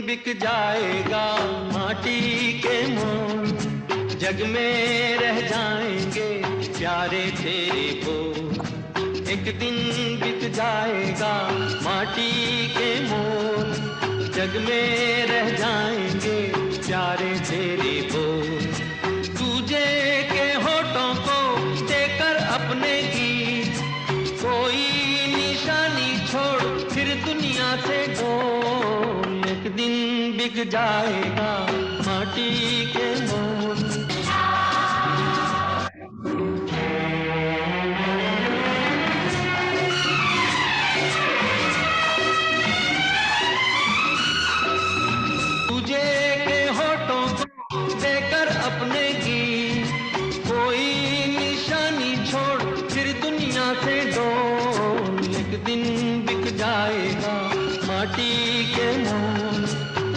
बिक जाएगा माटी के मोल, जग में रह जाएंगे प्यारे तेरे बोल। एक दिन बिक जाएगा माटी के मोल, जग में रह जाएंगे प्यारे तेरे बोल। तुझे के होठों को देकर अपने गीत, कोई निशानी छोड़ फिर दुनिया से डोल। एक दिन बिक जाएगा माटी के मोल। तुझे के होठों को देकर अपने गीत, कोई निशानी छोड़ फिर दुनिया से डोल। एक दिन बिक जाएगा माटी के मोल,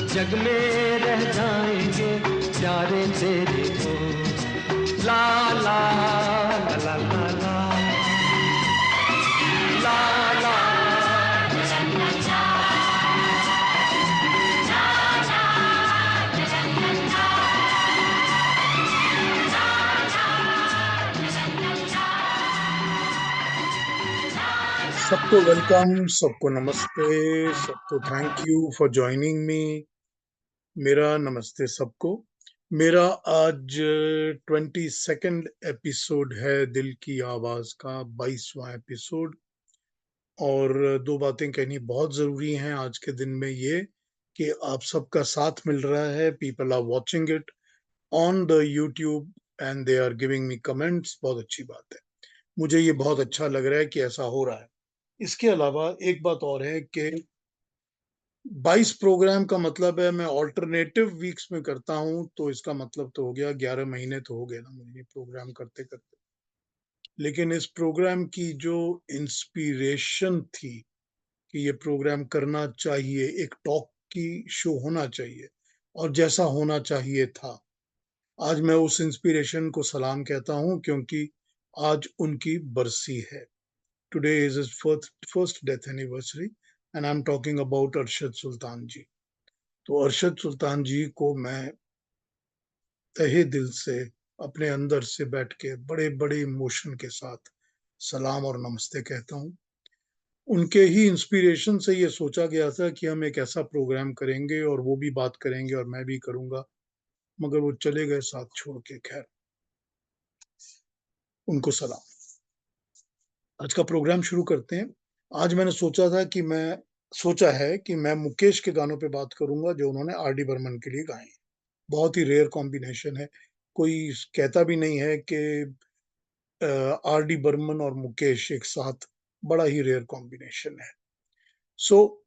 जग में रह जाएंगे प्यारे तेरे बोल। ला ला ला ला ला ला ला ला। सबको वेलकम, सबको नमस्ते, सबको thank you for joining me. मेरा नमस्ते सबको। मेरा आज 22nd एपिसोड है दिल की आवाज का, 22वां एपिसोड। और दो बातें कहनी बहुत जरूरी हैं आज के दिन में, ये कि आप सबका साथ मिल रहा है। People are watching it on the YouTube and they are giving me comments. बहुत अच्छी बात है, मुझे ये बहुत अच्छा लग रहा है कि ऐसा हो रहा है। इसके अलावा एक बात और है कि 22 प्रोग्राम का मतलब है मैं ऑल्टरनेटिव वीक्स में करता हूं, तो इसका मतलब तो हो गया 11 महीने तो हो गए ना मुझे प्रोग्राम करते करते। लेकिन इस प्रोग्राम की जो इंस्पिरेशन थी कि ये प्रोग्राम करना चाहिए, एक टॉक की शो होना चाहिए और जैसा होना चाहिए था, आज मैं उस इंस्पिरेशन को सलाम कहता हूं, क्योंकि आज उनकी बरसी है। Today is his first death anniversary and I'm talking about Arshad सुल्तान जी। तो अरशद सुल्तान जी को मैं तहे दिल से, अपने अंदर से बैठ के बड़े बड़े इमोशन के साथ सलाम और नमस्ते कहता हूँ। उनके ही इंस्पिरेशन से ये सोचा गया था कि हम एक ऐसा प्रोग्राम करेंगे और वो भी बात करेंगे और मैं भी करूंगा, मगर वो चले गए साथ छोड़ के। खैर, उनको सलाम। आज का प्रोग्राम शुरू करते हैं। आज मैंने सोचा है कि मैं मुकेश के गानों पे बात करूंगा जो उन्होंने आर डी बर्मन के लिए गाए हैं। बहुत ही रेयर कॉम्बिनेशन है, कोई कहता भी नहीं है कि आर डी बर्मन और मुकेश एक साथ, बड़ा ही रेयर कॉम्बिनेशन है। सो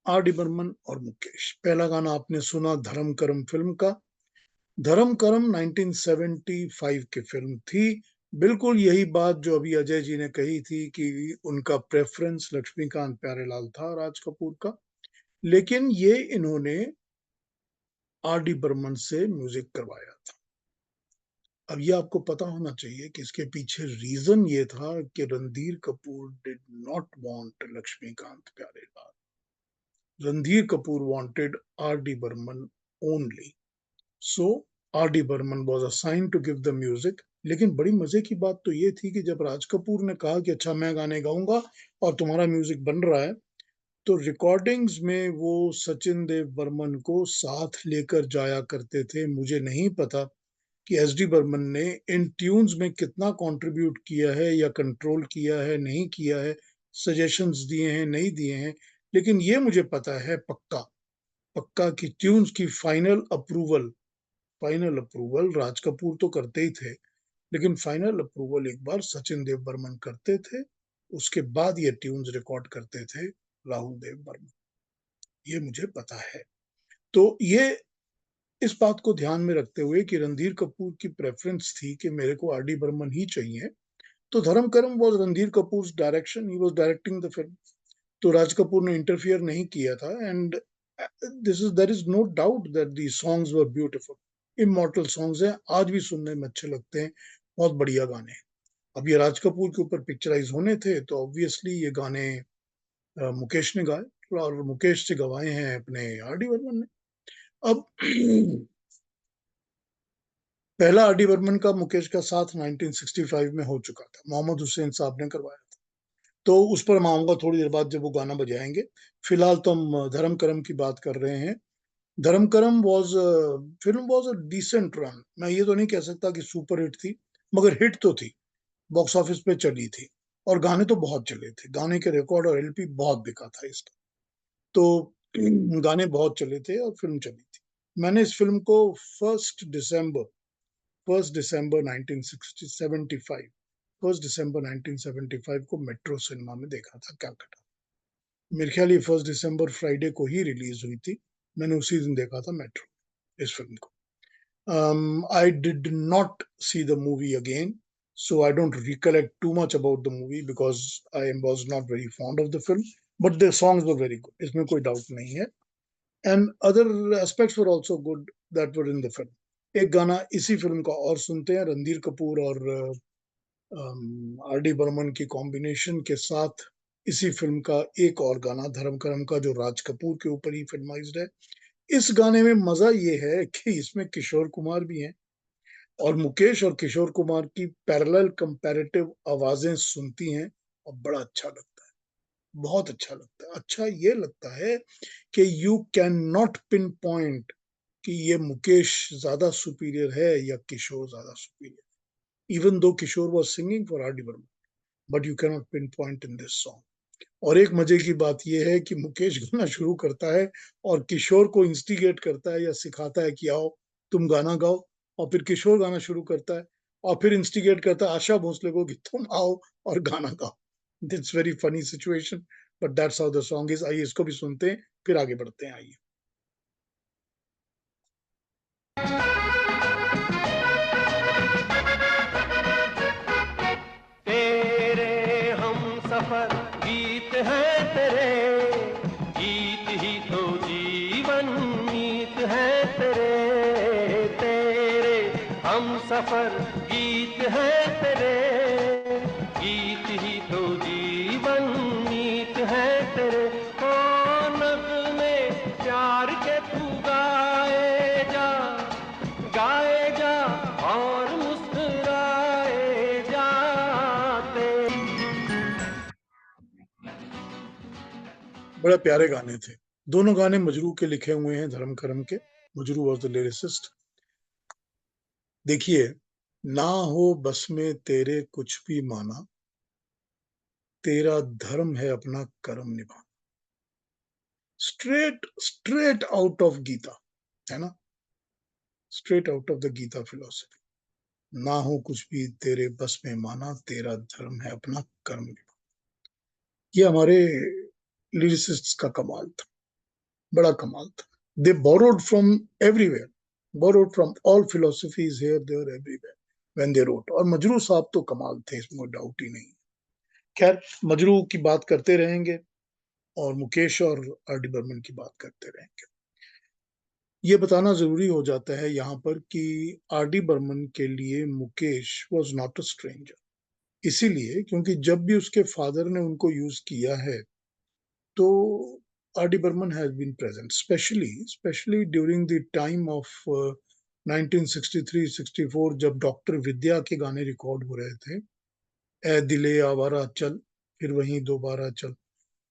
आर डी बर्मन और मुकेश। पहला गाना आपने सुना धर्म करम फिल्म का। धर्म करम 1975 की फिल्म थी। बिल्कुल यही बात जो अभी अजय जी ने कही थी कि उनका प्रेफरेंस लक्ष्मीकांत प्यारेलाल था राज कपूर का, लेकिन ये इन्होंने आर डी बर्मन से म्यूजिक करवाया था। अब ये आपको पता होना चाहिए कि इसके पीछे रीजन ये था कि Randhir Kapoor did not want Laxmikant Pyarelal. Randhir Kapoor wanted R D Burman only. So R D Burman was assigned to give the music. लेकिन बड़ी मजे की बात तो ये थी कि जब राज कपूर ने कहा कि अच्छा मैं गाने गाऊंगा और तुम्हारा म्यूजिक बन रहा है, तो रिकॉर्डिंग्स में वो सचिन देव बर्मन को साथ लेकर जाया करते थे। मुझे नहीं पता कि एस डी बर्मन ने इन ट्यून्स में कितना कंट्रीब्यूट किया है या कंट्रोल किया है, नहीं किया है, सजेशंस दिए हैं, नहीं दिए हैं, लेकिन ये मुझे पता है पक्का पक्का कि ट्यून्स की फाइनल अप्रूवल राज कपूर तो करते ही थे, लेकिन फाइनल अप्रूवल एक बार सचिन देव बर्मन करते थे। उसके बाद ये ट्यून्स रिकॉर्ड करते थे राहुल देव बर्मन। ये मुझे पता है। तो ये इस बात को ध्यान में रखते हुए कि रणधीर कपूर की प्रेफरेंस थी कि मेरे को आर डी बर्मन ही चाहिए, तो Dharam Karam was Randhir Kapoor direction, he was directing the film. तो राज कपूर ने इंटरफियर नहीं किया था। And this is there is no doubt that the songs were beautiful, immortal songs हैं, आज भी सुनने में अच्छे लगते हैं, बहुत बढ़िया गाने हैं। अब ये राज कपूर के ऊपर पिक्चराइज होने थे, तो ऑब्वियसली ये गाने मुकेश ने गाए, और मुकेश से गवाए हैं अपने आर डी बर्मन ने। अब पहला आर डी बर्मन का मुकेश का साथ 1965 में हो चुका था, मोहम्मद हुसैन साहब ने करवाया था, तो उस पर मैं आऊंगा थोड़ी देर बाद जब वो गाना बजाएंगे। फिलहाल तो हम धर्म करम की बात कर रहे हैं। Dharam Karam film was a decent run. मैं ये तो नहीं कह सकता कि सुपर हिट थी, मगर हिट तो थी, बॉक्स ऑफिस पे चली थी, और गाने तो बहुत चले थे। गाने के रिकॉर्ड और एलपी बहुत बिका था इसका, तो गाने बहुत चले थे और फिल्म चली थी। मैंने इस फिल्म को फर्स्ट दिसंबर 1975 फर्स्ट दिसंबर 1975 को मेट्रो सिनेमा में देखा था, कलकत्ता। मेरे ख्याल ये फर्स्ट दिसंबर फ्राइडे को ही रिलीज हुई थी। मैंने उसी दिन देखा था मेट्रो, इस फिल्म को। I did not see the movie again, so I don't recollect too much about the movie because I was not very fond of the film. But the songs were very good. इसमें कोई doubt नहीं है. And other aspects were also good that were in the film. एक गाना इसी film का और सुनते हैं, रणधीर कपूर और आर डी बर्मन की कॉम्बिनेशन के साथ इसी फिल्म का एक और गाना धर्म करम का, जो राज कपूर के ऊपर ही फिल्माइज्ड है। इस गाने में मजा ये है कि इसमें किशोर कुमार भी हैं, और मुकेश और किशोर कुमार की पैरेलल कंपैरेटिव आवाजें सुनती हैं, और बड़ा अच्छा लगता है, बहुत अच्छा लगता है। अच्छा ये लगता है कि you can not pin point कि ये मुकेश ज्यादा सुपीरियर है या किशोर ज्यादा superior, even though Kishore was singing for R D Burman, but you can not pinpoint in this song. और एक मजे की बात यह है कि मुकेश गाना शुरू करता है और किशोर को इंस्टिगेट करता है या सिखाता है कि आओ तुम गाना गाओ, और फिर किशोर गाना शुरू करता है और फिर इंस्टिगेट करता है आशा भोसले को कि तुम आओ और गाना गाओ। It's very funny situation, but that's how the song is. आइए इसको भी सुनते हैं, फिर आगे बढ़ते हैं। आइए। तेरे हम सफर गीत है तेरे, गीत ही तो जीवन मीत है तेरे। तेरे हम सफर गीत है तेरे, गीत ही तो जीवन मीत है तेरे। ओ नग़्मे प्यार के तू गाए जा और मुस्कुराए जाते। बड़े प्यारे गाने थे। दोनों गाने मजरू के लिखे हुए हैं, धर्म करम के। Majrooh was the lyricist. देखिए, ना हो बस में तेरे कुछ भी माना, तेरा धर्म है अपना कर्म निभाना। स्ट्रेट आउट ऑफ गीता, है ना, straight out of the Gita philosophy. ना हो कुछ भी तेरे बस में माना, तेरा धर्म है अपना कर्म निभाना। ये हमारे लिरिसिस्ट्स का कमाल था, बड़ा कमाल था। They borrowed from everywhere, borrowed from all philosophies here there everywhere when they wrote. और मजरू साहब तो कमाल थे, इसमें डाउट ही नहीं। खैर, मजरू की बात करते रहेंगे और मुकेश और आर डी बर्मन की बात करते रहेंगे। ये बताना जरूरी हो जाता है यहाँ पर कि आर डी बर्मन के लिए Mukesh was not a stranger, इसीलिए क्योंकि जब भी उसके फादर ने उनको यूज किया है तो R D Burman has been present, specially during the time of 1963-64, जब डॉक्टर विद्या के गाने रिकॉर्ड हो रहे थे। ए दिले आवारा चल, फिर वहीं दोबारा चल,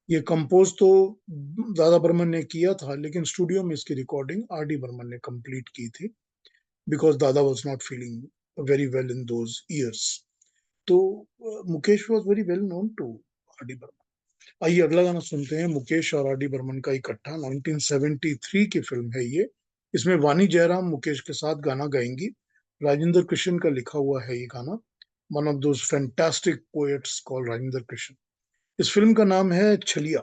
ये कंपोज तो दादा बर्मन ने किया था, लेकिन स्टूडियो में इसकी रिकॉर्डिंग आर डी बर्मन ने कंप्लीट की थी, बिकॉज दादा was not feeling very well in those years. तो Mukesh was very well known to R D Burman. आइए अगला गाना सुनते हैं, मुकेश और आर डी बर्मन का इकट्ठा। 1973 की फिल्म है ये। इसमें वानी जयराम मुकेश के साथ गाना गाएंगी। राजेंद्र कृष्ण का लिखा हुआ है ये गाना, one of those fantastic poets called Rajendra Krishna. इस फिल्म का नाम है छलिया।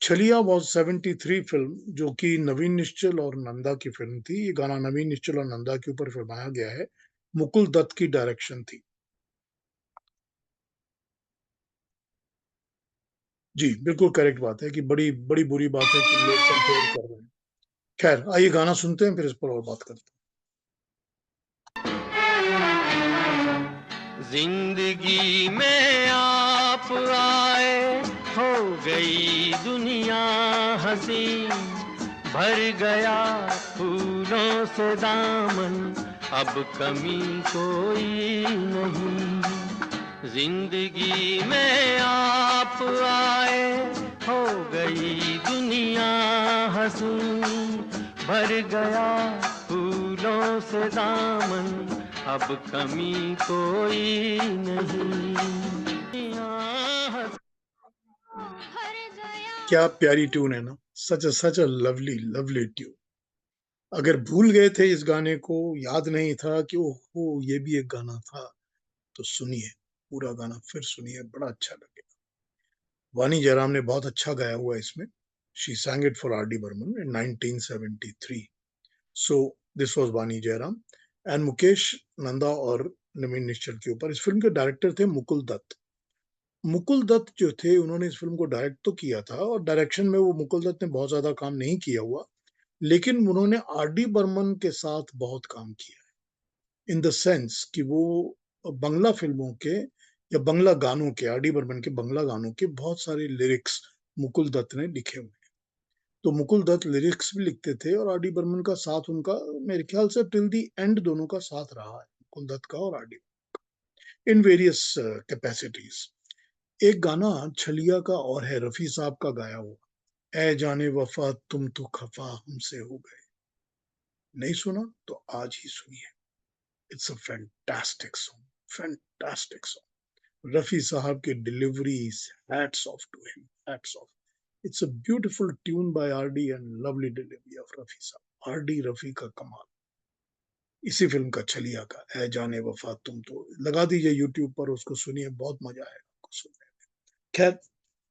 छलिया वॉज 73 फिल्म, जो कि नवीन निश्चल और नंदा की फिल्म थी। ये गाना नवीन निश्चल और नंदा के ऊपर फिल्माया गया है, मुकुल दत्त की डायरेक्शन थी। जी बिल्कुल करेक्ट बात है कि बड़ी बड़ी बुरी बात है कि लोग कंपेयर कर रहे हैं। खैर आइए गाना सुनते हैं, फिर इस पर और बात करते हैं। जिंदगी में आप आए, हो गई दुनिया दुनिया हंसी, भर गया फूलों से दामन, अब कमी कोई नहीं। जिंदगी में आप आए, हो गई दुनिया हंसी, भर गया फूलों से दामन, अब कमी कोई नहीं। क्या प्यारी ट्यून है ना, सच अ लवली लवली ट्यून। अगर भूल गए थे इस गाने को, याद नहीं था कि ओहो ये भी एक गाना था, तो सुनिए पूरा गाना, फिर सुनिए, बड़ा अच्छा लगेगा। वानी जयराम ने बहुत अच्छा गाया हुआ है इसमें। She sang it for R.D. Burman in 1973. So this was वानी जयराम एंड मुकेश नंदा और नवीन निश्चल के ऊपर। इस फिल्म के डायरेक्टर थे मुकुल दत्त। मुकुल दत्त जो थे, उन्होंने इस फिल्म को डायरेक्ट तो किया था, और डायरेक्शन में वो मुकुल दत्त ने बहुत ज्यादा काम नहीं किया हुआ, लेकिन उन्होंने R.D. बर्मन के साथ बहुत काम किया है, इन द सेंस कि वो बंगला फिल्मों के या बंगला गानों के, R.D. बर्मन के बंगला गानों के बहुत सारे लिरिक्स मुकुल दत्त ने लिखे हुए हैं। तो मुकुल दत्त लिरिक्स भी लिखते थे, और R.D. बर्मन का साथ उनका मेरे ख्याल से टिल दी एंड दोनों का साथ रहा है, मुकुल दत्त का और R.D. In various capacities. एक गाना छलिया का और है, रफी साहब का गाया हुआ, ए जाने वफा तुम तो खफा हमसे हो गए। नहीं सुना तो आज ही सुनिए। It's a fantastic song, fantastic song. Rafi sahab की delivery, hats off to him, hats off. It's a beautiful tune by RD and lovely delivery of Rafi sahab. RD Rafi का कमाल। इसी फिल्म का छलिया का ए जाने वफा तुम तो लगा दीजिए यूट्यूब पर, उसको सुनिए, बहुत मजा आएगा आपको सुनने में। खैर,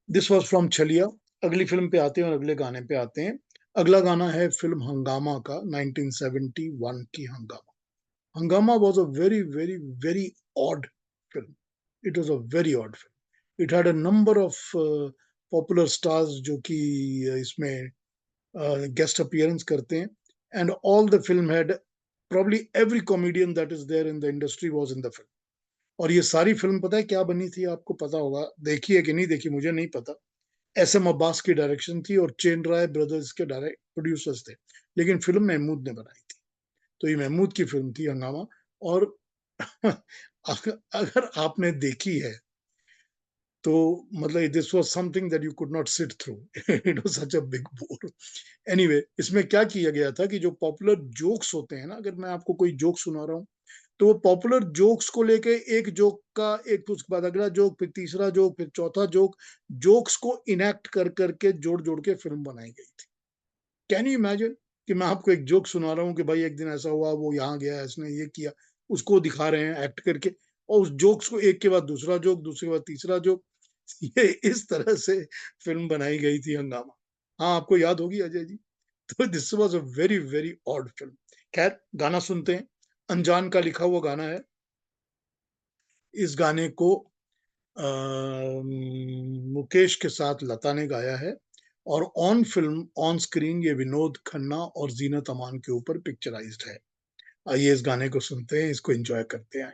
दिस वॉज फ्रॉम छलिया। अगली फिल्म पे आते हैं और अगले गाने पे आते हैं। अगला गाना है फिल्म हंगामा का, 1971 की हंगामा। हंगामा was a very very very odd film. It was a very odd film. It had a number of popular stars जो कि इसमें गेस्ट अपीयरेंस करते हैं, and all the film had probably every comedian that is there in the industry was in the film. और ये सारी film पता है क्या बनी थी, आपको पता होगा, देखी है कि नहीं देखी मुझे नहीं पता। SM अब्बास की डायरेक्शन थी और चेन राय ब्रदर्स के डायरेक्ट प्रोड्यूसर्स थे, लेकिन फिल्म महमूद ने बनाई थी। तो ये महमूद की फिल्म थी हंगामा। और अगर आपने देखी है तो मतलब this was something that you could not sit through, it was such a big bore. Anyway, इसमें क्या किया गया था कि जो पॉपुलर जोक्स होते हैं ना, अगर मैं आपको कोई जोक सुना रहा हूँ, तो वो पॉपुलर जोक्स को लेके एक जोक का एक, तो उसके बाद अगला जोक, फिर तीसरा जोक, फिर चौथा जोक, जोक्स को इनेक्ट कर करके जोड़ जोड़ के फिल्म बनाई गई थी। कैन यू इमेजिन कि मैं आपको एक जोक सुना रहा हूँ कि भाई एक दिन ऐसा हुआ, वो यहाँ गया, इसने ये किया, उसको दिखा रहे हैं एक्ट करके, और उस जोक्स को एक के बाद दूसरा जोक, दूसरे के बाद तीसरा जोक, ये इस तरह से फिल्म बनाई गई थी हंगामा। हाँ, आपको याद होगी अजय जी। तो this was a very very odd film. खैर, गाना सुनते हैं। अनजान का लिखा हुआ गाना है। इस गाने को मुकेश के साथ लता ने गाया है, और ऑन फिल्म ऑन स्क्रीन ये विनोद खन्ना और जीनत अमान के ऊपर पिक्चराइज्ड है। आइए इस गाने को सुनते हैं, इसको एंजॉय करते हैं।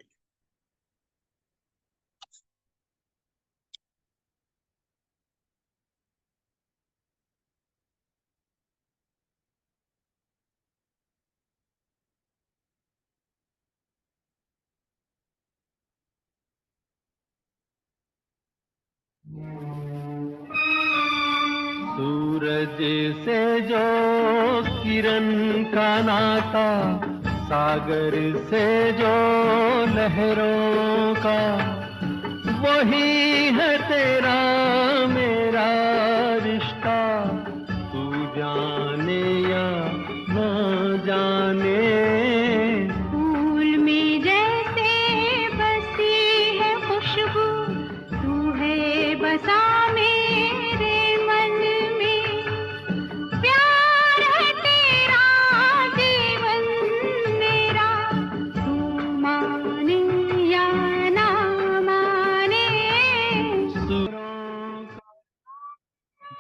सूरज से जो किरण का नाता, सागर से जो लहरों का, वही है तेरा मेरा रिश्ता। तू जाने या ना जाने, फूल में जैसे बसी है खुशबू, तू है बसा मेरे मन में। प्यार है तेरा जीवन मेरा, तू माने या ना माने।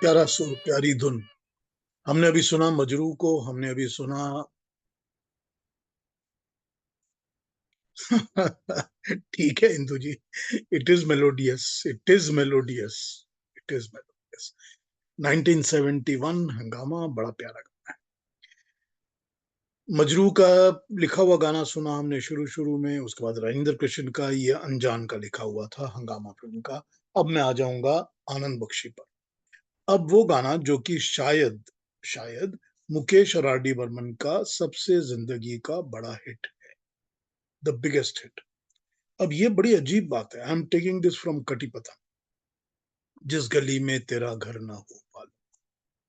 प्यारा सुर, प्यारी धुन। हमने अभी सुना मजरू को, हमने अभी सुना ठीक है Indu ji, it is melodious, it is melodious, it is melodious. 1971 Hungama, बड़ा प्यारा गाना है। मजरू का लिखा हुआ गाना सुना हमने शुरू में, उसके बाद राजेंद्र कृष्ण का ये अनजान का लिखा हुआ था हंगामा फिल्म का। अब मैं आ जाऊंगा आनंद बख्शी पर। अब वो गाना जो कि शायद शायद मुकेश और आर डी बर्मन का सबसे जिंदगी का बड़ा हिट है, द बिगेस्ट हिट। अब ये बड़ी अजीब बात है, I am taking this from कटी पतंग, जिस गली में तेरा घर ना हो पालो,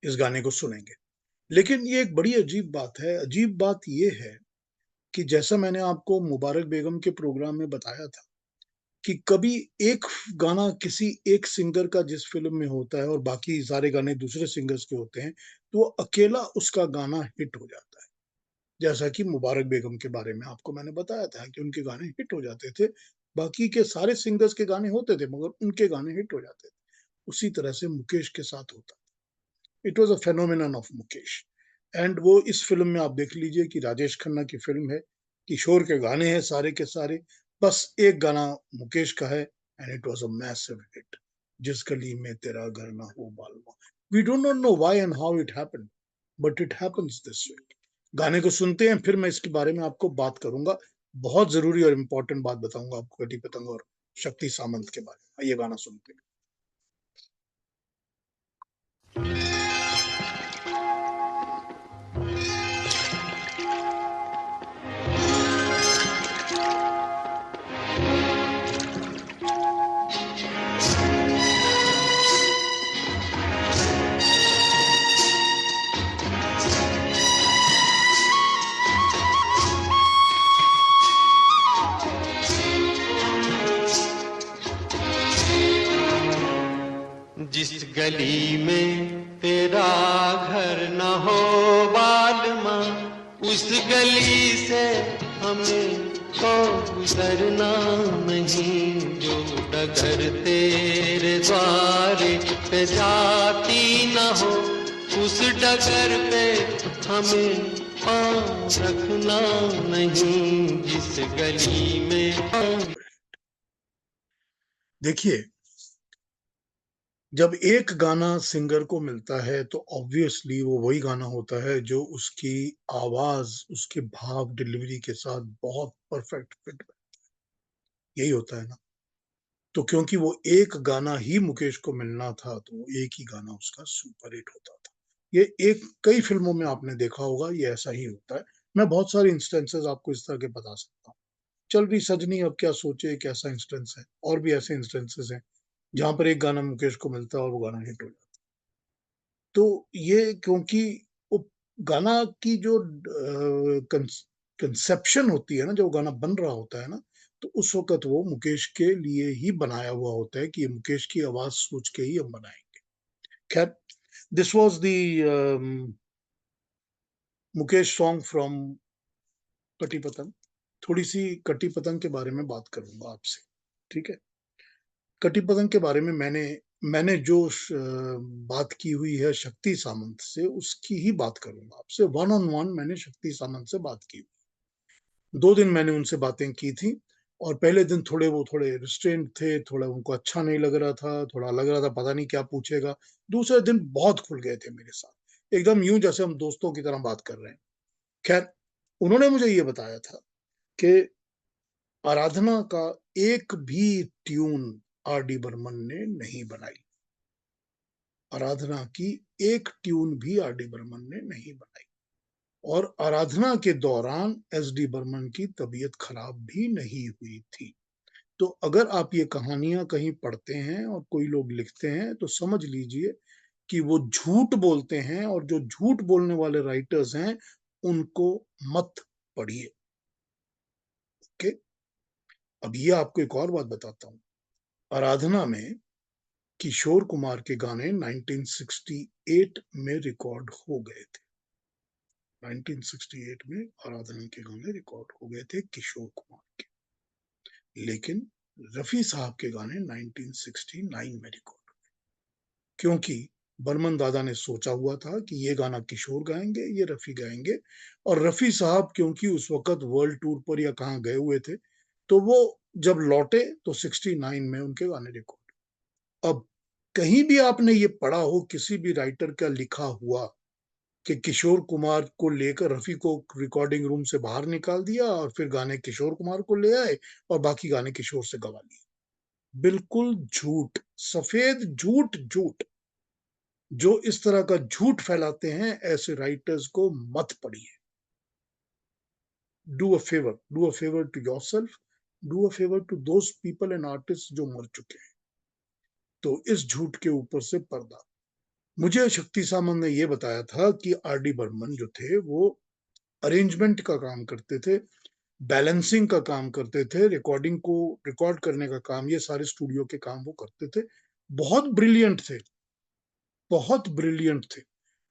इस गाने को सुनेंगे। लेकिन ये एक बड़ी अजीब बात है। अजीब बात ये है कि जैसा मैंने आपको मुबारक बेगम के प्रोग्राम में बताया था कि कभी एक गाना किसी एक सिंगर का जिस फिल्म में होता है और बाकी सारे गाने दूसरे सिंगर्स के होते हैं, तो वो अकेला उसका गाना हिट हो जाता है। जैसा कि मुबारक बेगम के बारे में आपको मैंने बताया था कि उनके गाने हिट हो जाते थे, बाकी के सारे सिंगर्स के गाने होते थे मगर उनके गाने हिट हो जाते थे। उसी तरह से मुकेश के साथ होता। It was a phenomenon of Mukesh. And वो इस फिल्म में आप देख लीजिए कि राजेश खन्ना की फिल्म है, किशोर के गाने हैं सारे के सारे, बस एक गाना मुकेश का है, and it was a massive hit, जिस गली में तेरा घर ना हो बालमा। We don't know why and how it happened, but it happens this way. गाने को सुनते हैं, फिर मैं इसके बारे में आपको बात करूंगा। बहुत जरूरी और इंपॉर्टेंट बात बताऊंगा आपको कटी पतंग और शक्ति सामंत के बारे में। ये गाना सुनते हैं। जिस गली में तेरा घर न हो बालमा, उस गली से हमें तो गुजरना नहीं। जो डगर तेरे द्वारे पे जाती न हो, उस डगर पे हमें पाँव रखना नहीं। जिस गली में देखिए, जब एक गाना सिंगर को मिलता है तो ऑब्वियसली वो वही गाना होता है जो उसकी आवाज, उसके भाव, डिलीवरी के साथ बहुत परफेक्ट फिट। यही होता है ना। तो क्योंकि वो एक गाना ही मुकेश को मिलना था, तो वो एक ही गाना उसका सुपर हिट होता था। ये एक कई फिल्मों में आपने देखा होगा, ये ऐसा ही होता है। मैं बहुत सारे इंस्टेंसेस आपको इस तरह के बता सकता हूँ। चल रही सजनी अब क्या सोचे, एक ऐसा इंस्टेंस है, और भी ऐसे इंस्टेंसेस हैं जहां पर एक गाना मुकेश को मिलता है और वो गाना हिट हो जाता है। तो ये क्योंकि वो गाना की जो कंसेप्शन होती है ना, जब गाना बन रहा होता है ना, तो उस वक्त वो मुकेश के लिए ही बनाया हुआ होता है कि ये मुकेश की आवाज सोच के ही हम बनाएंगे। खैर, this was the Mukesh song from कटी पतंग। थोड़ी सी कटी पतंग के बारे में बात करूंगा आपसे, ठीक है। कटी पतंग के बारे में मैंने जो बात की हुई है शक्ति सामंत से, उसकी ही बात करूंगा आपसे। वन ऑन वन मैंने शक्ति सामंत से बात की। 2 दिन मैंने उनसे बातें की थी, और पहले दिन वो थोड़े रिस्ट्रेंट थे, थोड़ा उनको अच्छा नहीं लग रहा था, थोड़ा लग रहा था पता नहीं क्या पूछेगा। दूसरे दिन बहुत खुल गए थे मेरे साथ, एकदम यूं जैसे हम दोस्तों की तरह बात कर रहे हैं। खैर, उन्होंने मुझे ये बताया था कि आराधना का एक भी ट्यून आर डी बर्मन ने नहीं बनाई। आराधना की एक ट्यून भी आर डी बर्मन ने नहीं बनाई। और आराधना के दौरान एस डी बर्मन की तबीयत खराब भी नहीं हुई थी। तो अगर आप ये कहानियां कहीं पढ़ते हैं और कोई लोग लिखते हैं, तो समझ लीजिए कि वो झूठ बोलते हैं, और जो झूठ बोलने वाले राइटर्स हैं उनको मत पढ़िए। ओके। अब ये आपको एक और बात बताता हूं। आराधना में किशोर कुमार के गाने 1968 में रिकॉर्ड हो गए थे। 1968 में आराधना के गाने रिकॉर्ड हो गए थे किशोर कुमार के, लेकिन रफी साहब के गाने 1969 में रिकॉर्ड हुए, क्योंकि बर्मन दादा ने सोचा हुआ था कि ये गाना किशोर गाएंगे, ये रफी गाएंगे। और रफी साहब क्योंकि उस वक्त वर्ल्ड टूर पर या कहाँ गए हुए थे, तो वो जब लौटे तो 69 में उनके गाने रिकॉर्ड। अब कहीं भी आपने ये पढ़ा हो किसी भी राइटर का लिखा हुआ कि किशोर कुमार को लेकर रफी को रिकॉर्डिंग रूम से बाहर निकाल दिया और फिर गाने किशोर कुमार को ले आए और बाकी गाने किशोर से गवा लिए? बिल्कुल झूठ, सफेद झूठ, झूठ। जो इस तरह का झूठ फैलाते हैं ऐसे राइटर्स को मत पढ़िए। Do a favour to yourself, do a favour to those people and artist जो मर चुके हैं। तो इस झूठ के ऊपर से पर्दा। मुझे शक्ति सामंत ने यह बताया था कि आर.डी. बर्मन जो थे वो अरेंजमेंट का काम करते थे, बैलेंसिंग का काम करते थे, रिकॉर्डिंग को रिकॉर्ड करने का काम, ये सारे स्टूडियो के काम वो करते थे। बहुत ब्रिलियंट थे, बहुत ब्रिलियंट थे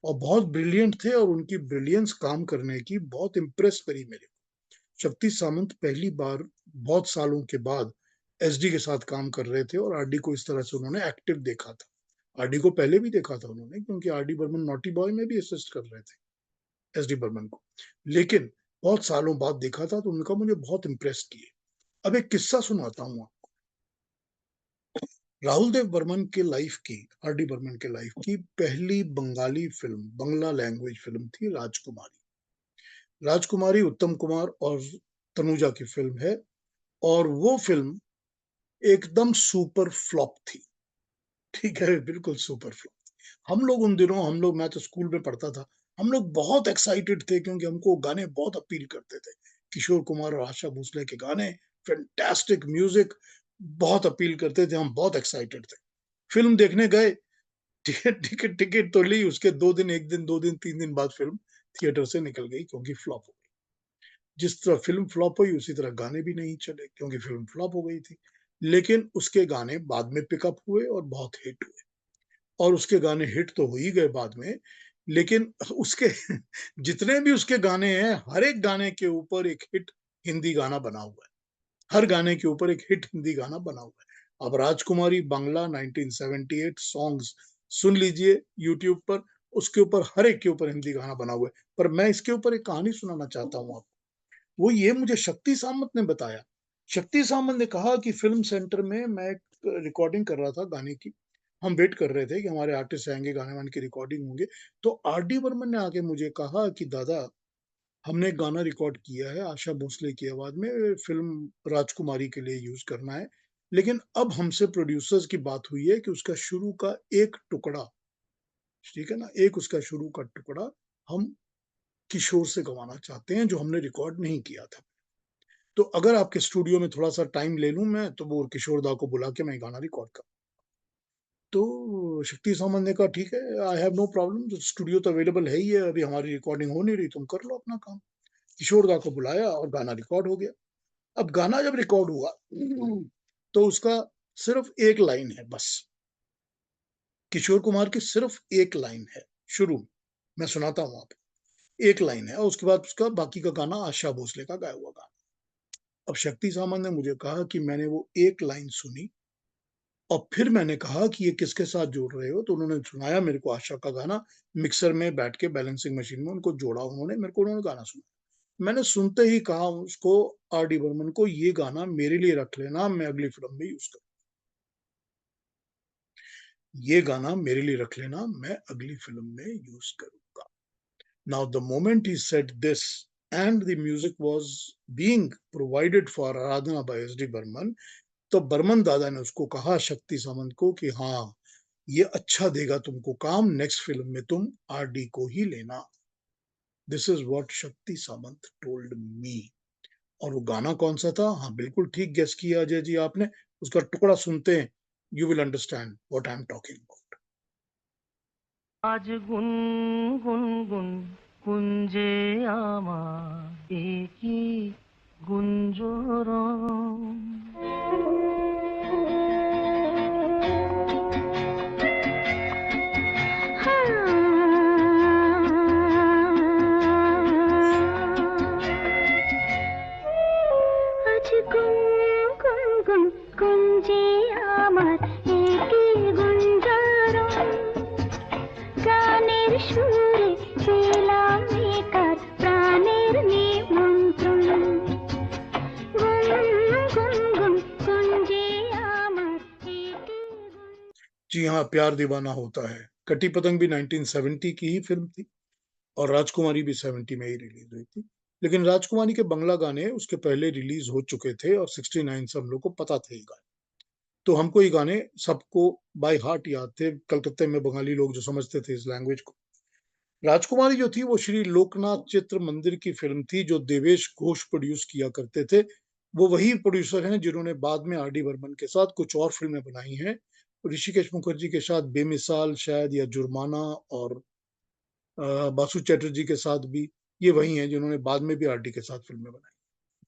और बहुत ब्रिलियंट थे और उनकी ब्रिलियंस काम करने की बहुत इम्प्रेस करी मेरे को। शक्ति सामंत पहली बार बहुत सालों के बाद एसडी के साथ काम कर रहे थे और आर.डी. को इस तरह से उन्होंने एक्टिव देखा था। आर.डी. को पहले भी देखा था उन्होंने, क्योंकि आर.डी. बर्मन नॉटी बॉय में भी असिस्ट कर रहे थे एसडी बर्मन को, लेकिन बहुत सालों बाद देखा था तो उनका मुझे बहुत इम्प्रेस किए। अब एक किस्सा सुनाता हूँ आपको। राहुल देव बर्मन के लाइफ की, आर.डी. बर्मन के लाइफ की पहली बंगाली फिल्म, बंगला लैंग्वेज फिल्म थी राजकुमारी। राजकुमारी उत्तम कुमार और तनुजा की फिल्म है और वो फिल्म एकदम सुपर फ्लॉप थी। ठीक है, बिल्कुल सुपर फ्लॉप। हम लोग मैं तो स्कूल में पढ़ता था, हम लोग बहुत एक्साइटेड थे क्योंकि हमको गाने बहुत अपील करते थे। किशोर कुमार और आशा भोसले के गाने, फैंटास्टिक म्यूजिक, बहुत अपील करते थे, हम बहुत एक्साइटेड थे। फिल्म देखने गए, टिकट तो ली, उसके 2 दिन, 1 दिन, 2 दिन, 3 दिन बाद फिल्म थिएटर से निकल गई क्योंकि फ्लॉप हो गई। जिस तरह फिल्म फ्लॉप हुई उसी तरह गाने भी नहीं चले क्योंकि फिल्म फ्लॉप हो गई थी। लेकिन उसके गाने बाद में पिकअप हुए और बहुत हिट हुए और उसके गाने हिट तो हो ही गए बाद में, लेकिन उसके जितने भी उसके गाने हैं, हर एक गाने के ऊपर एक हिट हिंदी गाना बना हुआ है। हर गाने के ऊपर एक हिट हिंदी गाना बना हुआ है। अब राजकुमारी बांग्ला 1978 सॉन्ग्स सुन लीजिए यूट्यूब पर, उसके ऊपर हर एक के ऊपर हिंदी गाना बना हुआ है। पर मैं इसके ऊपर एक कहानी सुनाना चाहता हूँ आपको। वो ये मुझे शक्ति सामंत ने बताया। शक्ति सामंत ने कहा कि फिल्म सेंटर में मैं रिकॉर्डिंग कर रहा था गाने की, हम वेट कर रहे थे कि हमारे आर्टिस्ट आएंगे, गाने वाने की रिकॉर्डिंग होंगे। तो आर.डी. बर्मन ने आके मुझे कहा कि दादा, हमने एक गाना रिकॉर्ड किया है आशा भोसले की आवाज में, फिल्म राजकुमारी के लिए यूज करना है, लेकिन अब हमसे प्रोड्यूसर्स की बात हुई है कि उसका शुरू का एक टुकड़ा, ठीक है ना, एक उसका शुरू का टुकड़ा हम किशोर से गवाना चाहते हैं जो हमने रिकॉर्ड नहीं किया था। तो अगर आपके स्टूडियो में थोड़ा सा टाइम ले लूं मैं, तो वो किशोर दा को बुला के मैं गाना रिकॉर्ड कर। तो शक्ति सामंत ने कहा ठीक है, I have no problem, studio तो अवेलेबल है ही है, अभी हमारी रिकॉर्डिंग हो नहीं रही, तुम कर लो अपना काम। किशोर दा को बुलाया और गाना रिकॉर्ड हो गया। अब गाना जब रिकॉर्ड हुआ तो उसका सिर्फ एक लाइन है बस, किशोर कुमार की सिर्फ एक लाइन है शुरू में, मैं सुनाता हूं आप, एक लाइन है और उसके बाद उसका बाकी का गाना आशा भोसले का गाया हुआ गाना। अब शक्ति सामंत ने मुझे कहा कि मैंने वो एक लाइन सुनी और फिर मैंने कहा कि ये किसके साथ जोड़ रहे हो, तो उन्होंने सुनाया मेरे को आशा का गाना, मिक्सर में बैठ के बैलेंसिंग मशीन में उनको जोड़ा उन्होंने, मेरे को उन्होंने गाना सुना। मैंने सुनते ही कहा उसको, आर.डी. बर्मन को, ये गाना मेरे लिए रख लेना, मैं अगली फिल्म में यूज करूँ, ये गाना मेरे लिए रख लेना, मैं अगली फिल्म में यूज करूंगा। Now the moment he said this and the music was being provided for Aradhana by S.D. Burman, तो बर्मन दादा ने उसको कहा शक्ति सामंत को कि हाँ, ये अच्छा देगा तुमको काम, नेक्स्ट फिल्म में तुम आर.डी. को ही लेना। दिस इज व्हाट शक्ति सामंत टोल्ड मी। और वो गाना कौन सा था? हाँ, बिल्कुल ठीक गेस किया अजय जी आपने, उसका टुकड़ा सुनते हैं, you will understand what I am talking about. आज गुन गुन गुन गुंजे আমার একই গুঞ্জরণ। আজ গুন গুন গুন গুঞ্জে আমার একই গুঞ্জরণ, গানের সুরে পেলাম একার প্রাণের নিমন্ত্রণ। গুন গুন जी हाँ, प्यार दीवाना होता है। कटी पतंग भी 1970 की ही फिल्म थी और राजकुमारी भी 70 में ही रिलीज हुई थी। लेकिन राजकुमारी के बंगला गाने उसके पहले रिलीज हो चुके थे और 69 से हम लोग को पता थे ये गाने। तो हमको ये गाने सबको बाय हार्ट याद थे। कलकत्ते में बंगाली लोग जो समझते थे इस लैंग्वेज को। राजकुमारी जो थी वो श्री लोकनाथ चित्र मंदिर की फिल्म थी जो देवेश घोष प्रोड्यूस किया करते थे। वो वही प्रोड्यूसर हैं जिन्होंने बाद में आर डी बर्मन के साथ कुछ और फिल्में बनाई हैं। ऋषिकेश मुखर्जी के साथ बेमिसाल शायद या जुर्माना और बासु चैटर्जी के साथ भी ये वही हैं जिन्होंने बाद में भी आरडी के साथ फिल्में बनाई।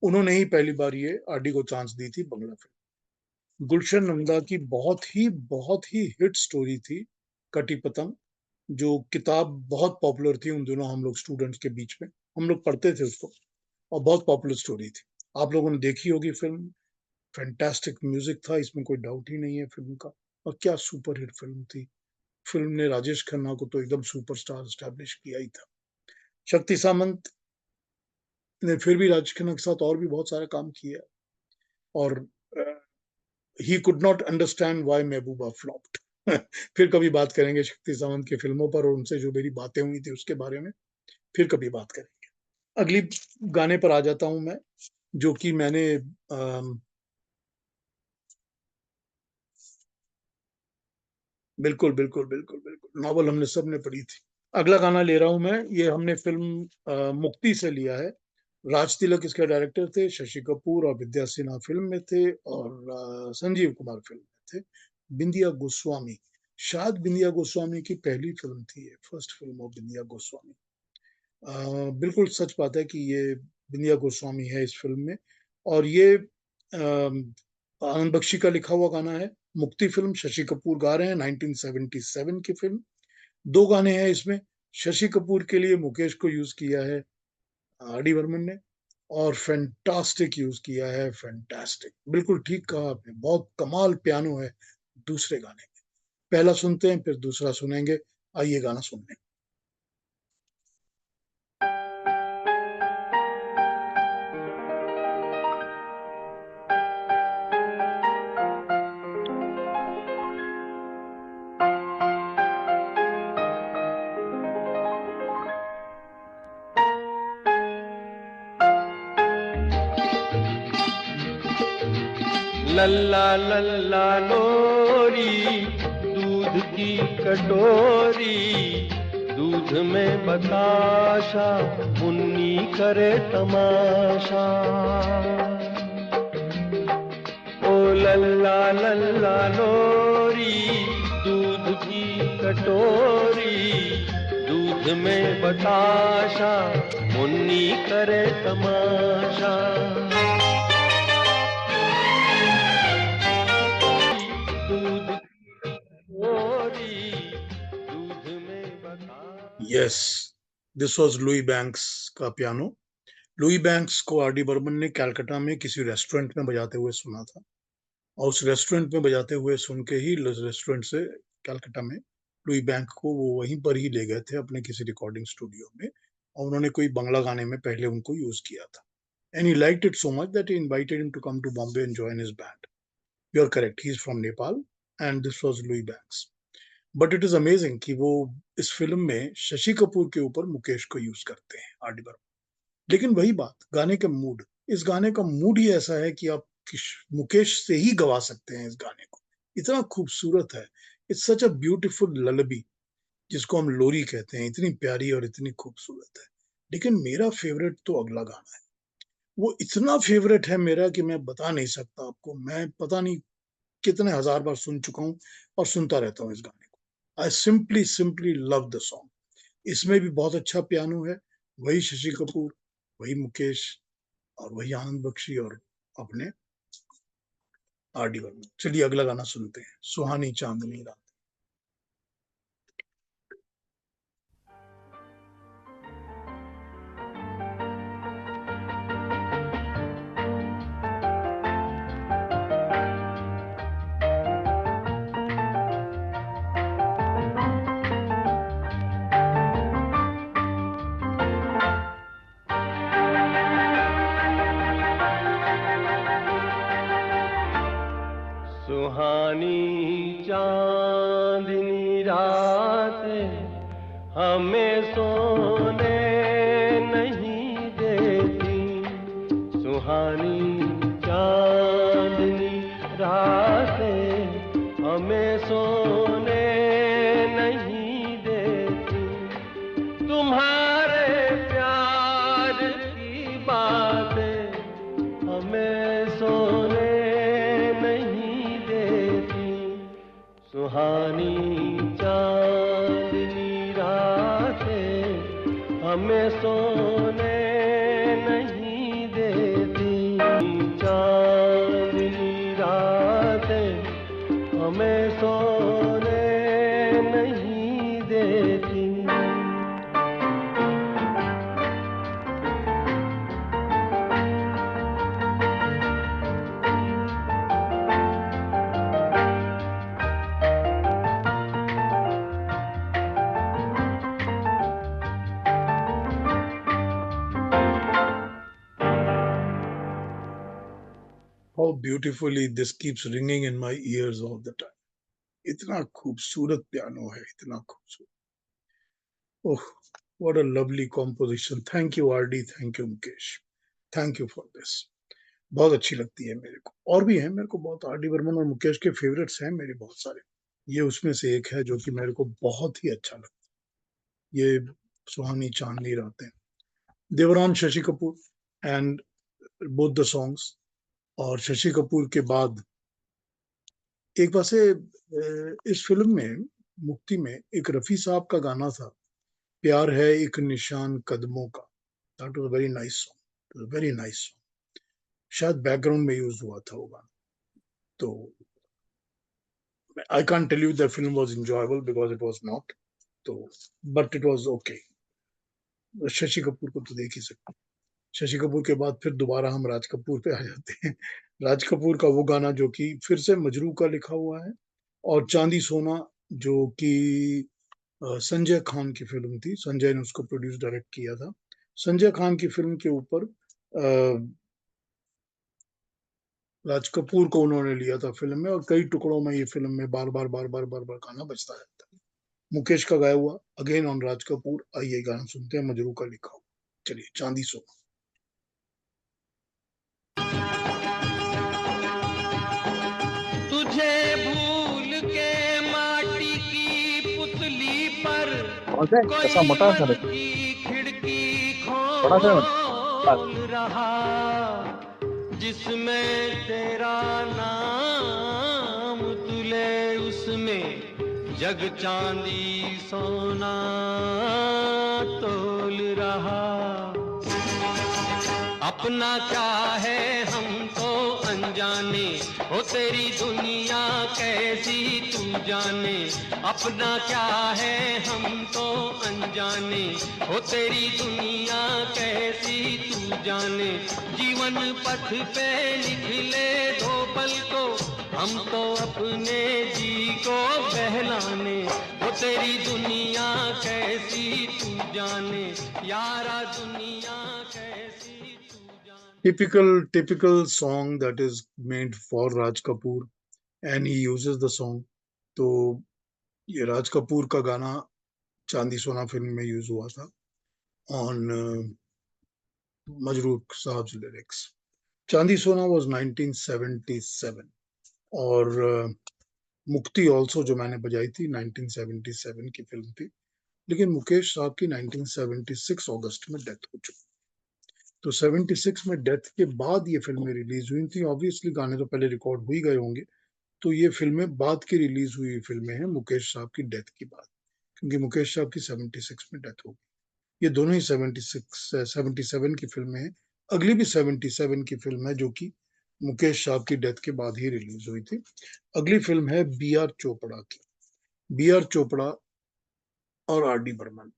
उन्होंने ही पहली बार ये आरडी को चांस दी थी बंगला फिल्म। गुलशन नंदा की बहुत ही हिट स्टोरी थी कटी पतंग, जो किताब बहुत पॉपुलर थी उन दिनों हम लोग स्टूडेंट्स के बीच में। हम लोग पढ़ते थे उसको और बहुत पॉपुलर स्टोरी थी। आप लोगों ने देखी होगी फिल्म। फैंटास्टिक म्यूजिक था, इसमें कोई डाउट ही नहीं है फिल्म का। और क्या सुपर हिट फिल्म थी। फिल्म ने राजेश खन्ना को तो एकदम सुपरस्टार एस्टैब्लिश किया ही था। शक्ति सामंत ने फिर भी राजेश खन्ना के साथ और भी बहुत सारे काम किए और he could not understand why Mehbooba flopped. फिर कभी बात करेंगे शक्ति सामंत की फिल्मों पर और उनसे जो मेरी बातें हुई थी उसके बारे में। फिर कभी बात करेंगे। अगली गाने पर आ जाता हूं मैं, जो कि मैंने बिल्कुल बिल्कुल बिल्कुल बिल्कुल नॉवल हमने सब ने पढ़ी थी। अगला गाना ले रहा हूं मैं, ये हमने फिल्म मुक्ति से लिया है। राज तिलक इसके डायरेक्टर थे, शशि कपूर और विद्या सिन्हा फिल्म में थे और संजीव कुमार फिल्म में थे। बिंदिया गोस्वामी, शायद बिंदिया गोस्वामी की पहली फिल्म थी, ये फर्स्ट फिल्म ऑफ बिंदिया गोस्वामी। बिल्कुल सच बात है कि ये बिंदिया गोस्वामी है इस फिल्म में। और ये आनंद बख्शी का लिखा हुआ गाना है। मुक्ति फिल्म शशि कपूर गा रहे हैं, 1977 की फिल्म। दो गाने हैं इसमें। शशि कपूर के लिए मुकेश को यूज किया है आर डी बर्मन ने, और फैंटास्टिक यूज किया है। फैंटास्टिक, बिल्कुल ठीक कहा आपने, बहुत कमाल पियानो है दूसरे गाने में। पहला सुनते हैं फिर दूसरा सुनेंगे। आइए गाना सुनने। लल्ला लल्ला लोरी दूध की कटोरी, दूध में बताशा मुन्नी करे तमाशा। ओ लल्ला लल्ला लोरी दूध की कटोरी, दूध में बताशा मुन्नी करे तमाशा। Yes, this was Louis Banks का पियानो। लुई बैंक्स को आर डी बर्मन ने कलकत्ता में किसी रेस्टोरेंट में बजाते हुए सुना था और उस रेस्टोरेंट में बजाते हुए सुन के ही रेस्टोरेंट से कलकत्ता में लुई बैंक को वो वहीं पर ही ले गए थे अपने किसी रिकॉर्डिंग स्टूडियो में, और उन्होंने कोई बंगला गाने में पहले उनको यूज किया था। And he liked it so much that he invited him to come to Bombay and join his band. You are correct, he is from Nepal and this was Louis Banks. But it is amazing कि वो इस film में शशि कपूर के ऊपर मुकेश को use करते हैं R D Burman. लेकिन वही बात, गाने का मूड, इस गाने का मूड ही ऐसा है कि आप मुकेश से ही गवा सकते हैं इस गाने को। इतना खूबसूरत है। इट्स सच अ ब्यूटीफुल ललबी, जिसको हम लोरी कहते हैं। इतनी प्यारी और इतनी खूबसूरत है। लेकिन मेरा फेवरेट तो अगला गाना है। वो इतना फेवरेट है मेरा कि मैं बता नहीं सकता आपको। मैं पता नहीं कितने हजार बार सुन चुका हूँ और सुनता रहता हूँ इस गाने को। I simply simply love the song. इसमें भी बहुत अच्छा पियानो है। वही शशि कपूर, वही मुकेश और वही आनंद बख्शी और अपने आर डी बर्मन। चलिए अगला गाना सुनते हैं, सुहानी चांदनी रात। सुहानी चांदनी सोने नहीं देती, चांदनी रातें हमें सोने नहीं देती। How beautifully this keeps ringing in my ears all the time. इतना खूबसूरत पियानो है, इतना खूबसूरत. Oh, what a lovely composition. Thank you RD, thank you Mukesh. Thank you for this. बहुत अच्छी लगती है मेरे को. और भी है मेरे को बहुत, आर डी बर्मन और मुकेश के फेवरेट्स हैं मेरे बहुत सारे. ये उसमें से एक है जो कि मेरे को बहुत ही अच्छा लगता है. ये सुहानी चांदनी रातें. They were on Shashi Kapoor and both the songs. और शशि कपूर के बाद एक बार से इस फिल्म में, मुक्ति में, एक रफी साहब का गाना था, प्यार है एक निशान कदमों का. That was very nice song, very nice song. शायद बैकग्राउंड में यूज हुआ था वो गाना. तो I can't tell you the film was enjoyable because it was not. तो but it was okay. Shashi Kapoor को तो देख ही सकते. शशि कपूर के बाद फिर दोबारा हम राज कपूर पे आ जाते हैं. राज कपूर का वो गाना जो कि फिर से मजरू का लिखा हुआ है, और चांदी सोना जो कि संजय खान की फिल्म थी. संजय ने उसको प्रोड्यूस डायरेक्ट किया था. संजय खान की फिल्म के ऊपर राज कपूर को उन्होंने लिया था फिल्म में, और कई टुकड़ों में ये फिल्म में बार बार बार बार बार बार गाना बजता रहता है. मुकेश का गाया हुआ, अगेन ऑन राज कपूर. आइए गाना सुनते हैं, मजरू का लिखा हुआ. चलिए, चांदी सोना. तुझे भूल के माटी की पुतली पर कैसा मोटा कोई है मन की खिड़की बड़ा है खोल रहा, जिसमें तेरा नाम तुले उसमें जग चांदी सोना तोल रहा. अपना क्या है हम तो अनजाने, हो तेरी दुनिया कैसी तू जाने. अपना क्या है हम तो अनजाने, हो तेरी दुनिया कैसी तू जाने. जीवन पथ पे निकले दो पल को हम तो अपने जी को बहलाने. हो तेरी दुनिया कैसी तू जाने, यारा दुनिया कैसी. Typical song that is made for Raj Kapoor, and he uses the song. तो ये राज कपूर का गाना चांदी सोना फिल्म में यूज हुआ था ऑन मजरू साहब लिरिक्स. चांदी सोना was 1977, और मुक्ति ऑल्सो जो मैंने बजाई थी 1977 की फिल्म थी. लेकिन मुकेश साहब की 1976 अगस्त में डेथ हो चुकी. तो 76 में डेथ के बाद ये फिल्में रिलीज हुई थी. ऑब्वियसली गाने तो पहले रिकॉर्ड हो ही गए होंगे, तो ये फिल्में बाद की रिलीज हुई फिल्में हैं मुकेश साहब की डेथ के बाद, क्योंकि मुकेश साहब की 76 में डेथ हो गई. ये दोनों ही 77 की फिल्में हैं. अगली भी 77 की फिल्म है जो कि मुकेश साहब की डेथ के बाद ही रिलीज हुई थी. अगली फिल्म है बी आर चोपड़ा की. बी आर चोपड़ा और आर डी बर्मन,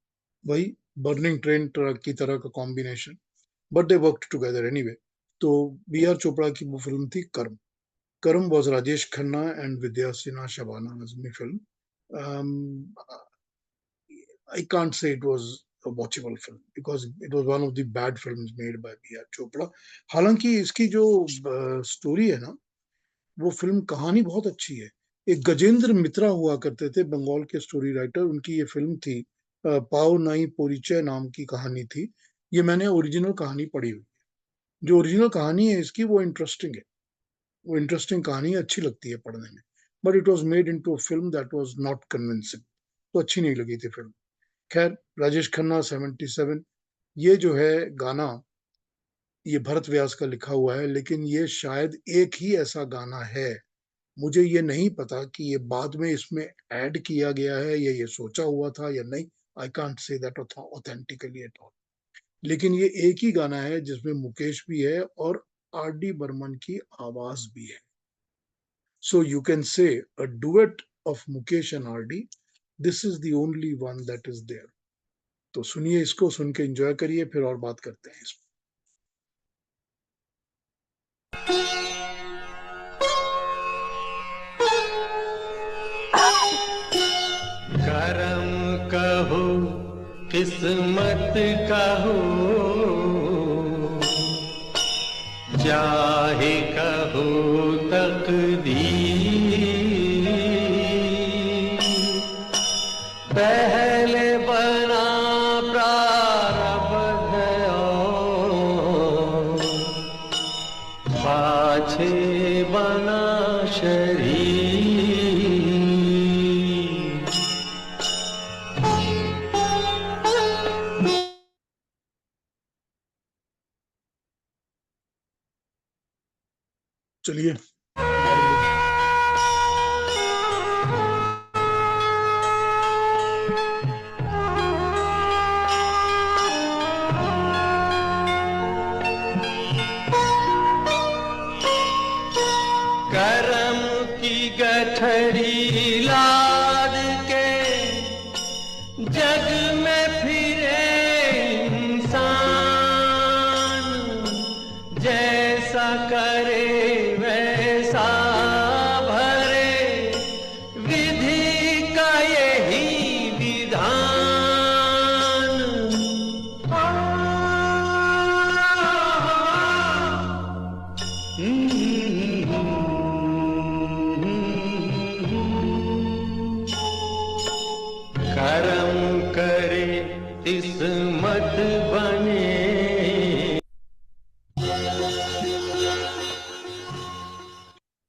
वही बर्निंग ट्रेन की तरह का combination, but they worked together anyway. तो बी आर चोपड़ा की वो फिल्म थी कर्म. कर्म was Rajesh Khanna and Vidya Sinha Shabana Azmi film. I can't say it was a watchable film because it was one of the bad films made by B.R. Chopra. हालांकि इसकी जो story है ना, वो फिल्म कहानी बहुत अच्छी है. एक गजेंद्र मित्रा हुआ करते थे, बंगाल के स्टोरी राइटर. उनकी ये फिल्म थी, पाओ नाई पोरिचय नाम की कहानी थी. ये मैंने ओरिजिनल कहानी पढ़ी हुई. जो ओरिजिनल कहानी है इसकी वो इंटरेस्टिंग है. वो इंटरेस्टिंग कहानी अच्छी लगती है पढ़ने में. But it was made into film that was not convincing. तो अच्छी नहीं लगी थी फिल्म. खैर, राजेश खन्ना 77. ये जो है गाना, ये भरत व्यास का लिखा हुआ है, लेकिन ये शायद एक ही ऐसा गाना है, मुझे ये नहीं पता कि ये बाद में इसमें ऐड किया गया है या ये सोचा हुआ था या नहीं. I can't say that authentically at all. लेकिन ये एक ही गाना है जिसमें मुकेश भी है और आर डी बर्मन की आवाज भी है. So you can say a duet of Mukesh and RD. This is the only one that is there. तो सुनिए इसको, सुन के एंजॉय करिए, फिर और बात करते हैं इस करम कहो किस्मत कहो चाहे कहो तकदीर पहले बना प्रारब्ध है और पाछे बना शरीर चलिए. करम की गठरी लाद के जग में फिरे इंसान जैसा करे वैसा भरे विधि का यही विधान करम करे किस्मत बने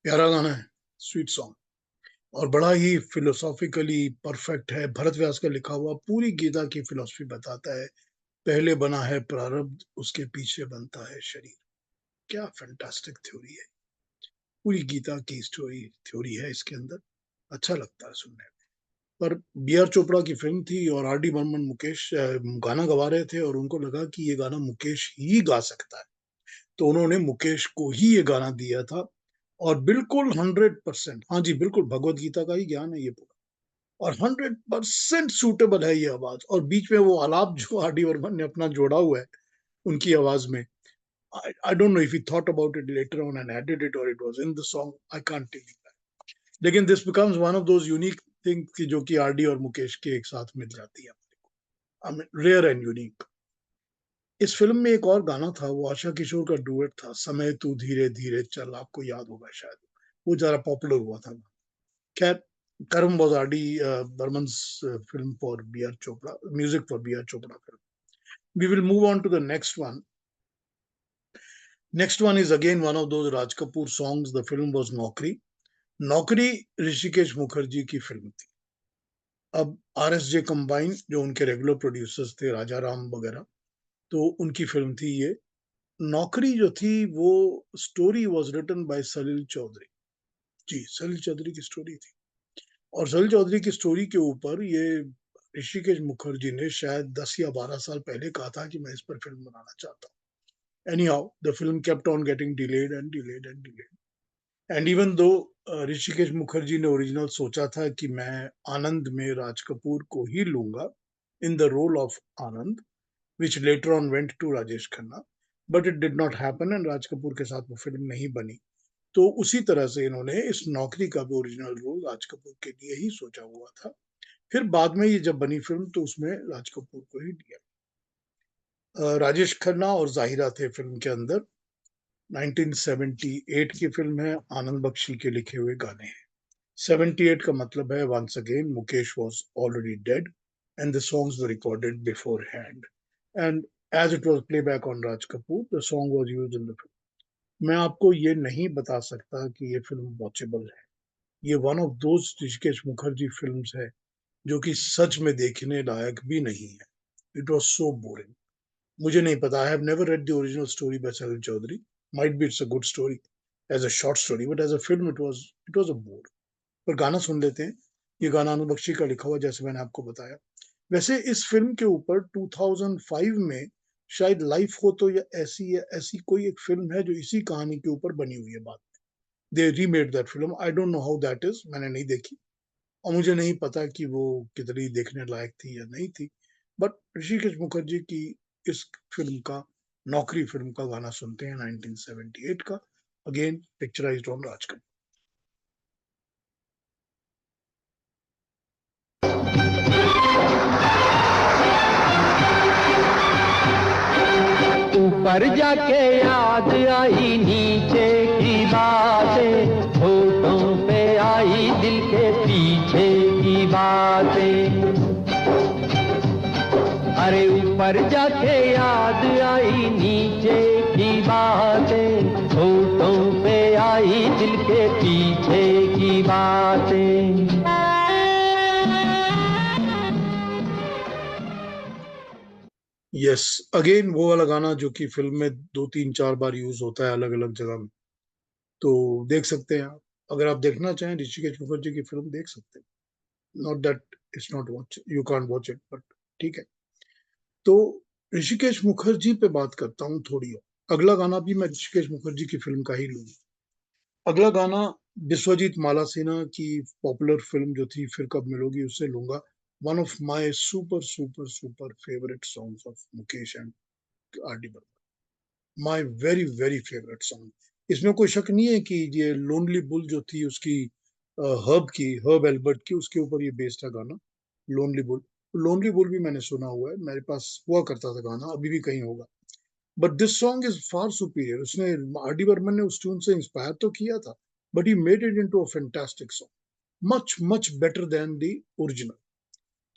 प्यारा गाना है, स्वीट सॉन्ग, और बड़ा ही फिलोसॉफिकली परफेक्ट है. भरत व्यास का लिखा हुआ पूरी गीता की फिलोसफी बताता है. पहले बना है प्रारब्ध, उसके पीछे बनता है शरीर. क्या फैंटास्टिक थ्योरी है. पूरी गीता की स्टोरी थ्योरी है इसके अंदर. अच्छा लगता है सुनने में. पर बी आर चोपड़ा की फिल्म थी और आर डी बर्मन मुकेश गाना गवा रहे थे और उनको लगा कि ये गाना मुकेश ही गा सकता है, तो उन्होंने मुकेश को ही ये गाना दिया था. और बिल्कुल 100%, हाँ जी, बिल्कुल भगवत गीता का ही ज्ञान है ये पूरा, और 100% सूटेबल है ये आवाज. और बीच में वो आलाप जो आर डी बर्मन ने अपना जोड़ा हुआ है उनकी आवाज में, I don't know if he thought about it later on and added it or it was in the song. I can't tell you that. लेकिन this becomes one of those unique things कि जो कि RD और मुकेश के एक साथ मिल जाती है. I mean, rare and unique. इस फिल्म में एक और गाना था, वो आशा किशोर का डुएट था, समय तू धीरे धीरे चल, आपको याद होगा शायद. वो ज्यादा पॉपुलर हुआ था. खैर, Karam was R.D. Burman's film for B.R. Chopra, music for B.R. Chopra film. We will move on to the next one. Next one is again one of those Raj Kapoor songs. The film was Naukri. नौकरी ऋषिकेश मुखर्जी की film थी. अब RSJ combine जो उनके regular producers थे, राजा राम वगैरह, तो उनकी फिल्म थी ये. नौकरी जो थी वो story was written by Salil Chaudhary. जी, सलील चौधरी की स्टोरी थी. और सलील चौधरी की स्टोरी के ऊपर ये ऋषिकेश मुखर्जी ने शायद 10 या 12 साल पहले कहा था कि मैं इस पर फिल्म बनाना चाहता हूँ. Anyhow, the film kept on getting delayed and delayed and delayed. And even though Rishikesh Mukherjee ने ओरिजिनल सोचा था कि मैं आनंद में राज कपूर को ही लूंगा in the role of Anand, which later on went to Rajesh Khanna, but it did not happen and Raj Kapoor के साथ वो फिल्म नहीं बनी. तो उसी तरह से इन्होंने इस नौकरी का भी ओरिजिनल रोल राज कपूर के लिए ही सोचा हुआ था. फिर बाद में ये जब बनी फिल्म तो उसमें राज कपूर को ही दिया. राजेश खन्ना और जाहिरा थे फिल्म के अंदर. 1978 की फिल्म है, आनंद बख्शी के लिखे हुए गाने हैं. 78 का मतलब है once again Mukesh was already dead and the songs were recorded beforehand, and as it was playback on Raj Kapoor, the song was used in the film. मैं आपको ये नहीं बता सकता कि ये फिल्म वॉचेबल है. ये one of those Rishikesh Mukherjee films है जो कि सच में देखने लायक भी नहीं है. It was so boring. मुझे नहीं पता, I have never read the original story by Salil Chowdhury. Might be it's a good story as a short story, but as a film it was a bore. पर गाना सुन लेते हैं. ये गाना आनंद बख्शी का लिखा हुआ, जैसे मैंने आपको बताया. वैसे इस फिल्म के ऊपर 2005 में शायद लाइफ हो तो, या ऐसी कोई एक फिल्म है जो इसी कहानी के ऊपर बनी हुई है बाद में। They remade that film, I don't know how that is, मैंने नहीं देखी और मुझे नहीं पता कि वो कितनी देखने लायक थी या नहीं थी। बट ऋषिकेश मुखर्जी की इस फिल्म का, नौकरी फिल्म का गाना सुनते हैं 1978 का, again picturised on Raj Kapoor. ऊपर जाके याद आई नीचे की बातें, होठों पे आई दिल के पीछे की बातें। अरे ऊपर जाके याद आई नीचे की बातें, होठों पे आई दिल के पीछे की बातें। यस, अगेन वो वाला गाना जो कि फिल्म में 2-3-4 बार यूज होता है अलग अलग जगह में, तो देख सकते हैं आप। अगर आप देखना चाहें ऋषिकेश मुखर्जी की फिल्म देख सकते हैं, not that it's not watch, you can't watch it, but ठीक है। तो ऋषिकेश मुखर्जी पे बात करता हूँ थोड़ी और। अगला गाना भी मैं ऋषिकेश मुखर्जी की फिल्म का ही लूंगा। अगला गाना विश्वजीत मालासिना की पॉपुलर फिल्म जो थी फिर कब मिलोगी, उससे लूंगा। One of my super super super favourite songs of Mukesh and R D Burman, my very very favourite song. इसमें कोई शक नहीं है कि ये लोनली बुल जो थी उसकी, हर्ब एल्बर्ट की, उसके ऊपर ये बेस्ड था गाना, लोनली बुल। लोनली बुल भी मैंने सुना हुआ है, मेरे पास हुआ करता था गाना, अभी भी कहीं होगा। But this song is far superior. उसने, आर डी बर्मन ने उस ट्यून से इंस्पायर तो किया था, but he made it into a fantastic song, much much better than the original.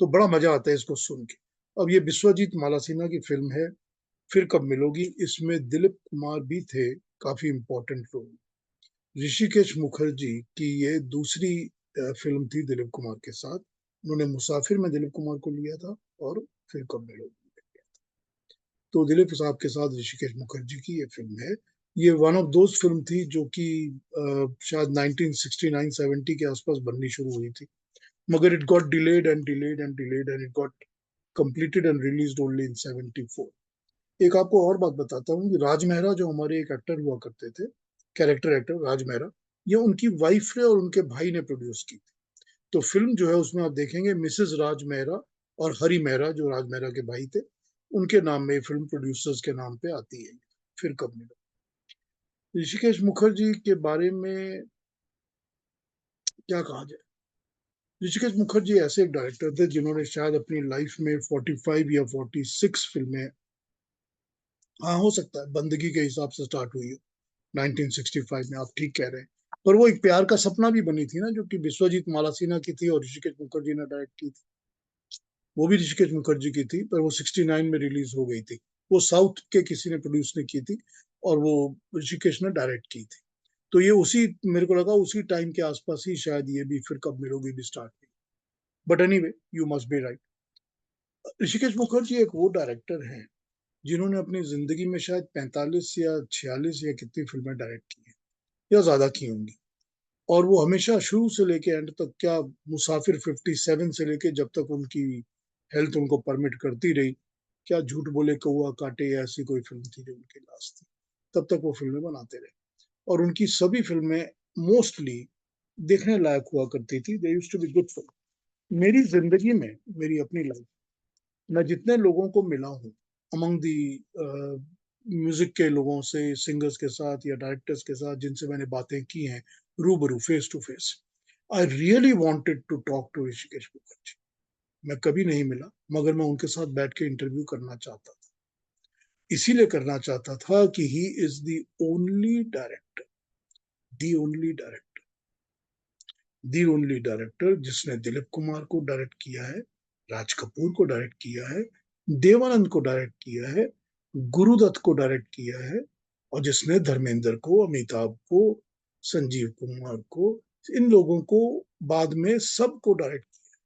तो बड़ा मजा आता है इसको सुन के। अब ये विश्वजीत मालासिना की फिल्म है फिर कब मिलोगी, इसमें दिलीप कुमार भी थे, काफी इंपॉर्टेंट रोल। ऋषिकेश मुखर्जी की ये दूसरी फिल्म थी दिलीप कुमार के साथ। उन्होंने मुसाफिर में दिलीप कुमार को लिया था और फिर कब मिलोगी में लिया था। तो दिलीप साहब के साथ ऋषिकेश मुखर्जी की ये फिल्म है। ये वन ऑफ दोज फिल्म थी जो कि शायद 1969-70 के आसपास बननी शुरू हुई थी, मगर it got delayed and delayed and delayed and it got completed and released only in 74। एक आपको और बात बताता हूँ कि राज मेहरा जो हमारे एक एक्टर हुआ करते थे, कैरेक्टर एक्टर राज मेहरा, ये उनकी वाइफ ने और उनके भाई ने प्रोड्यूस की थी। तो फिल्म जो है उसमें आप देखेंगे मिसेस राज मेहरा और हरी मेहरा जो राज मेहरा के भाई थे, उनके नाम में फिल्म प्रोड्यूसर्स के नाम पे आती है फिर कब मिला। ऋषिकेश मुखर्जी के बारे में क्या कहा जाए। ऋषिकेश मुखर्जी ऐसे एक डायरेक्टर थे जिन्होंने शायद अपनी लाइफ में 45 या 46 फिल्में, हाँ हो सकता है बंदगी के हिसाब से स्टार्ट हुई है 1965 में, आप ठीक कह रहे हैं। पर वो एक प्यार का सपना भी बनी थी ना, जो कि विश्वजीत मालासिना की थी और ऋषिकेश मुखर्जी ने डायरेक्ट की थी। वो भी ऋषिकेश मुखर्जी की थी, पर वो 69 में रिलीज हो गई थी। वो साउथ के किसी ने प्रोड्यूस ने की थी और वो ऋषिकेश ने डायरेक्ट की थी। तो ये उसी, मेरे को लगा उसी टाइम के आसपास ही शायद ये भी फिर कब मिलोगी भी स्टार्ट हुई। But anyway, you must be right. Rishikesh Mukherjee एक वो डायरेक्टर हैं जिन्होंने अपनी जिंदगी में शायद 45 या 46 या कितनी फिल्में डायरेक्ट की हैं, या ज्यादा की होंगी। और वो हमेशा शुरू से लेके एंड तक, क्या मुसाफिर 57 से लेके जब तक उनकी हेल्थ उनको परमिट करती रही, क्या झूठ बोले कौआ काटे या ऐसी कोई फिल्म थी जो उनकी लास्ट थी, तब तक वो फिल्में बनाते रहे। और उनकी सभी फिल्में मोस्टली देखने लायक हुआ करती थी, they used to be good film. मेरी जिंदगी में, मेरी अपनी लाइफ, मैं जितने लोगों को मिला हूँ अमंग दी म्यूजिक के लोगों से, सिंगर्स के साथ या डायरेक्टर्स के साथ जिनसे मैंने बातें की हैं रूबरू, face to face, I really wanted to talk to Hrishikesh Mukherjee. मैं कभी नहीं मिला, मगर मैं उनके साथ बैठ के इंटरव्यू करना चाहता था। इसीलिए करना चाहता था कि he is the only director, the only director, the only director जिसने दिलीप कुमार को डायरेक्ट किया है, राज कपूर को डायरेक्ट किया है, देवानंद को डायरेक्ट किया है, गुरुदत्त को डायरेक्ट किया है, और जिसने धर्मेंद्र को, अमिताभ को, संजीव कुमार को, इन लोगों को बाद में सबको डायरेक्ट किया।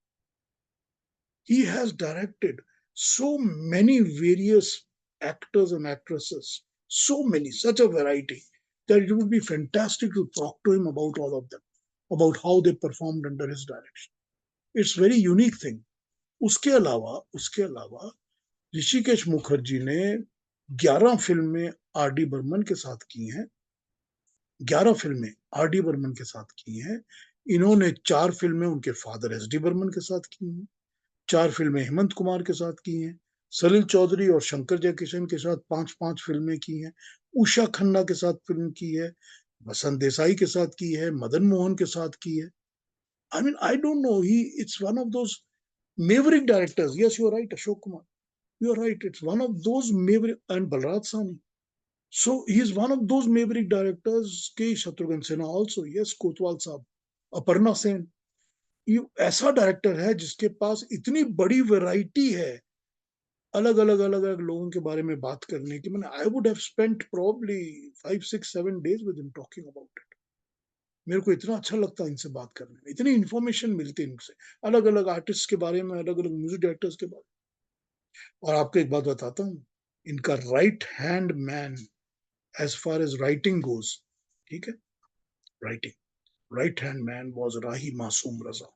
He has directed so many various actors and actresses, so many, such a variety, that it would be fantastic to talk to him about all of them, about how they performed under his direction. It's very unique thing. उसके अलावा ऋषिकेश मुखर्जी ने 11 फिल्में R D Burman के साथ की हैं, 11 फिल्में R D Burman के साथ की हैं। इन्होंने 4 फिल्में उनके फादर एस डी बर्मन के साथ की हैं, 4 फिल्में हेमंत कुमार के साथ की हैं, सलिल चौधरी और शंकर जयकिशन के साथ 5-5 फिल्में की हैं, उषा खन्ना के साथ फिल्म की है, वसंत देसाई के साथ की है, मदन मोहन के साथ की है। I mean I don't no, he it's one of those maverick directors. Yes, you're right, Ashok Kumar. You're right. It's one of those maverick, and Balraj Sahni. So he is one of those maverick directors. K. Shatrughan Sinha also. Yes, Kotwal Saab, Aparna Sen. ये ऐसा director है जिसके पास इतनी बड़ी variety है अलग अलग लोगों के बारे में बात करने की। मैंने I would have spent probably 5-6-7 days with him talking about it. मेरे को इतना अच्छा लगता है इनसे बात करने में, इतनी इंफॉर्मेशन मिलती है इनसे, अलग अलग आर्टिस्ट के बारे में, अलग अलग म्यूजिक डायरेक्टर्स के बारे में। और आपको एक बात बताता हूँ, इनका right hand man as far as writing goes, ठीक है, writing right hand man was Rahi Masoom Raza,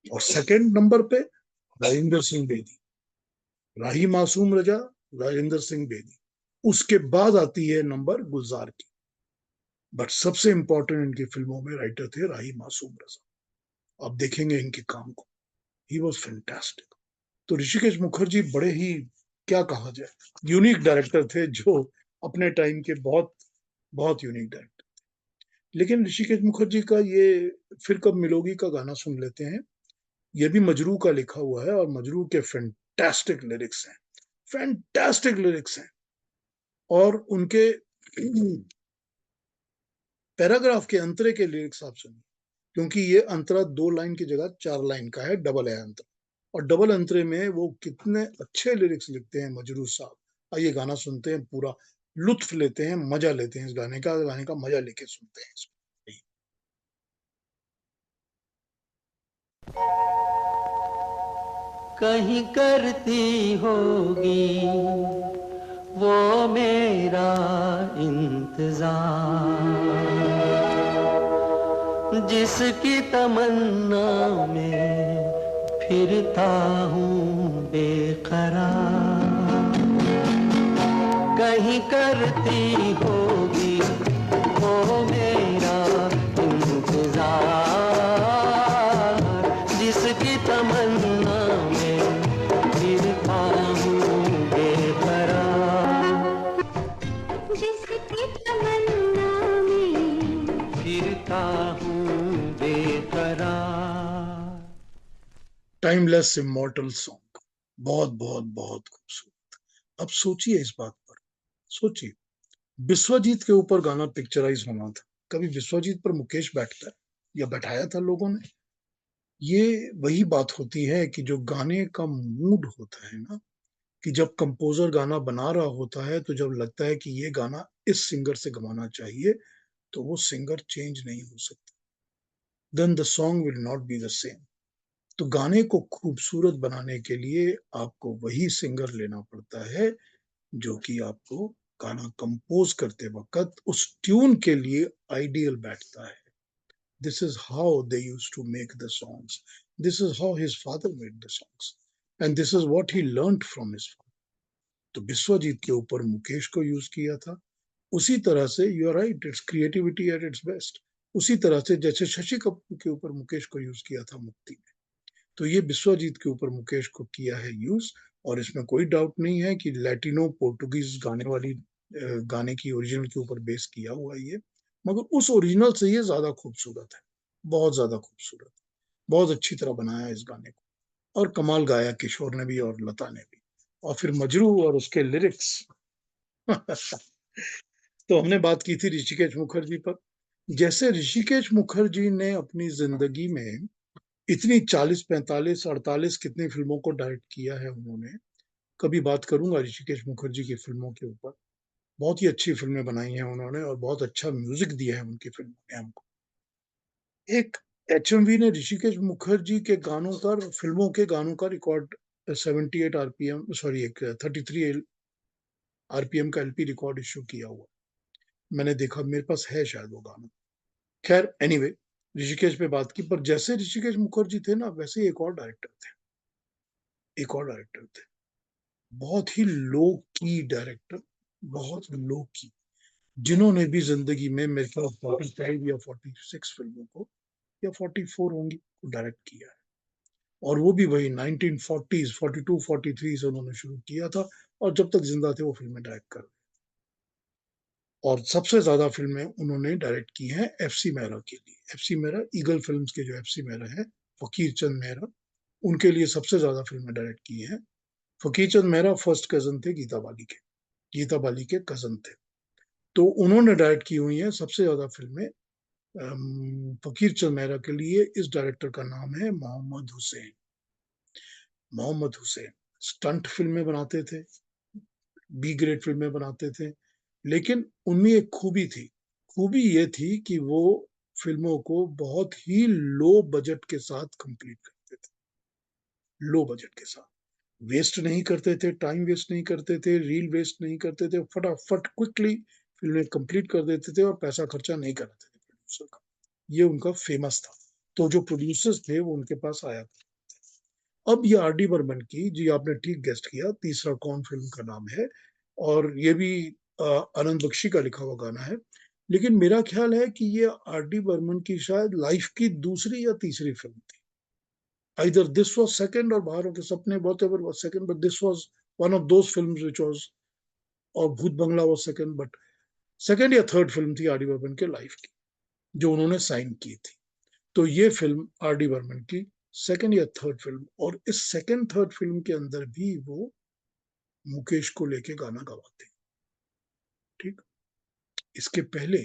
और सेकंड नंबर पे राजेंद्र सिंह बेदी। राही मासूम रजा, राजेंद्र सिंह बेदी, उसके बाद आती है नंबर गुलजार की। बट सबसे इंपॉर्टेंट इनकी फिल्मों में राइटर थे राही मासूम रजा। आप देखेंगे इनके काम को, ही वॉज फैंटास्टिक। तो ऋषिकेश मुखर्जी बड़े ही, क्या कहा जाए, यूनिक डायरेक्टर थे, जो अपने टाइम के बहुत बहुत यूनिक डायरेक्टर। लेकिन ऋषिकेश मुखर्जी का ये फिर कब मिलोगी का गाना सुन लेते हैं। ये भी मजरू का लिखा हुआ है, और मजरू के फैंटास्टिक लिरिक्स हैं, फैंटास्टिक लिरिक्स हैं। और उनके पैराग्राफ के अंतरे के लिरिक्स आप सुनिए, क्योंकि ये अंतरा 2 लाइन की जगह 4 लाइन का है, डबल है अंतरा, और डबल अंतरे में वो कितने अच्छे लिरिक्स लिखते हैं मजरू साहब। आइए गाना सुनते हैं, पूरा लुत्फ लेते हैं, मजा लेते हैं इस गाने का मजा लेके सुनते हैं इसको। कहीं करती होगी वो मेरा इंतजार, जिसकी तमन्ना में फिरता हूँ बेकरार। कहीं करती होगी वो मेरा इंतजार, जिसकी तमन्ना में फिरता हूँ बेकरार, जिसकी तमन्ना में फिरता हूँ बेकरार। टाइमलेस इमॉर्टल सॉन्ग, बहुत बहुत बहुत खूबसूरत। अब सोचिए इस बात पर, सोचिए, विश्वजीत के ऊपर गाना पिक्चराइज होना था, कभी विश्वजीत पर मुकेश बैठता है या बैठाया था लोगों ने? ये वही बात होती है कि जो गाने का मूड होता है ना, कि जब कंपोजर गाना बना रहा होता है, तो जब लगता है कि ये गाना इस सिंगर से गवाना चाहिए, तो वो सिंगर चेंज नहीं हो सकता, then the song will not be the same. तो गाने को खूबसूरत बनाने के लिए आपको वही सिंगर लेना पड़ता है जो कि आपको गाना कंपोज करते वक्त उस ट्यून के लिए आइडियल बैठता है। This is how they used to make the songs, this is how his father made the songs, and this is what he learned from his father. तो विश्वजीत के ऊपर मुकेश को यूज किया था, उसी तरह से you are right, it's creativity at its best. उसी तरह से जैसे शशि कपूर के ऊपर मुकेश को यूज किया था मुक्ति में, तो ये विश्वजीत के ऊपर मुकेश को किया है यूज। और इसमें कोई डाउट नहीं है कि लैटिनो पोर्टुगीज गाने की ओरिजिनल के ऊपर बेस किया हुआ है ये, मगर उस ओरिजिनल से ये ज्यादा खूबसूरत है, बहुत ज्यादा खूबसूरत, बहुत अच्छी तरह बनाया इस गाने को, और कमाल गाया किशोर ने भी और लता ने भी। और फिर मजरू और उसके लिरिक्स तो हमने बात की थी ऋषिकेश मुखर्जी पर। जैसे ऋषिकेश मुखर्जी ने अपनी जिंदगी में इतनी 40, 45, 48 कितनी फिल्मों को डायरेक्ट किया है उन्होंने, कभी बात करूंगा ऋषिकेश मुखर्जी की फिल्मों के ऊपर। बहुत ही अच्छी फिल्में बनाई हैं उन्होंने, और बहुत अच्छा म्यूजिक दिया है उनकी फिल्मों ने हमको। एक एचएमवी ने ऋषिकेश मुखर्जी के गानों का, फिल्मों के गानों का रिकॉर्ड 78 आरपीएम, सॉरी, एक 33 आरपीएम का एलपी रिकॉर्ड इशू किया हुआ, मैंने देखा, मेरे पास है शायद वो गाना। खैर एनीवे, ऋषिकेश पे बात की, पर जैसे ऋषिकेश मुखर्जी थे ना, वैसे एक और डायरेक्टर थे, एक और डायरेक्टर थे, बहुत ही लो की डायरेक्टर, बहुत लो की, जिन्होंने भी जिंदगी में मेरे ख्याल 45 या 46 फिल्मों को या 44 होंगी को डायरेक्ट किया है। और वो भी वही 1940s 42 43 से उन्होंने शुरू किया था, और जब तक जिंदा थे वो फिल्में डायरेक्ट कर रहे। और सबसे ज्यादा फिल्में उन्होंने डायरेक्ट की हैं एफसी मेहरा के लिए। एफसी मेहरा ईगल फिल्म्स के जो एफसी मेहरा है, फकीर चंद मेहरा, उनके लिए सबसे ज्यादा फिल्में डायरेक्ट की हैं। फकीर चंद मेहरा फर्स्ट कजन थे गीता बाली के, गीता बाली के कजन थे। तो उन्होंने डायरेक्ट की हुई हैं सबसे ज्यादा फिल्में फकीर चंद मेहरा के लिए। इस डायरेक्टर का नाम है मोहम्मद हुसैन। मोहम्मद हुसैन स्टंट फिल्में बनाते थे, बी ग्रेड फिल्में बनाते थे, लेकिन उनमें एक खूबी थी। खूबी ये थी कि वो फिल्मों को बहुत ही लो बजट के साथ कंप्लीट करते थे। लो बजट के साथ वेस्ट नहीं करते थे, टाइम वेस्ट नहीं करते थे, रील वेस्ट नहीं करते थे, फटाफट क्विकली फिल्में कंप्लीट कर देते थे और पैसा खर्चा नहीं कराते थे प्रोड्यूसर का। ये उनका फेमस था। तो जो प्रोड्यूसर्स थे वो उनके पास आया। अब ये आर डी बर्मन की, जी आपने ठीक गेस्ट किया, तीसरा कौन फिल्म का नाम है, और ये भी आनंद बख्शी का लिखा हुआ गाना है। लेकिन मेरा ख्याल है कि ये आर डी बर्मन की शायद लाइफ की दूसरी या तीसरी फिल्म थी। आइदर दिस वाज सेकंड और बाहरों के सपने what ever was second, but this was one of those films which was, और भूत बंगला वाज सेकंड, बट सेकंड या थर्ड फिल्म थी आर डी बर्मन के लाइफ की जो उन्होंने साइन की थी। तो ये फिल्म आर डी बर्मन की सेकंड या थर्ड फिल्म, और इस सेकंड थर्ड फिल्म के अंदर भी वो मुकेश को लेके गाना गवाते हैं। ठीक। इसके पहले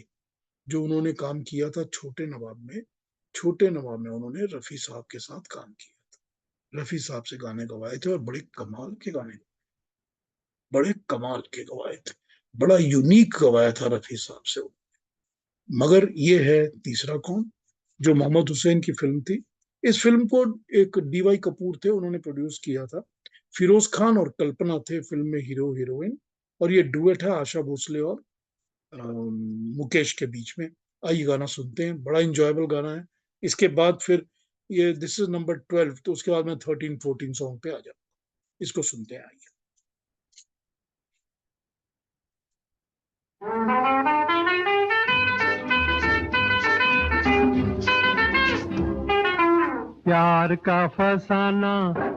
जो उन्होंने काम किया था छोटे नवाब में, छोटे नवाब में उन्होंने रफी साहब के साथ काम किया था। रफी साहब से गाने गवाए थे और बड़े कमाल के गाने, बड़े कमाल के गवाए थे, बड़ा यूनिक गवाया था रफी साहब से। मगर ये है तीसरा कौन, जो मोहम्मद हुसैन की फिल्म थी। इस फिल्म को एक डीवाई कपूर थे, उन्होंने प्रोड्यूस किया था। फिरोज खान और कल्पना थे फिल्म में हीरो हीरोइन, और ये डुएट है आशा भोसले और मुकेश के बीच में। आइए गाना सुनते हैं, बड़ा इंजॉयबल गाना है। इसके बाद फिर ये दिस इज नंबर 12, तो उसके बाद मैं 13 14 सॉन्ग पे आ जाऊँ। इसको सुनते हैं, आइए। प्यार का फसाना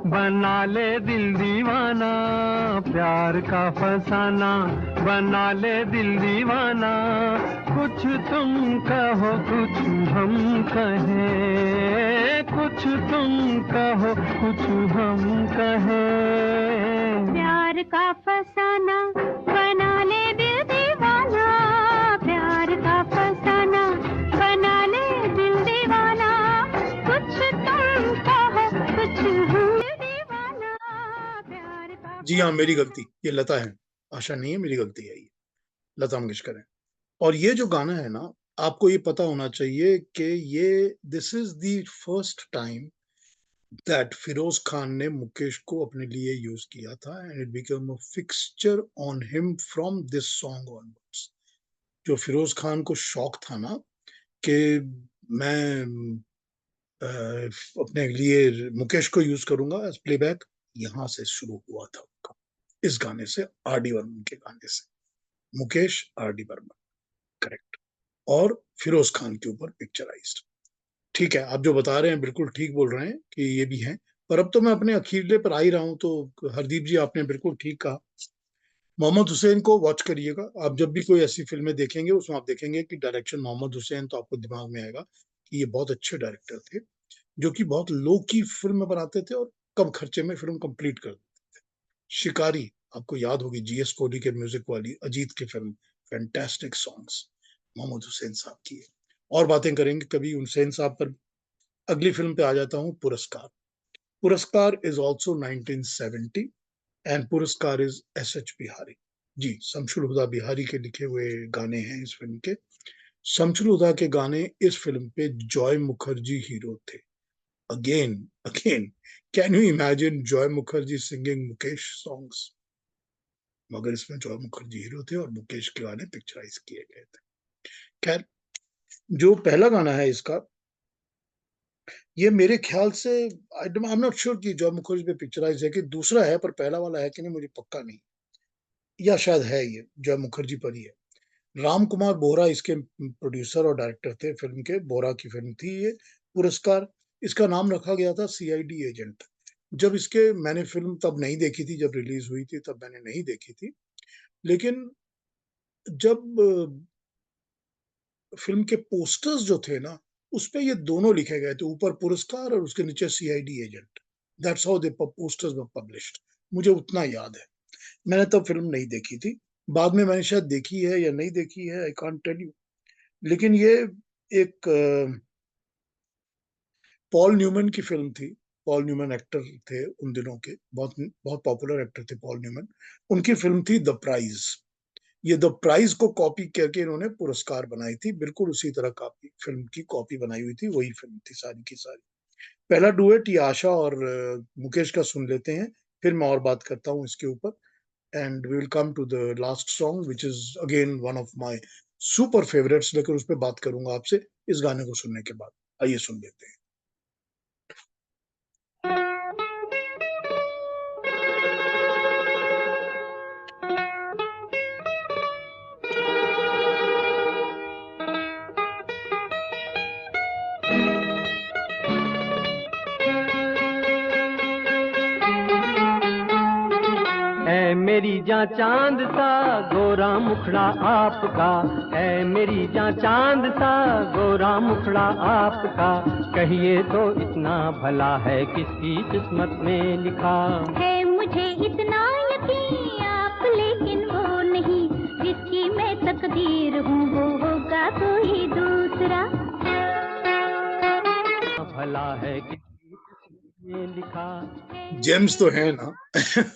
बना ले दिल दीवाना, प्यार का फसाना बना ले दिल दीवाना। कुछ तुम कहो कुछ हम कहें, कुछ तुम कहो कुछ हम कहें। प्यार का फसाना बना ले दिल दीवाना, प्यार का फसाना बना ले दिल दीवाना। कुछ तुम कहो कुछ हम दीवाना, प्यार का। जी हाँ, मेरी गलती, ये लता है, आशा नहीं है, मेरी गलती है ये, लता मंगेशकर है। और ये जो गाना है ना, आपको ये पता होना चाहिए कि ये this is the first time that Feroz Khan ने मुकेश को अपने लिए यूज किया था, and it become a fixture on him from this song onwards. जो फिरोज खान को शौक था ना कि मैं अपने लिए मुकेश को यूज करूंगा एज प्लेबैक, यहां से शुरू हुआ था उनका, इस गाने से, आर डी बर्मन के गाने से। Mukesh R D Burman, correct. और फिरोज खान के ऊपर पिक्चराइज्ड। ठीक है, आप जो बता रहे हैं बिल्कुल ठीक बोल रहे हैं कि ये भी हैं। पर अब तो मैं अपने अखीरले पर आ ही रहा हूं, तो हरदीप जी आपने बिल्कुल ठीक कहा। मोहम्मद हुसैन को वॉच करिएगा, आप जब भी कोई ऐसी फिल्में देखेंगे उसमें आप देखेंगे कि डायरेक्शन मोहम्मद हुसैन, तो आपको दिमाग में आएगा कि ये बहुत अच्छे डायरेक्टर थे, जो कि बहुत लो की फिल्म बनाते थे और कम खर्चे में फिल्म कंप्लीट कर देते थे। शिकारी, आपको याद होगी, जीएस कोहली के म्यूजिक वाली अजीत की फिल्म, फैंटास्टिक सॉन्ग्स मोहम्मद हुसैन साहब की है। और बातें करेंगे कभी हुसैन साहब पर। अगली फिल्म पे आ जाता हूँ, पुरस्कार। पुरस्कार इज ऑल्सो 1970, एंड पुरस्कार इज एस एच बिहारी। जी, शमशुल हुदा बिहारी के लिखे हुए गाने हैं इस फिल्म के। शमशुल हुदा के गाने इस फिल्म पे जॉय मुखर्जी हीरो थे। Again again, can you imagine Joy Mukherjee singing Mukesh songs? मगर इसमें जॉय मुखर्जी हीरो थे और मुकेश के गाने पिक्चराइज किए गए थे। खैर, जो पहला गाना है इसका, ये मेरे ख्याल से आई एम नॉट श्योर कि जॉय मुखर्जी पे पिक्चराइज है कि दूसरा है, पर पहला वाला है कि नहीं मुझे पक्का नहीं, या शायद है ये जॉय मुखर्जी पर ही है। राम कुमार बोहरा इसके प्रोड्यूसर और डायरेक्टर थे फिल्म के। बोहरा की फिल्म थी ये। पुरस्कार, इसका नाम रखा गया था सीआईडी एजेंट। जब इसके मैंने फिल्म तब नहीं देखी थी, जब रिलीज हुई थी तब मैंने नहीं देखी थी, लेकिन जब फिल्म के पोस्टर्स जो थे ना, उस पे ये दोनों लिखे गए थे, ऊपर पुरस्कार और उसके नीचे CID agent. That's how they posters were published. मुझे उतना याद है। मैंने तब फिल्म नहीं देखी थी, बाद में मैंने शायद देखी है या नहीं देखी है, आई कांट टेल यू। लेकिन ये एक पॉल न्यूमैन की फिल्म थी। पॉल न्यूमैन एक्टर थे उन दिनों के, बहुत बहुत पॉपुलर एक्टर थे पॉल न्यूमैन। उनकी फिल्म थी द प्राइज। ये द प्राइज को कॉपी करके इन्होंने पुरस्कार बनाई थी, बिल्कुल उसी तरह कॉपी फिल्म की कॉपी बनाई हुई थी, वही फिल्म थी सारी की सारी। पहला डुएट ये आशा और मुकेश का सुन लेते हैं, फिर मैं और बात करता हूँ इसके ऊपर। And we will come to the last song which is again one of my super favourites, लेकिन उस पर बात करूंगा आपसे इस गाने को सुनने के बाद। आइए सुन लेते हैं। ऐ मेरी जान चांद सा गोरा मुखड़ा आपका, ऐ मेरी जान चांद सा गोरा मुखड़ा आपका, कहिए तो इतना भला है किसकी किस्मत में लिखा है मुझे इतना यकीन आप, लेकिन वो नहीं जिसकी मैं तकदीर हूँ, वो होगा कोई दूसरा। भला है किसकी किस्मत में लिखा। जेम्स तो है ना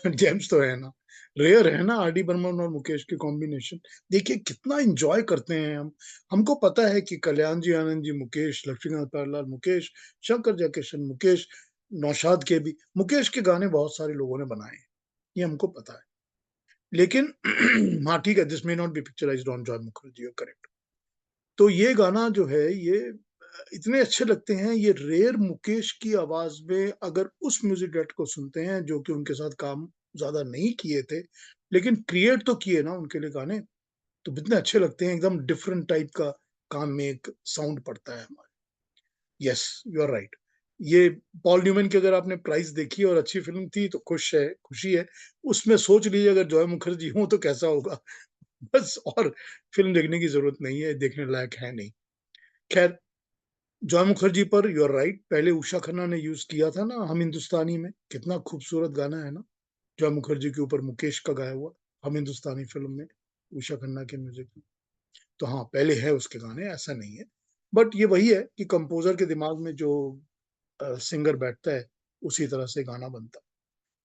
जेम्स तो है ना, रेयर है ना आर डी बर्मन और मुकेश की कॉम्बिनेशन। देखिए कितना एंजॉय करते हैं हम। हमको पता है कि कल्याण जी आनंद जी मुकेश, लक्ष्मीकांत प्यारेलाल मुकेश, शंकर जयकिशन मुकेश, नौशाद के भी मुकेश के गाने बहुत सारे लोगों ने बनाए हैं, ये हमको पता है। लेकिन हाँ ठीक है, this may not be picturised on Joy Mukherjee, correct. तो ये गाना जो है ये इतने अच्छे लगते हैं। ये रेयर मुकेश की आवाज में अगर उस म्यूजिक डायरेक्टर को सुनते हैं जो कि उनके साथ काम ज्यादा नहीं किए थे, लेकिन क्रिएट तो किए ना उनके लिए गाने, तो कितने अच्छे लगते हैं। एकदम डिफरेंट टाइप का काम में एक साउंड पड़ता है हमारे। Yes, you are right. ये पॉल न्यूमैन की अगर आपने प्राइस देखी और अच्छी फिल्म थी तो खुशी है। उसमें सोच लीजिए अगर जॉय मुखर्जी हो तो कैसा होगा। बस और फिल्म देखने की जरूरत नहीं है, देखने लायक है नहीं। खैर, जॉय मुखर्जी पर यू आर राइट, पहले उषा खन्ना ने यूज किया था ना हम हिंदुस्तानी में, कितना खूबसूरत गाना है ना, जॉय मुखर्जी के ऊपर मुकेश का गाया हुआ हम हिंदुस्तानी फिल्म में उषा खन्ना के म्यूजिक में। तो हाँ, पहले है उसके गाने, ऐसा नहीं है। बट ये वही है कि कंपोजर के दिमाग में जो सिंगर बैठता है उसी तरह से गाना बनता है।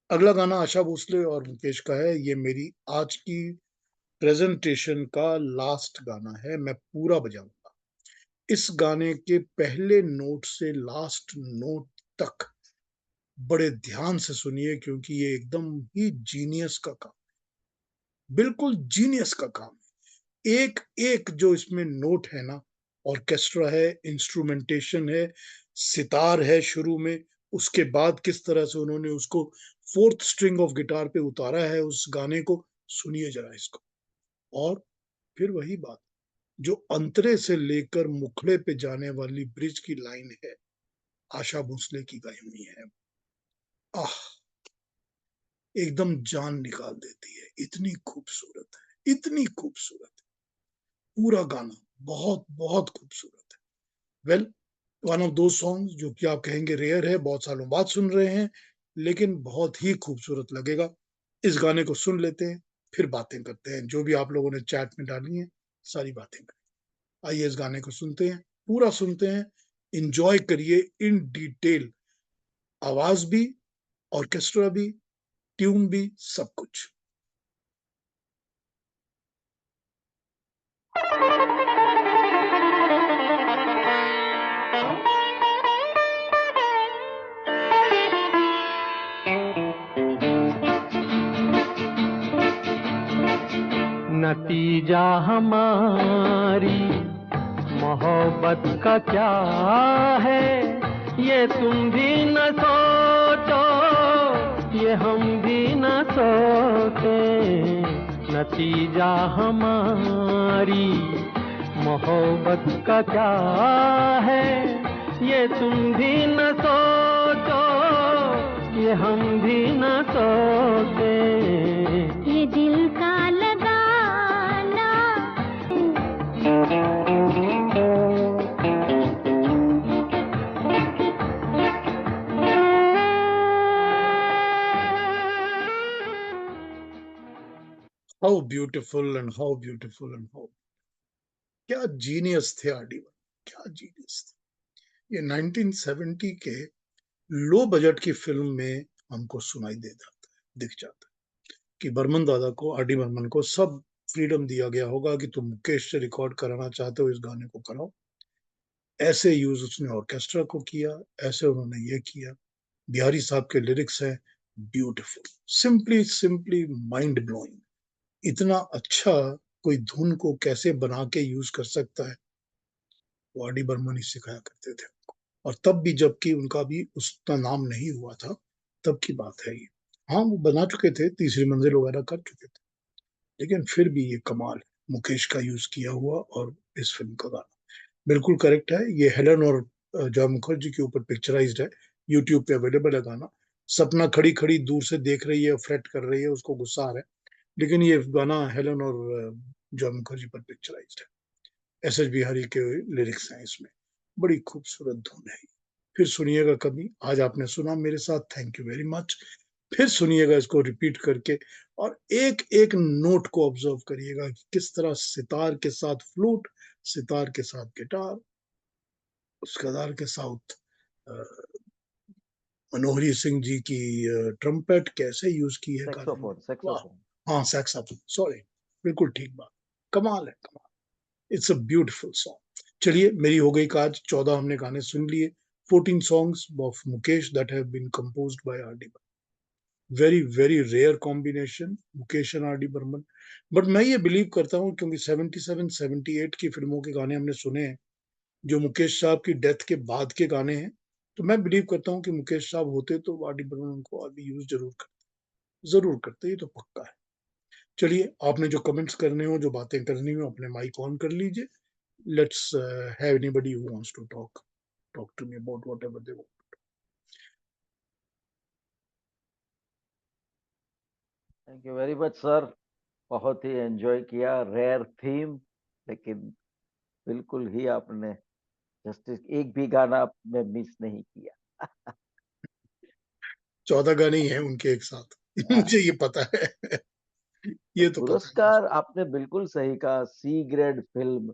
अगला गाना आशा भोसले और मुकेश का है। ये मेरी आज की प्रेजेंटेशन का लास्ट गाना है, मैं पूरा बजाऊंगा। इस गाने के पहले नोट से लास्ट नोट तक बड़े ध्यान से सुनिए, क्योंकि ये एकदम ही जीनियस का काम, बिल्कुल जीनियस का काम है। एक एक जो इसमें नोट है ना, ऑर्केस्ट्रा है, इंस्ट्रूमेंटेशन है, सितार है शुरू में, उसके बाद किस तरह से उन्होंने उसको फोर्थ स्ट्रिंग ऑफ गिटार पे उतारा है उस गाने को, सुनिए जरा इसको। और फिर वही बात, जो अंतरे से लेकर मुखड़े पे जाने वाली ब्रिज की लाइन है, आशा भोसले की गाई हुई है। आह, एकदम जान निकाल देती है, इतनी खूबसूरत है, इतनी खूबसूरत है। पूरा गाना बहुत बहुत खूबसूरत है। वेल, वन ऑफ दो सॉन्ग जो कि आप कहेंगे रेयर है, बहुत सालों बाद सुन रहे हैं, लेकिन बहुत ही खूबसूरत लगेगा। इस गाने को सुन लेते हैं, फिर बातें करते हैं, जो भी आप लोगों ने चैट में डाली हैं सारी बातें करें। आइए इस गाने को सुनते हैं, पूरा सुनते हैं, इंजॉय करिए इन डिटेल, आवाज भी, ऑर्केस्ट्रा भी, ट्यून भी, सब कुछ। नतीजा हमारी मोहब्बत का क्या है, ये तुम भी न सोचो, ये हम भी न सोचे, नतीजा हमारी मोहब्बत का क्या है। ये तुम भी न सोचो, ये हम भी न सोचे। ये दिल का लगाना how beautiful and how beautiful and how, क्या जीनियस थे आर डी बर्मन, क्या जीनियस थे। ये 1970 के लो बजट की फिल्म में हमको सुनाई दे जाता है, दिख जाता है कि बर्मन दादा को, आर डी बर्मन को सब फ्रीडम दिया गया होगा कि तुम मुकेश से रिकॉर्ड कराना चाहते हो इस गाने को कराओ। ऐसे यूज उसने ऑर्केस्ट्रा को किया, ऐसे उन्होंने ये किया। बिहारी साहब के लिरिक्स हैं beautiful, simply simply mind blowing. इतना अच्छा कोई धुन को कैसे बना के यूज कर सकता है, वो आर डी बर्मन ही सिखाया करते थे। और तब भी, जबकि उनका भी उतना नाम नहीं हुआ था, तब की बात है ये। हाँ, वो बना चुके थे, तीसरी मंजिल वगैरह कर चुके थे, लेकिन फिर भी ये कमाल है, मुकेश का यूज किया हुआ और इस फिल्म का गाना बिल्कुल करेक्ट है। ये हेलन और जॉय मुखर्जी के ऊपर पिक्चराइज्ड है, यूट्यूब पे अवेलेबल है गाना। सपना खड़ी खड़ी दूर से देख रही है, फ्रेट कर रही है, उसको गुस्सा आ रहा है, लेकिन ये गाना हेलन और जॉय मुखर्जी पर पिक्चराइज्ड है। एस एस बिहारी के लिरिक्स हैं इसमें, बड़ी खूबसूरत धुन है। फिर सुनिएगा कभी, आज आपने सुना मेरे साथ, थैंक यू वेरी मच। फिर सुनिएगा इसको रिपीट करके, और एक एक नोट को ऑब्जर्व करिएगा कि किस तरह सितार के साथ फ्लूट, सितार के साथ गिटार, उसकदार के साथ मनोहरी सिंह जी की ट्रम्पेट कैसे यूज की है गाने में। सैक्सोफोन वाह, सैक्सोफोन हाँ सैक्सोफोन, सॉरी, बिल्कुल ठीक बात, कमाल है कमाल। It's a beautiful song. चलिए, मेरी हो गई काज, 14 हमने गाने सुन लिए, 14 songs of Mukesh that have been composed by R D Burman. Very very rare combination, Mukesh and R D Burman. But मैं ये बिलीव करता हूँ, क्योंकि 77 78 की फिल्मों के गाने हमने सुने हैं, जो मुकेश साहब की डेथ के बाद के गाने हैं, तो मैं बिलीव करता हूँ कि मुकेश साहब होते तो आर डी बर्मन उनको अभी यूज जरूर करते, ये तो पक्का है। चलिए, आपने जो कमेंट्स करने हो, जो बातें करनी हो, अपने माइक ऑन कर लीजिए। Let's have anybody who wants to talk to me about whatever they want. Thank you very much sir, बहुत ही एंजॉय किया। रेयर थीम, लेकिन बिल्कुल ही आपने जस्टिस, एक भी गाना आपने मिस नहीं किया। 14 गाने ही हैं उनके एक साथ मुझे ये पता है और ये तो पता है मुझे। पुरस्कार आपने बिल्कुल सही कहा, सी ग्रेड फिल्म,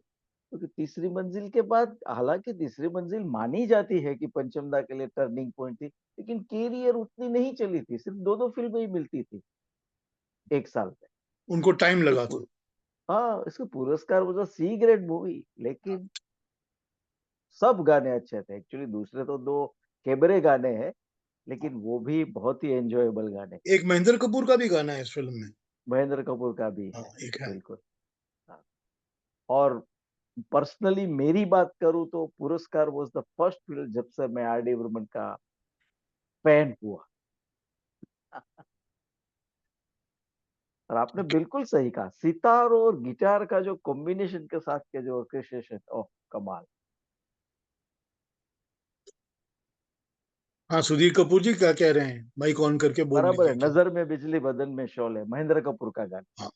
क्योंकि तीसरी मंजिल के बाद, हालांकि तीसरी मंजिल मानी जाती है कि पंचमदा के लिए टर्निंग पॉइंट थी, लेकिन कैरियर उतनी नहीं चली थी, सिर्फ दो दो फिल्में ही मिलती थी एक साल में। उनको टाइम तो लगा था। हाँ, इसको पुरस्कार वो सी ग्रेड मूवी, लेकिन सब गाने अच्छे थे एक्चुअली। दूसरे तो दो कैबरे गाने हैं, लेकिन वो भी बहुत ही एंजॉयबल गाने। एक महेंद्र कपूर का भी गाना है इस फिल्म में। महेंद्र कपूर का भी हाँ, है, एक है। बिल्कुल। हाँ। और पर्सनली मेरी बात करूं तो पुरस्कार वाज द फर्स्ट फिल्म जब से मैं आर डी बर्मन का फैन हुआ। और आपने बिल्कुल सही कहा, सितार और गिटार का जो कॉम्बिनेशन के साथ के जो ऑर्केस्ट्रेशन, ओह कमाल। हाँ, सुधीर कपूर जी क्या कह रहे हैं, माइक ऑन करके बोल बराबर है, लीजिए क्या। नजर में बिजली बदन में शोले, महेंद्र कपूर का गाना। हाँ,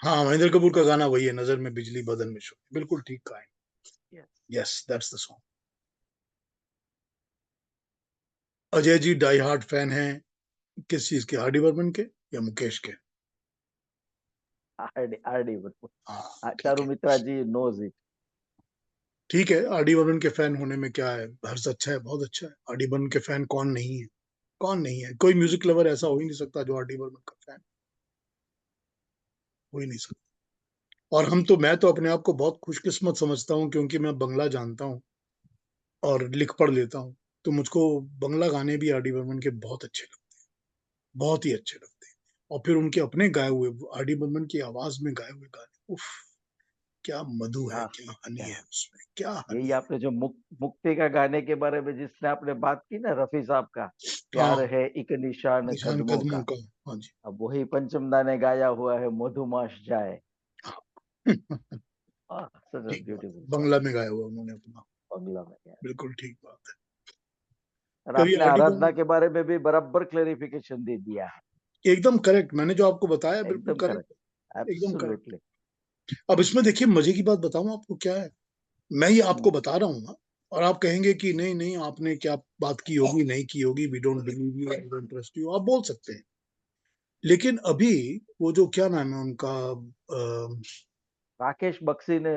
हाँ, महेंद्र कपूर का गाना वही है, नजर में बिजली बदन में शोर, बिल्कुल ठीक कहा है। Yes. Yes, that's the song. Ajay ji die hard fan हैं किस चीज के, आर डी बर्मन के या मुकेश के? R D Burman. हाँ, ठीक चारू है, मित्रा जी नोज इट। ठीक है। आर डी बर्मन के फैन होने में क्या है, हर्ष, अच्छा है, बहुत अच्छा है। आर डी बर्मन के फैन कौन नहीं है, कौन नहीं है? कोई म्यूजिक लवर ऐसा हो ही नहीं सकता जो आर डी बर्मन का फैन हो ही नहीं सकता। और मैं तो अपने आप को बहुत खुशकिस्मत समझता हूँ, क्योंकि मैं बंगला जानता हूँ और लिख पढ़ लेता हूँ, तो मुझको बंगला गाने भी आर डी बर्मन के बहुत अच्छे लगते हैं, बहुत ही अच्छे लगते हैं। और फिर उनके अपने गाए हुए, आर डी बर्मन की आवाज में गाए हुए गाने, उफ, क्या मधु है, हाँ, क्या हनी क्या है उसमें, क्या हनी यही है। आपने जो मुक्ति का गाने के बारे में जिसने आपने बात की ना, रफी साहब का, हाँ, प्यार है एक निशान निशान कदमों कदमों का, का। हाँ जी। अब वही पंचमदा ने गाया हुआ है, मधुमास जाए। सच अ ठीक बात है, ब्यूटीफुल सॉन्ग। बंगला में गाया हुआ उन्होंने अपना। बंगला में गाया। बिल्कुल ठीक बात है। और कभी आपने आरडी आराधना बर्मन, के बारे में भी बराबर क्लेरिफिकेशन दे दिया है। एकदम करेक्ट, मैंने जो आपको बताया बिल्कुल एकदम करेक्ट, करेक्ट, एकदम करेक्ट। एब्सोल्युटली। अब इसमें देखिए मजे की बात बताऊं आपको क्या है, मैं ये आपको हम्म, बता रहा हूँ ना, और आप कहेंगे कि नहीं नहीं आपने क्या बात की होगी, नहीं की होगी, we don't believe you, we don't trust you, आप बोल सकते हैं। लेकिन अभी वो जो क्या नाम है उनका, राकेश बक्सी ने,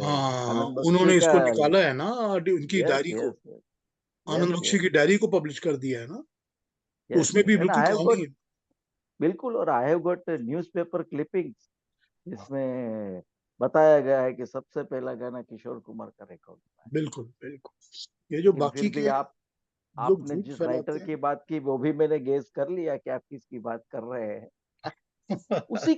हाँ, आनंद बख्शी उन्होंने का। इसको निकाला है ना, उनकी यस डायरी को, यस आनंद यस बख्शी यस की डायरी को पब्लिश कर दिया है ना, तो यस उसमें भी यस एंड बिल्कुल आई हैव कहानी गॉट, है। बिल्कुल, और I have got newspaper clippings जिसमें बताया गया है कि सबसे पहला गाना किशोर कुमार का रिकॉर्ड हुआ है। बिल्कुल बिल्कुल, ये जो लेकिन फिर बाकी भी के आप लोग आपने झूठ जिस राइटर फैलाते की बात की वो भी मैंने गेस कर लिया कि आप किसकी बात कर रहे हैं। हैं। उसी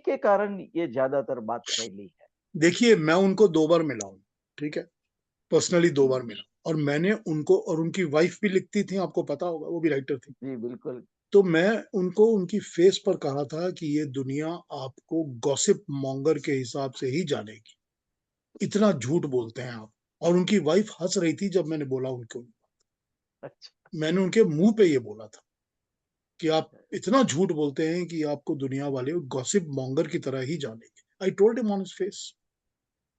के कारण ये ज्यादातर बात फैली है। देखिए मैं उनको 2 बार मिला हूँ, ठीक है, पर्सनली 2 बार हम्म, मिला, और मैंने उनको, और उनकी वाइफ भी लिखती थी, आपको पता होगा, वो भी राइटर थी। जी बिल्कुल। तो मैं उनको उनकी फेस पर कहा था कि ये दुनिया आपको गॉसिप मॉन्गर के हिसाब से ही जानेगी, इतना झूठ बोलते हैं आप। और उनकी वाइफ हंस रही थी जब मैंने बोला उनको, अच्छा, मैंने उनके मुंह पे ये बोला था कि आप इतना झूठ बोलते हैं कि आपको दुनिया वाले गॉसिप मॉन्गर की तरह ही जानेंगे। I told him on his face.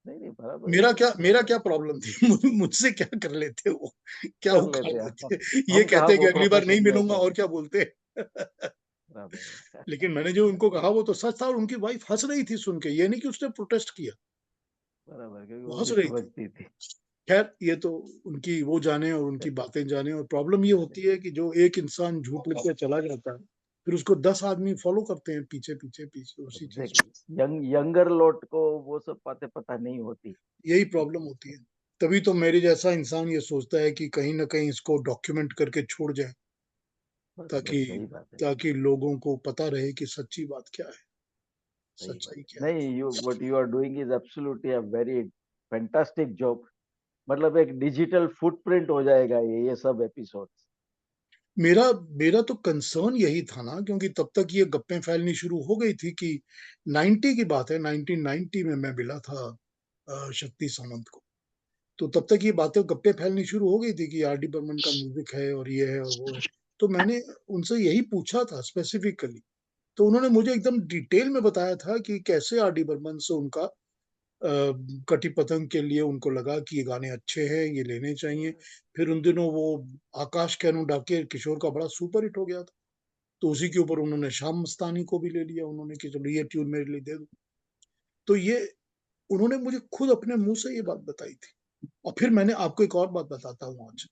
नहीं नहीं, बराबर है, मेरा क्या प्रॉब्लम थी, मुझसे क्या कर लेते वो, क्या कर उखाड़ लेते हैं लेते, ये हम कहा कहते वो कि अगली बार नहीं प्रोफेशन में मिलूंगा थे। और क्या बोलते। बराबर है। लेकिन मैंने जो उनको कहा वो तो सच था, और उनकी वाइफ हंस रही थी सुन के, ये नहीं कि उसने प्रोटेस्ट किया, बराबर, क्योंकि वो वो हंस भी रही थी। समझती थी। खैर ये तो उनकी वो जाने और उनकी बातें जाने, और प्रॉब्लम ये होती है कि जो एक इंसान झूठ लिख के चला जाता है, फिर उसको 10 आदमी फॉलो करते हैं पीछे पीछे पीछे उसी चीज को। एग्जैक्टली, यंगर लोट को वो सब बातें पता नहीं होती। यही प्रॉब्लम होती है। तभी तो मेरे जैसा इंसान ये सोचता है कि कहीं ना कहीं इसको डॉक्यूमेंट करके छोड़ जाए, बराबर, ताकि सही बात है। ताकि लोगों को पता रहे कि सच्ची बात क्या है, सही बात सच्चाई है। क्या है। नहीं, you what you are doing is absolutely a very fantastic job. मतलब एक डिजिटल फुटप्रिंट हो जाएगा ये सब एपिसोड्स। मेरा मेरा तो कंसर्न यही था ना, क्योंकि तब तक ये गप्पें फैलनी शुरू हो गई थी कि 90 की बात है, 1990 में मैं मिला था शक्ति सामंत को। तो तब तक ये बातें गप्पे फैलनी शुरू हो गई थी कि आर डी बर्मन का म्यूजिक है और ये है और वो है। तो मैंने उनसे यही पूछा था स्पेसिफिकली, तो उन्होंने मुझे एकदम डिटेल में बताया था कि कैसे आर डी बर्मन से उनका कटी पतंग के लिए उनको लगा कि ये गाने अच्छे हैं, ये लेने चाहिए। फिर उन दिनों वो आकाश कैनू डाके किशोर का बड़ा सुपर हिट हो गया था, तो उसी के ऊपर उन्होंने शाम मस्तानी को भी ले लिया उन्होंने कि चलो ये ट्यून मेरे लिए दे दो। तो ये उन्होंने मुझे खुद अपने मुंह से ये बात बताई थी। और फिर मैंने आपको एक और बात बताता हूँ आज,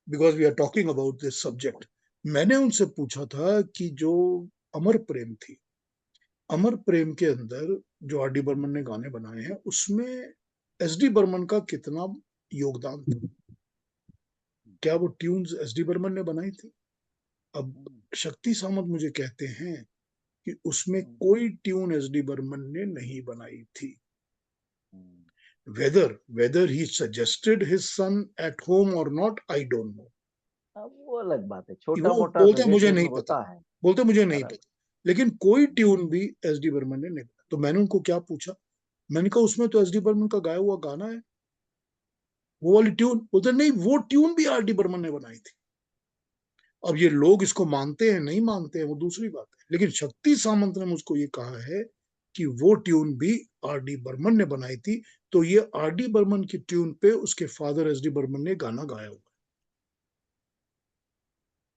because we are talking about this subject. मैंने उनसे पूछा था कि जो अमर प्रेम थी, अमर प्रेम के अंदर जो आर डी बर्मन ने गाने बनाए हैं, उसमें एस डी बर्मन का कितना योगदान था, क्या वो ट्यून्स एस डी बर्मन ने बनाई थी? अब शक्ति सामंत मुझे कहते हैं कि उसमें कोई ट्यून एस डी बर्मन ने नहीं बनाई थी। Weather he suggested his son at home और नॉट, आई डोंट नो। अब वो अलग बात है, छोटा वो मोटा बोलते मुझे सजेशन नहीं पता, होता है। बोलते मुझे नहीं बराबर। पता, लेकिन कोई ट्यून भी एस डी बर्मन ने नहीं बनाई। तो मैंने उनको क्या पूछा, मैंने कहा उसमें तो एस डी बर्मन का गाया हुआ गाना है, वो वाली ट्यून। बोलते नहीं, वो ट्यून भी आर डी बर्मन ने बनाई थी। अब ये लोग इसको मानते हैं नहीं मानते हैं वो दूसरी बात है, लेकिन शक्ति सामंत ने मुझको ये कहा है कि वो ट्यून भी आर डी बर्मन ने बनाई थी। तो ये आर डी बर्मन की ट्यून पे उसके फादर एस डी बर्मन ने गाना गाया हुआ,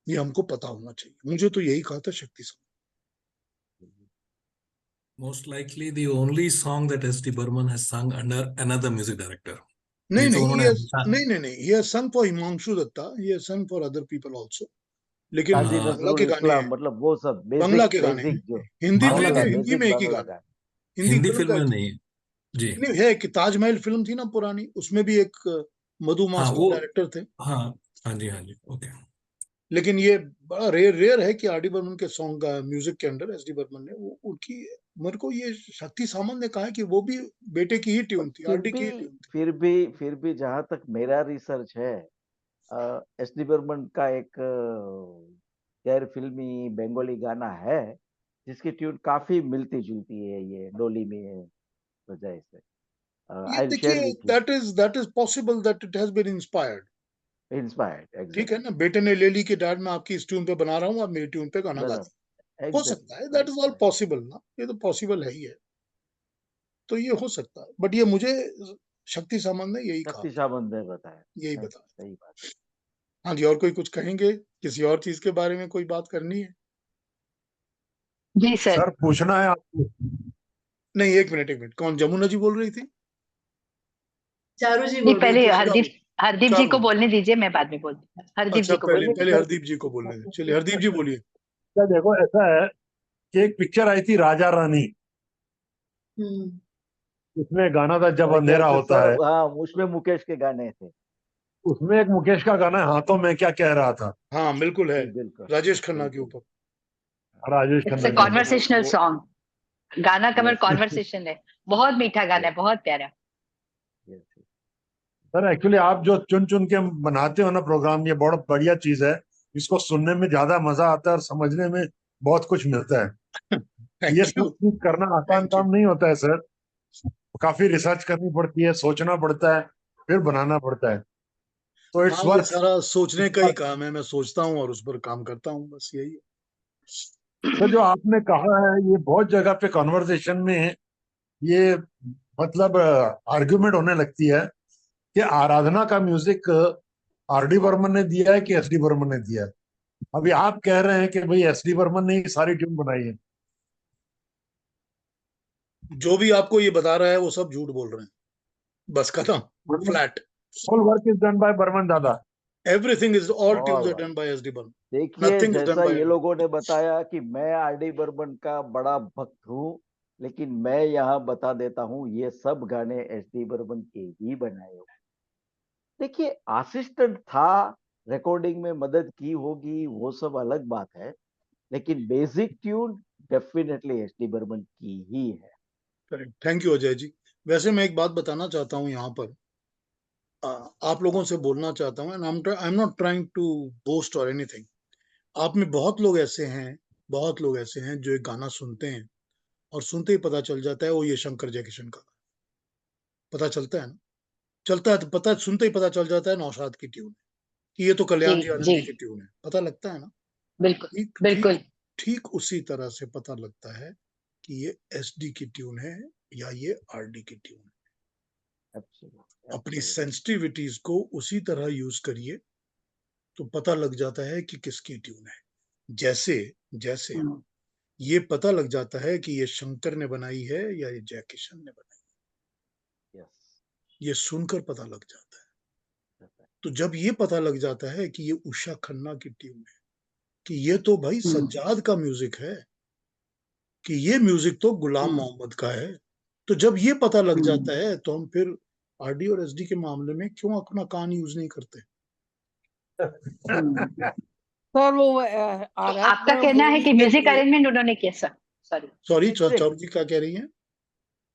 ये हमको पता होना चाहिए। मुझे तो यही कहा था शक्ति सामंत। Most likely the only song that S.D. Burman has sung under another music director. नहीं नहीं तो नहीं, उन्होंने हमेशा नहीं, he has sung for Himanshu Dutta, he has sung for other people also, लेकिन काजी बांग्ला नजरुल के गाने इस्लाम, हैं, मतलब वो सब बांग्ला बेसिक के गाने हैं। बेसिक जो हिंदी फिल्म बांग्ला बांग्ला है, के हिंदी बेसिक में एक ही बांग्ला गाना, का। हिंदी हिंदी फिल्म फिल्म का में एक नहीं जी। नहीं है कि ताजमहल फिल्म थी ना पुरानी, उसमें भी एक मधु हाँ मास्टर वो डायरेक्टर थे। हाँ हाँ जी ओके। लेकिन ये बड़ा रेयर है कि आर डी बर्मन के सॉन्ग का म्यूजिक के अंदर एस डी बर्मन ने वो उनकी, मेरे को ये शक्ति सामंत ने कहा है कि वो भी बेटे की ही ट्यून थी, आर डी की ही ट्यून थी। फिर भी जहां तक मेरा रिसर्च है, एस डी बर्मन का एक गैर फिल्मी बंगाली गाना है जिसकी ट्यून काफी मिलती जुलती है ये डोली में वजह से। ये आई विल शेयर देखिए, with you. That is possible that it has been inspired. Inspired, ठीक है एग्जैक्टली। ना, बेटे ने ले ली कि डैड मैं आपकी इस ट्यून पे बना रहा हूँ, आप मेरी ट्यून पे गाना गा दीजिए। हो सकता है, that is all exactly. Possible ना, ये तो पॉसिबल है ही है, तो ये हो सकता है। बट ये मुझे शक्ति सामंत ने यही कहा, शक्ति सामंत ने बताया। यही नहीं, बताया। सही बात है। हाँ जी, और कोई कुछ कहेंगे? किसी और चीज के बारे में कोई बात करनी है? जी सर। सर पूछना है आपको। नहीं, एक मिनट, कौन? जमुना जी बोल रही थी? चारू जी नहीं, बोल रही पहले थी। हरदीप जी को चारू। बोलने दीजिए, मैं बाद में बोलती हूँ। हरदीप अच्छा, जी को पहले बोलने पहले दीजिए। हरदीप जी को बोलने दे। चलिए हरदीप जी बोलिए। क्या देखो, ऐसा है कि एक पिक्चर आई थी राजा रानी, हम्म, उसमें गाना था जब मेरे ख्याल अंधेरा से होता है। हाँ, उसमें मुकेश के गाने थे। उसमें एक मुकेश का गाना है, हाथों में क्या कह रहा था, हाँ बिल्कुल है, जी बिल्कुल राजेश खन्ना के बिल्कुल। ऊपर। राजेश इट्स खन्ना अ के ऊपर। कॉन्वर्सेशनल वो सॉन्ग। गाना कवर यस कॉन्वर्सेशन है। बहुत मीठा गाना है, यस बहुत प्यारा। यस। सर एक्चुअली आप जो चुन चुन के बनाते हो ना प्रोग्राम, ये बहुत बढ़िया चीज है। इसको सुनने में ज्यादा मजा आता है और समझने में बहुत कुछ मिलता है। ये थैंक यू, सब चीज करना आसान थैंक यू। काम नहीं होता है सर। काफी रिसर्च करनी पड़ती है, सोचना पड़ता है, फिर बनाना पड़ता है। तो हाँ, इट्स ये वर्क। सारा सोचने का ही काम है, मैं सोचता हूँ और उस पर काम करता हूँ, बस यही है। तो जो आपने कहा है, ये बहुत जगह पे कॉन्वर्सेशन में ये मतलब आर्ग्यूमेंट होने लगती है कि आराधना का म्यूजिक आर डी बर्मन ने दिया है कि एस डी बर्मन ने दिया है। अभी आप कह रहे हैं कि भाई एस डी बर्मन ने ही सारी ट्यून बनाई है। जो भी आपको ये बता रहा है वो सब झूठ बोल रहे हैं, बस खत्म, मतलब flat. Whole work is done by Burman दादा। Everything is, all tunes all are done by S D Burman, देखिए, नथिंग इज डन जैसा बाय। ये लोगों ने बताया कि मैं आर डी बर्मन का बड़ा भक्त हूँ, लेकिन मैं यहाँ बता देता हूँ ये सब गाने एस डी बर्मन के ही बनाए हुए। देखिए, असिस्टेंट था, रिकॉर्डिंग में मदद की होगी, वो सब अलग बात है, लेकिन basic tune definitely S D Burman की ही है। Correct, thank you Ajay ji. वैसे मैं एक बात बताना चाहता हूँ यहाँ पर, आप लोगों से बोलना चाहता हूँ, and I am not trying to boast और एनीथिंग। आप में बहुत लोग ऐसे हैं, बहुत लोग ऐसे हैं जो एक गाना सुनते हैं और सुनते ही पता चल जाता है वो ये शंकर जयकिशन का, पता चलता है ना, चलता है तो पता, सुनते ही पता चल जाता है नौशाद की ट्यून है, कि ये तो जी कल्याण जी जी, आनंदी की ट्यून है, पता लगता है ना। बिल्कुल ठीक ठीक बिल्कुल। ठीक उसी तरह से पता लगता है कि ये एस डी की ट्यून है या ये आर डी की ट्यून है। अपनी सेंसिटिविटीज को उसी तरह यूज करिए तो पता लग जाता है कि किसकी ट्यून है। जैसे जैसे हम्म, ये पता लग जाता है कि ये शंकर ने बनाई है या ये जयकिशन ने बनाई, ये सुनकर पता लग जाता है। तो जब ये पता लग जाता है कि ये उषा खन्ना की ट्यून है, कि ये तो भाई सज्जाद का म्यूजिक है, कि ये म्यूजिक तो गुलाम मोहम्मद का है, तो जब ये पता लग जाता है तो हम फिर आरडी और एसडी के मामले में क्यों अपना कान यूज नहीं करते? सर वो तो आपका कहना है कि म्यूजिक अरेंजमेंट उन्होंने किया सर? सॉरी सॉरी, चारू जी क्या कह रही हैं?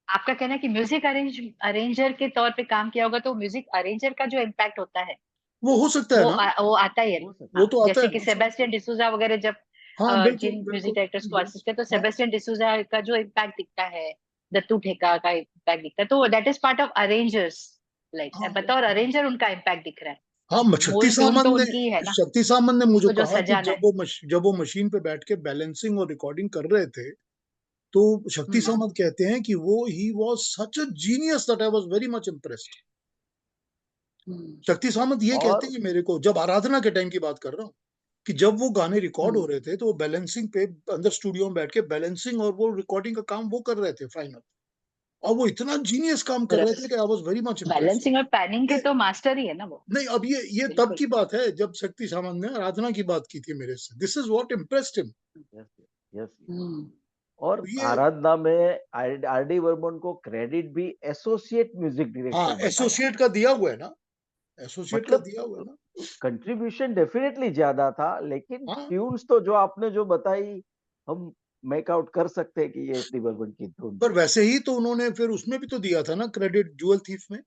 आपका कहना है कि म्यूजिक अरेंजर के तौर पे काम किया होगा, तो म्यूजिक अरेंजर का जो इम्पैक्ट होता है वो हो सकता है ना, वो आता ही है। वो तो आता जैसे है कि ना। सेबेस्टियन डिसूजा वगैरह जब हाँ बिल्कुल जिन म्यूजिक बिल्कुल डायरेक्टर्स को असिस्ट करते, तो हाँ, सेबेस्टियन डिसूजा का जो इम्पैक्ट दिखता है, दत्तू ठेका का इम्पैक्ट दिखता है, तो that is part of arrangers. Like हाँ, बतौर अरेंजर उनका इम्पैक्ट दिख रहा है। हाँ। शक्ति मूल ट्यून सामंत तो ने, उनकी ही है ना, शक्ति सामंत ने मुझे उसको जो कहा कि सजाना है। जब वो मशीन पे बैठ के बैलेंसिंग और रिकॉर्डिंग कर रहे थे, तो शक्ति हम्म, सामंत कहते हैं कि वो he was such a genius that I was very much impressed. शक्ति सामंत ये कहते और हैं कि मेरे को, जब आराधना के टाइम की बात कर रहा हूँ, कि जब वो गाने रिकॉर्ड हो रहे थे तो वो बैलेंसिंग पे अंदर स्टूडियो में बैठ के बैलेंसिंग और वो रिकॉर्डिंग का काम वो कर रहे थे फाइनल, और वो इतना जीनियस काम कर रहे थे कि I was very much impressed. Balancing और पैनिंग के ये तो मास्टर ही है ना वो। नहीं, अब ये तब बिल्कुल। की बात है जब शक्ति सामंत ने आराधना की बात की थी मेरे से, this is what impressed him. Yes yes. Hmm, और ये, आराधना में आर डी बर्मन को क्रेडिट भी एसोसिएट म्यूजिक हाँ डायरेक्टर बताया। एसोसिएट का दिया हुआ है ना, एसोसिएट का मतलब दिया हुआ है ना। कंट्रीब्यूशन डेफिनेटली ज्यादा था, लेकिन हाँ, ट्यून्स तो जो आपने जो बताई, हम मेक आउट कर सकते हैं कि ये एस डी बर्मन की धुन पर थी। वैसे ही तो उन्होंने फिर उसमें भी तो दिया था ना क्रेडिट, ज्वेल थीफ में।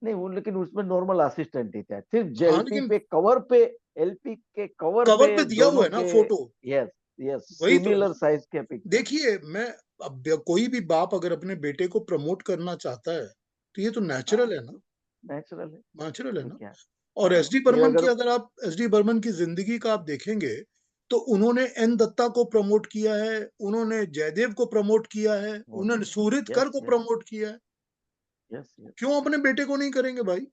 नहीं वो, लेकिन उसमें नॉर्मल असिस्टेंट ही था, सिर्फ हाँ, एलपी लेकिन पे कवर पे, एलपी के कवर कवर पे पे दिया हुआ दोनों है ना के। फोटो। यस, यस, वही तो है सिमिलर ना। साइज के पिक्चर। देखिए, मैं अब कोई भी बाप अगर अपने बेटे को प्रमोट करना चाहता है तो ये तो हाँ, नेचुरल है ना। नेचुरल है, नेचुरल है तो ना। क्या। और हाँ, एस डी फिर बर्मन की, अगर अगर आप एस डी बर्मन की जिंदगी का आप देखेंगे तो उन्होंने एन दत्ता को प्रमोट किया है, उन्होंने जयदेव को प्रमोट किया है, उन्होंने यस, सूरजकर को यस, प्रमोट किया है। यस, यस, क्यों अपने बेटे को नहीं करेंगे भाई?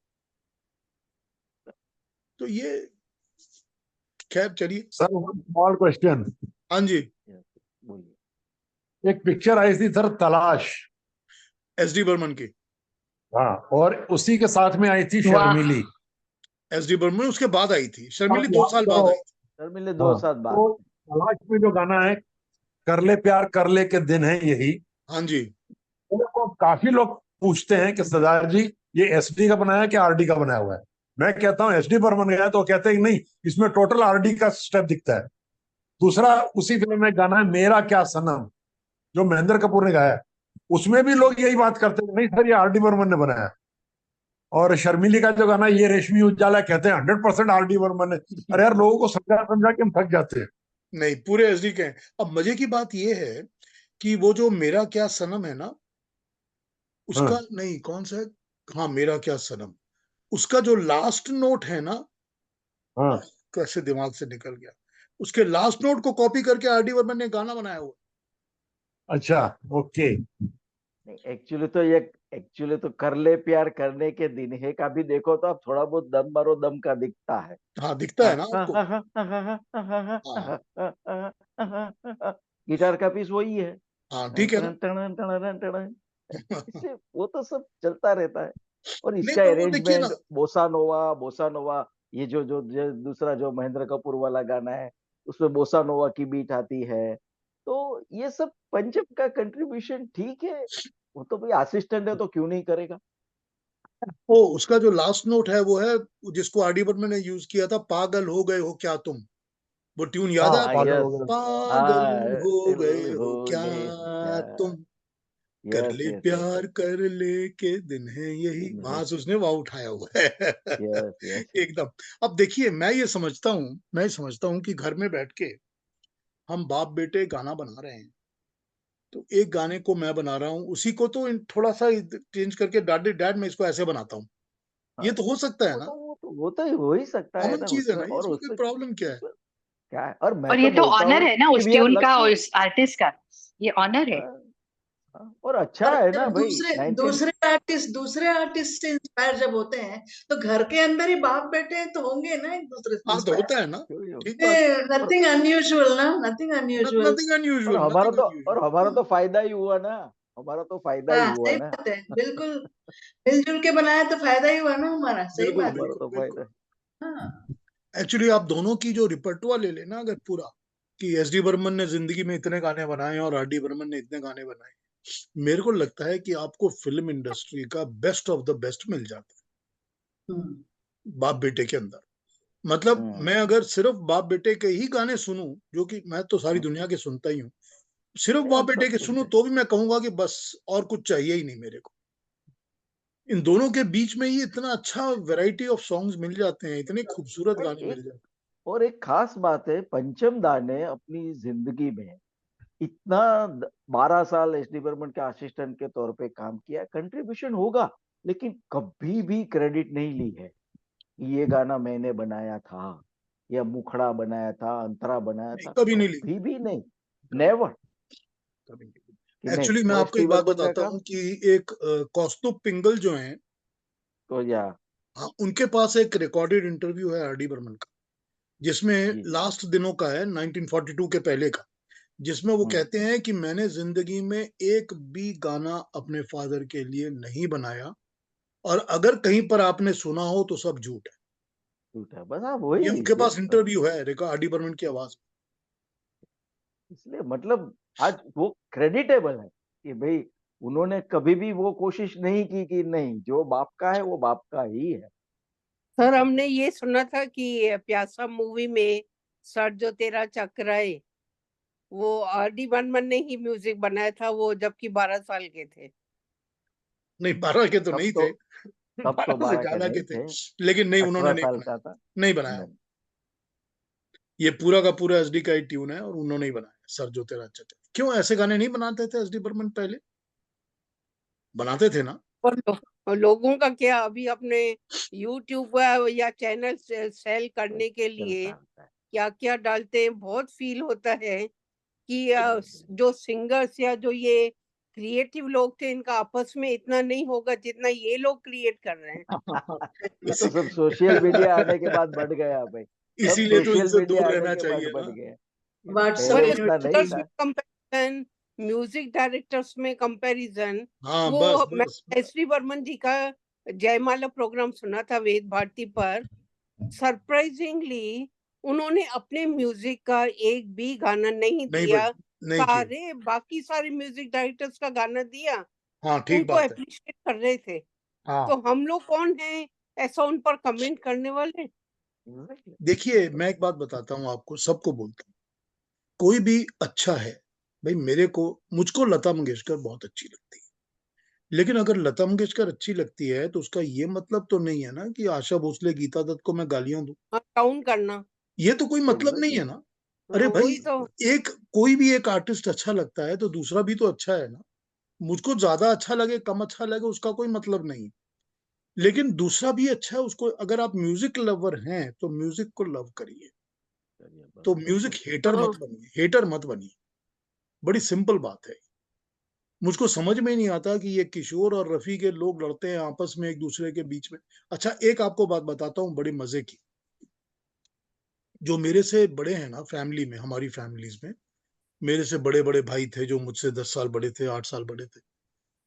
तो ये, खैर चलिए। Sir small question. हाँ जी। यस, बोलिए। एक पिक्चर आई थी सर, तलाश। एस डी बर्मन की। हाँ, और उसी के साथ में आई थी वाह। शर्मिली। एस डी बर्मन उसके बाद आई थी, शर्मिली आप 2 साल याद बाद करो। आई थी। शर्मिले 2 साल बाद। तो तलाश में जो गाना है, कर ले प्यार कर ले के दिन है यही, हाँ जी। तो काफी लोग पूछते हैं कि सरदार जी ये एसडी का बनाया है कि आरडी का बनाया हुआ है। मैं कहता हूँ एसडी बर्मन गया, तो कहते हैं कि नहीं, इसमें टोटल आरडी का स्टेप दिखता है। दूसरा, उसी फिल्म में गाना है मेरा क्या सनम, जो महेंद्र कपूर ने गाया है, उसमें भी लोग यही बात करते हैं, नहीं सर ये आरडी बर्मन ने बनाया है। और शर्मिली का जो गाना है, ये रेशमी उजाला, कहते हैं 100% आरडी बर्मन है। अरे यार, लोगों को समझा समझा के हम थक जाते हैं। नहीं, पूरे एस डी के हैं। अब मजे की बात ये है कि वो जो मेरा क्या सनम है ना, उसका हाँ, नहीं, कौन सा है? हाँ, मेरा क्या सनम, उसका जो लास्ट नोट है ना, हाँ। कैसे दिमाग से निकल गया, उसके लास्ट नोट को कॉपी करके आर डी बर्मन ने गाना बनाया हुआ। अच्छा, ओके। नहीं, एक्चुअली तो कर ले प्यार करने के दिन है का भी देखो तो आप थोड़ा बहुत दम मारो दम का दिखता है। हाँ, दिखता है ना आपको। हाँ। गिटार का पीस वही है। हाँ, ठीक है ना। टन टन टन टन। इससे वो तो सब चलता रहता है। और नहीं, इसका पर वो देखिए ना। अरेंजमेंट बोसा नोवा, बोसा नोवा, ये जो दूसरा जो महेंद्र कपूर वाला गाना है, उसमें बोसा नोवा की बीट आती है। तो ये सब पंचम का कंट्रीब्यूशन ठीक है। वो तो भाई असिस्टेंट है तो क्यों नहीं करेगा। वो उसका जो लास्ट नोट है वो है, जिसको आर डी बर्मन ने यूज किया था, पागल हो गए हो क्या तुम। वो ट्यून याद है हाँ, हाँ, आपको? पागल हो यस। गए। पागल हाँ, हो गए हो हो क्या गए क्या। तुम, कर यस, ले यस, यस, प्यार कर ले के दिन है यही, वहां से उसने वाह उठाया हुआ है। यस, यस, एकदम। अब देखिए, मैं ये समझता हूँ कि घर में बैठ के हम बाप बेटे गाना बना रहे हैं, तो एक गाने को मैं बना रहा हूँ, उसी को तो थोड़ा सा चेंज करके, डैड डैड मैं इसको ऐसे बनाता हूँ, ये हाँ। तो हो सकता है वो ना। तो वो तो हो ही सकता है कॉमन ना चीज है उसमें। ना, और इसमें कोई उसमें प्रॉब्लम क्या है? उसमें क्या है। और मैं और तो ये तो बोलता ऑनर हूँ है ना कि उस वी आर ट्यून का और लकी। उस आर्टिस्ट का, ये ऑनर है। और अच्छा और है जब ना भाई, दूसरे 19। दूसरे आर्टिस्ट से इंस्पायर जब होते हैं, तो घर के अंदर ही बाप बेटे तो होंगे ना एक दूसरे से हाँ, तो इंस्पायर। होता है ना। ठीक बात। और नथिंग अनयूजुअल ना, nothing unusual. Nothing unusual, nothing और हमारा अनयूजुअल। तो फायदा ही हुआ ना। हमारा तो फायदा ही हाँ, हुआ सही ना। बात है, बिल्कुल। मिलजुल के बनाया तो फायदा ही हुआ ना हमारा, सही बिल्कुल, बात है। हमारा बिल्कुल, तो बिल्कुल। फायदा। हाँ। एक्चुअली आप दोनों की जो रिपर्टवा ले लेना अगर पूरा, कि एस डी बर्मन ने जिंदगी में इतने गाने बनाए और आर डी बर्मन ने इतने गाने बनाए, मेरे को लगता है कि आपको फिल्म इंडस्ट्री का बेस्ट ऑफ द बेस्ट मिल जाता हम्म। है बाप बेटे के अंदर। मतलब हम्म, मैं अगर सिर्फ बाप बेटे के ही गाने सुनूं, जो कि मैं तो सारी हम्म। दुनिया के सुनता ही हूँ, सिर्फ नहीं, बाप हम बेटे सब के सुनूं सुनते हैं। तो भी मैं कहूंगा कि बस, और कुछ चाहिए ही नहीं मेरे को। इन दोनों के बीच में ही इतना अच्छा वैरायटी ऑफ सॉन्ग्स मिल जाते हैं, इतने खूबसूरत और गाने मिल एक जाते और एक खास बात है, पंचम दा ने अपनी जिंदगी में इतना 12 साल एस डी बर्मन के असिस्टेंट के तौर पे काम किया। कंट्रीब्यूशन होगा, लेकिन कभी भी क्रेडिट नहीं ली है कि ये गाना मैंने बनाया था, या मुखड़ा बनाया था, अंतरा बनाया हैं। था, कभी नहीं ली। कभी भी नहीं। कभी नेवर। कभी नहीं कि ली। नहीं, एक्चुअली मैं वो एस आपको डी एक बात बर्मन का बताता काम। हूँ कि एक कौस्तुभ पिंगल जो हैं, तो या हाँ, उनके पास एक रिकॉर्डेड इंटरव्यू है आर डी बर्मन का, जिसमें जी। लास्ट दिनों का है, 1942 के पहले का, जिसमें वो हम्म, कहते हैं कि मैंने जिंदगी में एक भी गाना अपने फादर के लिए नहीं बनाया, और अगर कहीं पर आपने सुना हो तो सब झूठ है। झूठ है बस। हाँ, ये वही। उनके पास यस। इंटरव्यू है आर डी बर्मन की आवाज इसलिए मतलब आज वो क्रेडिटेबल है कि भाई उन्होंने कभी भी वो कोशिश नहीं की कि नहीं, जो बाप का है वो बाप का ही है। सर हमने ये सुना था कि प्यासा मूवी में सर जो तेरा चक्राए, वो आर.डी. बर्मन ने ही म्यूजिक बनाया था, वो जबकि 12 साल के थे। नहीं 12 के तो तब नहीं तो थे, तब तो 12 से 12 के ज्यादा के नहीं थे, थे, लेकिन नहीं उन्होंने 18 नहीं साल बनाया, का था। नहीं बनाया। नहीं। ये पूरा का पूरा एसडी का ही ट्यून है और उन्होंने ही बनाया, सर जो तेरा चक्कर। क्यों ऐसे गाने नहीं बनाते थे एसडी बर्मन पहले? बनाते थे ना। और लोगों का क्या, अभी अपने यूट्यूब या चैनल सेल करने के लिए चलता है। क्या क्या डालते हैं, बहुत फील होता है कि बिल्कुल। जो सिंगर्स या जो ये क्रिएटिव लोग थे, इनका आपस में इतना नहीं होगा जितना ये लोग क्रिएट कर रहे हैं। ये तो सब सोशल मीडिया आने के बाद बढ़ गया भाई, सब इसीलिए तो सोशल इनसे दूर मीडिया आने रहना के बाद चाहिए बढ़ ना। गया। व्हाट्सएप पहले पर इतना नहीं सिंगर्स था। में कंपैरिजन, म्यूजिक डायरेक्टर्स में कंपैरिजन, हाँ वो बस मैं बस। एस.डी. बर्मन जी का जयमाला प्रोग्राम सुना था वेद भारती पर। सरप्राइजिंगली उन्होंने अपने म्यूजिक का एक भी गाना नहीं नहीं दिया, नहीं किया। सारे बाकी सारे म्यूजिक डायरेक्टर्स का गाना दिया, हाँ ठीक उनको बात है। अप्रिशिएट कर रहे थे। हाँ तो हम लोग कौन हैं ऐसा उन पर कमेंट करने वाले? देखिए मैं एक बात बताता हूँ आपको, सबको बोलता हूँ, कोई भी अच्छा है भाई। मुझको लता मंगेशकर बहुत अच्छी लगती है, लेकिन अगर लता मंगेशकर अच्छी लगती है तो उसका ये मतलब तो नहीं है ना कि आशा भोसले गीता दत्त को मैं गालियां दूं। हाँ, काउंट करना। ये तो कोई मतलब नहीं एग्जैक्टली। है ना। अरे भाई, वही तो। एक कोई भी एक आर्टिस्ट अच्छा लगता है तो दूसरा भी तो अच्छा है ना। मुझको ज्यादा अच्छा लगे कम अच्छा लगे उसका कोई मतलब नहीं, लेकिन दूसरा भी अच्छा है। उसको अगर आप म्यूजिक लवर हैं तो म्यूजिक को लव करिए, तो म्यूजिक हेटर हाँ, मत बनिए, हेटर मत बनिए। बड़ी सिंपल बात है। मुझको समझ में नहीं आता कि ये किशोर और रफी के लोग लड़ते हैं आपस में एक दूसरे के बीच में। अच्छा एक आपको बात बताता हूँ बड़ी मजे की। जो मेरे से बड़े हैं ना फैमिली में, हमारी फैमिलीज में मेरे से बड़े बड़े भाई थे जो मुझसे 10 साल बड़े थे, 8 साल बड़े थे।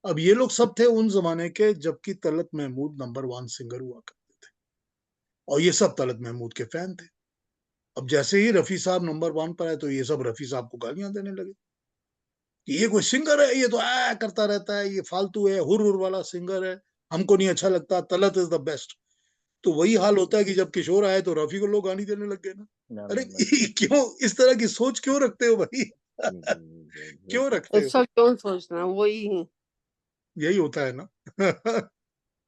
अब ये लोग सब थे उन जमाने के जबकि तलत महमूद नंबर 1 सिंगर हुआ करते थे, और ये सब तलत महमूद के फैन थे। अब जैसे ही रफी साहब नंबर 1 पर आए तो ये सब रफी साहब को गालियां देने लगे कि ये कोई सिंगर है, ये तो आ करता रहता है, ये फालतू है, हुर हुर वाला सिंगर है, हमको नहीं अच्छा लगता, तलत इज द बेस्ट। तो वही हाल होता है कि जब किशोर आए तो रफी को लोग गाली देने लग गए ना। अरे क्यों इस तरह की सोच क्यों रखते हो भाई? क्यों रखते हो? ऐसा क्यों सोचना, वही यही होता है ना।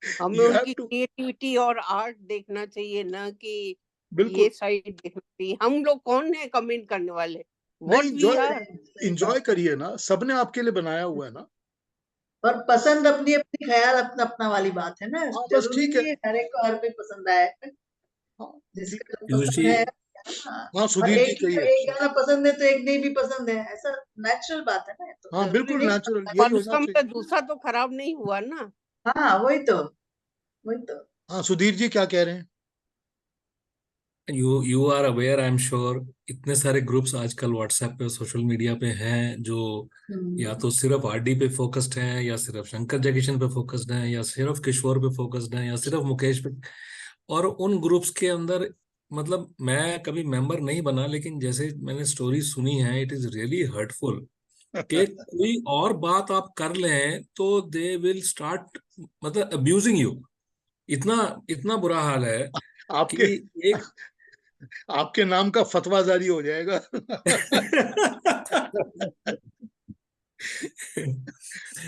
हमें यू हैव उनकी टू। क्रिएटिविटी और आर्ट देखना चाहिए ना कि ये बिल्कुल। साइड देखना चाहिए। हम लोग कौन है कमेंट करने वाले? नहीं व्हाट वी एंजॉय, आर। सही एंजॉय बात है। करिए ना, सबने आपके लिए बनाया हुआ है ना। और पसंद अपनी अपनी, ख्याल अपना अपना वाली बात है ना। हाँ बस जरूरी ठीक है। नहीं है हर एक को हर कोई पसंद आए, हाँ ठीक जिसका है। जो पीयूष पसंद जी, है। हाँ। हाँ और सुधीर जी एक ही को कहिए। एक गाना पसंद है तो एक नहीं भी पसंद है, ऐसा नेचुरल बात है ना, तो हाँ जरूरी बिल्कुल नहीं नेचुरल, पसंद यही पर होना उसका चाहिए। मतलब दूसरा तो खराब नहीं हुआ ना। है। हाँ वही तो, वही तो। हाँ सुधीर जी क्या कह रहे हैं? You are aware, I am sure, इतने सारे ग्रुप्स आजकल व्हाट्सएप पे सोशल मीडिया पे हैं जो या तो सिर्फ आरडी पे फोकस्ड हैं, या सिर्फ शंकर जयकिशन पे फोकस्ड हैं, या सिर्फ किशोर पे फोकस्ड हैं, या सिर्फ मुकेश पे। और उन ग्रुप्स के अंदर, मतलब मैं कभी मेंबर नहीं बना, लेकिन जैसे मैंने स्टोरी सुनी है, इट इज रियली हर्टफुल कि कोई और बात आप कर लें तो दे विल स्टार्ट, मतलब अब्यूजिंग यू। इतना इतना बुरा हाल है आपके कि एक आपके नाम का फतवा जारी हो जाएगा।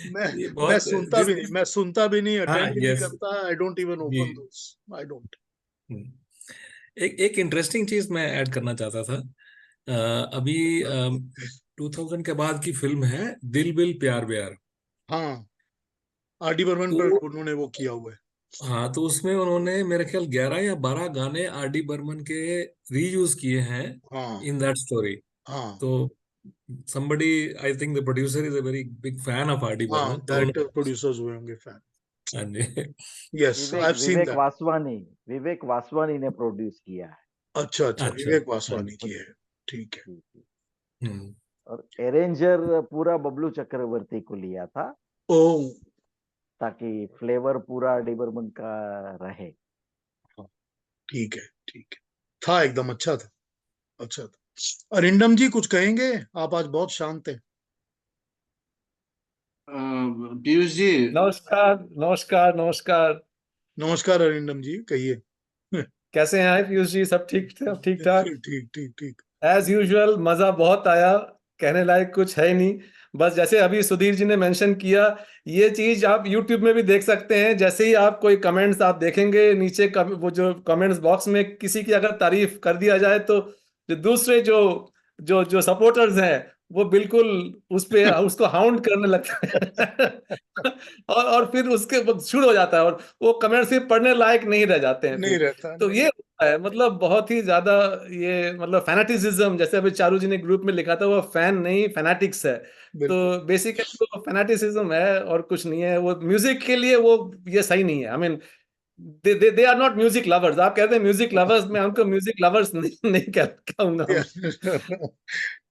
मैं ये मैं बहुत सुनता भी नहीं, मैं सुनता भी नहीं, हाँ, अटेंड भी नहीं यस करता। आई डोंट इवन जी। Open those, I don't. एक एक इंटरेस्टिंग चीज मैं ऐड करना चाहता था। अभी 2000 के बाद की फिल्म है दिल विल प्यार व्यार। हाँ आर.डी. बर्मन पर तो उन्होंने वो किया हुआ है। हाँ, तो उसमें उन्होंने मेरे ख्याल 11 या 12 गाने आर डी बर्मन के रीयूज किए हैं हाँ इन दैट स्टोरी। हाँ तो somebody, I think the producer is a very big fan of R.D. हाँ, Burman, तो डायरेक्टर प्रोड्यूसर्स हुए होंगे फैन। हाँ जी। Yes I Vivek have seen that. Vivek Vaswani ने प्रोड्यूस किया है। अच्छा अच्छा, अच्छा, विवेक हाँ वासवानी की जी। है। ठीक है। जी, जी। हम्म। और अरेंजर पूरा बबलू चक्रवर्ती को लिया था, ओ ताकि फ्लेवर पूरा डी बर्मन का रहे। हाँ, ठीक है ठीक है। था एकदम अच्छा था, अच्छा था। अरिंदम जी कुछ कहेंगे? आप आज बहुत शांत हैं। पीयूष जी, नमस्कार नमस्कार नमस्कार। नमस्कार अरिंदम जी, कहिए। कैसे हैं पीयूष जी? सब ठीक ठाक? ठीक ठीक ठीक। एज यूजुअल मजा बहुत आया, कहने लायक कुछ है ही नहीं। बस जैसे अभी सुधीर जी ने मेंशन किया, ये चीज आप YouTube में भी देख सकते हैं। जैसे ही आप कोई कमेंट्स आप देखेंगे नीचे, वो जो कमेंट्स बॉक्स में किसी की अगर तारीफ कर दिया जाए तो जो दूसरे जो जो जो सपोर्टर्स हैं वो बिल्कुल उस पे उसको हाउंड करने लगते हैं और फिर उसके वो शुरू हो जाता है और वो कमेंट्स फिर पढ़ने लायक नहीं रह जाते हैं नहीं फिर। रहता तो ये होता है, मतलब बहुत ही ज्यादा ये मतलब फैनेटिसिज्म, जैसे अभी चारू जी ने ग्रुप में लिखा था, वो फैन नहीं फैनेटिक्स है। तो बिल्कुल बेसिकली वो फैनेटिसिज्म है और कुछ नहीं है। वो म्यूजिक के लिए वो ये सही नहीं है। I mean they are not music lovers. आप कहते हैं म्यूजिक लवर्स, मैं उनको म्यूजिक लवर्स नहीं कहूंगा।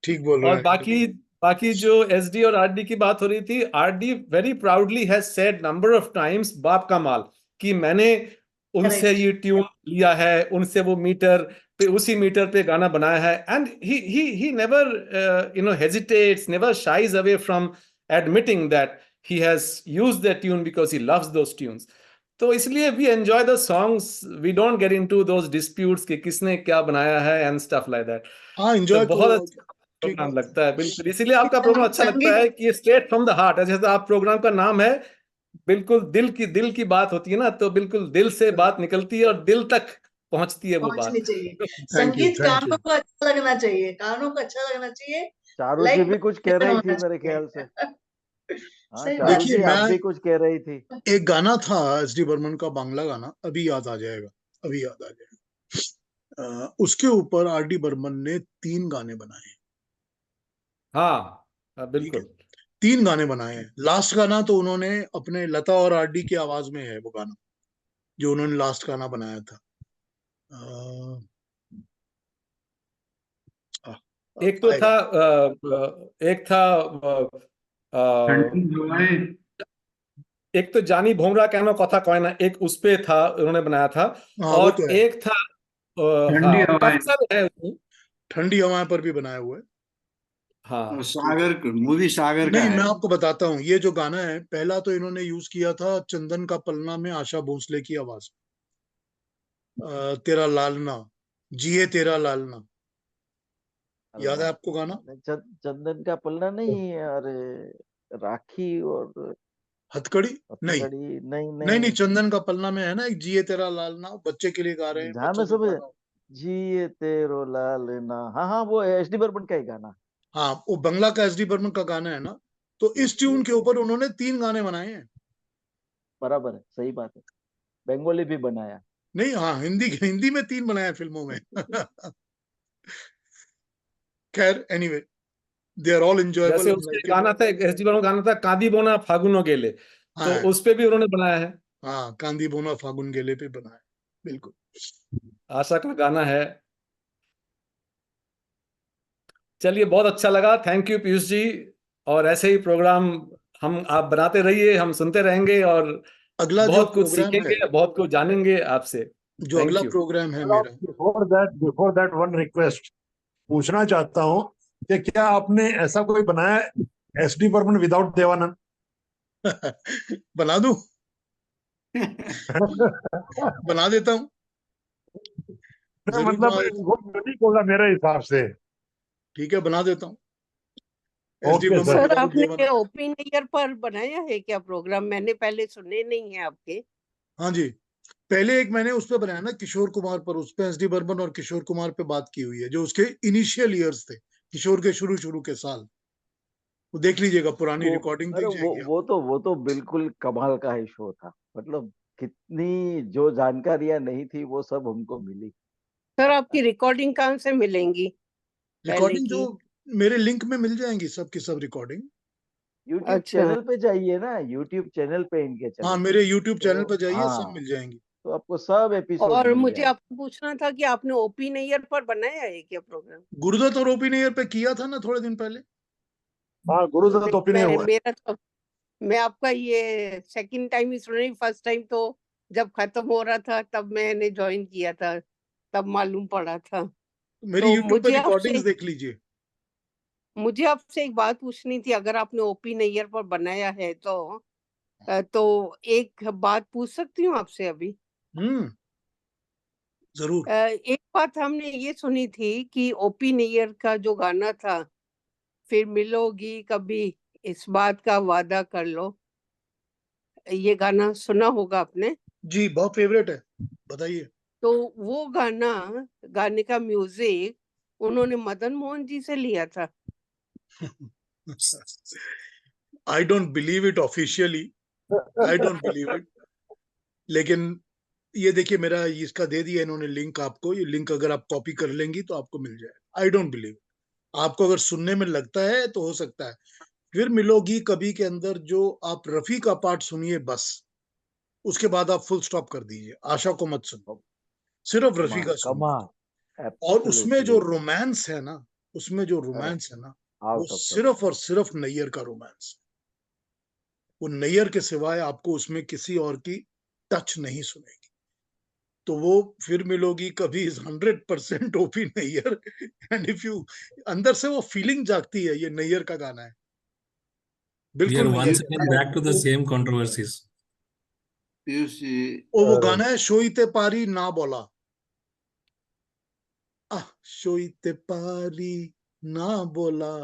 ठीक बोल रहे और हैं। बाकी बाकी जो एसडी और आरडी की बात हो रही थी, RD very proudly has said number of times, बाप का माल, कि मैंने उनसे करेक्ट। ये ट्यून लिया है, उनसे वो मीटर पे, उसी मीटर पे गाना बनाया है। And he never hesitates, never shies away from admitting that he has used that tune because he loves those tunes. तो इसलिए we enjoy the songs, we don't get into those disputes कि किसने क्या बनाया है and stuff like that. हाँ, तो enjoy बहुत करो, अच्छा ठीक प्रोग्राम बात है। लगता है, बिल्कुल। इसीलिए आपका प्रोग्राम अच्छा लगता संगीत है कि स्ट्रेट फ्रॉम द हार्ट, जैसे आप प्रोग्राम का नाम है, बिल्कुल दिल की बात होती है ना, तो बिल्कुल दिल से बात निकलती है और दिल तक पहुंचती है वो पहुंचनी बात। चाहिए। थैंक यू संगीत थैंक कानों यू। को अच्छा लगना चाहिए, कानों को अच्छा लगना चाहिए। चारू जी लाइक भी कुछ कह रही थी होना मेरे ख्याल से। चाहिए। हाँ सही चारू बात देखिए जी, आप मैं भी कुछ कह रही थी। एक गाना था एस.डी. बर्मन का, बांग्ला गाना, अभी याद आ जाएगा, अभी याद आ जाएगा। उसके ऊपर आर.डी. बर्मन ने 3 गाने बनाए हैं। हाँ ठीक है, बिल्कुल। 3 गाने बनाए हैं। लास्ट गाना तो उन्होंने अपने लता और आर.डी. की आवाज में है, वो गाना जो उन्होंने लास्ट गाना बनाया था। एक तो आएगा। था एक था ठंडी हवाएं। एक तो जानी भोमरा कहना कथा कॉय ना, एक उस पे था, उन्होंने बनाया था। हाँ वो और तो है, एक था ठंडी हाँ हवाएं काफी सारे हैं उसमें। ठंडी हवाएं पर भी बनाया हुआ है। हाँ सागर, मूवी सागर का नहीं, है। मैं आपको बताता हूँ, ये जो गाना है पहला तो इन्होंने यूज किया था चंदन का पलना में आशा भोसले की आवाज। तेरा लालना, जिए तेरा लालना, अरे याद है वाह। आपको गाना? चंदन का पलना नहीं, अरे राखी और हथकड़ी? नहीं हथकड़ी, नहीं नहीं नहीं, नहीं। चंदन का पलना में है ना एक, जिए तेरा लालना, बच्चे के लिए गा रहे हैं, जहाँ बच्चा मैं नहीं समझ, गा रहा। जिए तेरो लालना, हाँ हाँ, वो एसडी बर्मन का ही गाना। हाँ, वो बंगला का एस.डी. बर्मन का गाना है ना। तो इस यस ट्यून यस के यस, ऊपर उन्होंने 3 गाने बनाए हैं। बराबर है, सही बात है। बंगाली भी बनाया। नहीं, हाँ, हिंदी हिंदी में 3 बनाए हैं फिल्मों में। खैर, anyway, they are all enjoyable जैसे एंड उसके लाइकेबल। गाना था, एसडी बर्मन गाना था कादी बोना फागुनो गेले, तो हाँ उस पे भी उन्होंने बनाया है। हाँ, कांदी बोना फागुन गेले पे बनाया, बिल्कुल। आशा का गाना है। चलिए, बहुत अच्छा लगा, थैंक यू पीयूष जी। और ऐसे ही प्रोग्राम हम आप बनाते रहिए, हम सुनते रहेंगे और अगला जो बहुत कुछ प्रोग्राम है, सीखेंगे, बहुत कुछ जानेंगे आपसे। जो अगला थैंक यू। प्रोग्राम है मेरा, बिफोर दैट वन रिक्वेस्ट पूछना चाहता हूँ कि क्या आपने ऐसा कोई बनाया एसडी बर्मन विदाउट देवानंद? बना दूं? बना देता हूँ, जरूर मतलब बना देता हूँ। वो यूनिक होगा मेरे हिसाब से। ठीक है, बना देता हूँ, SD. Okay Burman sir. Sir without आपने देवानंद। ओपन ईयर पर बनाया है क्या प्रोग्राम? मैंने पहले सुने नहीं है आपके। हाँ जी, पहले एक मैंने उस पर बनाया ना, किशोर कुमार पर, उस पे एस.डी. बर्मन और किशोर कुमार पे बात की हुई है, जो उसके इनिशियल ईयर्स थे, किशोर के शुरू शुरू के साल। वो देख लीजिएगा, पुरानी वो, रिकॉर्डिंग अरे दिख जाएगी आपको। वो तो बिल्कुल कमाल का ही शो था। मतलब कितनी जो जानकारियां नहीं थी वो सब हमको मिली। सर आपकी रिकॉर्डिंग कहाँ से मिलेंगी पहले रिकॉर्डिंग जो की? मेरे लिंक में मिल जाएंगी, सब की सब रिकॉर्डिंग। यूट्यूब अच्छा, चैनल पे जाइए ना, यूट्यूब चैनल पे इनके हाँ, चले जाइए, मेरे यूट्यूब चैनल पर तो जाइए, सब हाँ, मिल जाएंगी। तो आपको सब एपिसोड और मिल मुझे जाएंगे। आपको पूछना था कि आपने ओपन ईयर पर बनाया है क्या प्रोग्राम? गुरुदत्त और ओपी नैयर पे किया था ना थोड़े दिन पहले। हाँ, गुरुदत्त नहीं, ओपिनियन हुआ है। मेरा तो, मैं आपका ये सेकंड टाइम ही सुन रही, फर्स्ट टाइम तो जब खत्म हो रहा था तब मैंने ज्वाइन किया था, तब मालूम पड़ा था। मेरी तो यूट्यूब पे मुझे आपसे, रिकॉर्डिंग्स देख लीजिए। मुझे आपसे एक बात पूछनी थी, अगर आपने ओपी नैयर पर बनाया है तो एक बात पूछ सकती हूँ आपसे अभी? जरूर। एक बात हमने ये सुनी थी कि ओपी नैयर का जो गाना था, फिर मिलोगी कभी, इस बात का वादा कर लो, ये गाना सुना होगा आपने? जी, बहुत फेवरेट है, बताइए। तो वो गाने का म्यूजिक उन्होंने मदन मोहन जी से लिया था। I don't believe it officially, I don't believe it, लेकिन ये देखिए मेरा इसका दे दिया इन्होंने लिंक आपको, ये लिंक अगर आप कॉपी कर लेंगी तो आपको मिल जाएगा। आई डोंट बिलीव, आपको अगर सुनने में लगता है तो हो सकता है। फिर मिलोगी कभी के अंदर जो आप रफी का पार्ट सुनिए बस, उसके बाद आप फुल स्टॉप कर दीजिए, आशा को मत सुनो, सिर्फ रफी का सुनिए। कमाल, और उसमें जो एब्सोल्युटली रोमांस है ना, उसमें जो रोमांस है ना, वो आउट ऑफ द सिर्फ और सिर्फ नैयर का रोमांस। वो नैयर के सिवाय आपको उसमें किसी और की टच नहीं सुनेगी। तो वो फिर मिलोगी कभी is 100% OP Nayyar. And if you, अंदर से वो फीलिंग जागती है, ये नैयर का गाना है, We बिल्कुल are नैयर once again का। back to the same controversies. Piyush ji, वो गाना है शोइते पारी ना बोला, शोइते पारी ना बोला,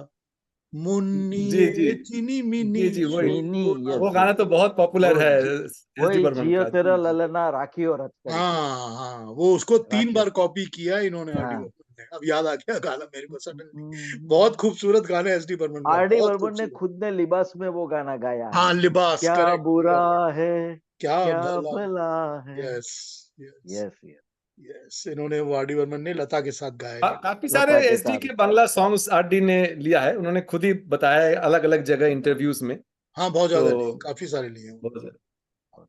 मुन्नी जी जी चिनी मिनी जी जी, वही मिनी, बोला। वो यस गाना तो बहुत पॉपुलर वो है जी, एस डी वही बर्मन जियो का। तेरा जी जी ललना राखी और हथ करके हाँ हाँ, वो उसको 3 राखी। बार कॉपी किया इन्होंने आर डी हाँ, बर्मन ने। अब याद आ गया गाना मेरे को सडनली। बहुत खूबसूरत गाना है एस डी बर्मन का, आर डी बहुत बर्मन ने खूबसूरत। खुद ने लिबास में वो गाना गाया है, हाँ, लिबास, क्या करेक्ट, बुरा है, क्या क्या भला। भला है। Yes yes yes yes, yes, इन्होंने वो आर डी बर्मन ने लता के साथ गाया है। काफी सारे लता के एसडी साथ। के बांग्ला सॉन्ग्स आरडी ने लिया है, उन्होंने खुद ही बताया है अलग अलग जगह इंटरव्यूज में। हाँ, बहुत तो ज्यादा लिए, काफी सारे लिए हैं। बहुत ज्यादा।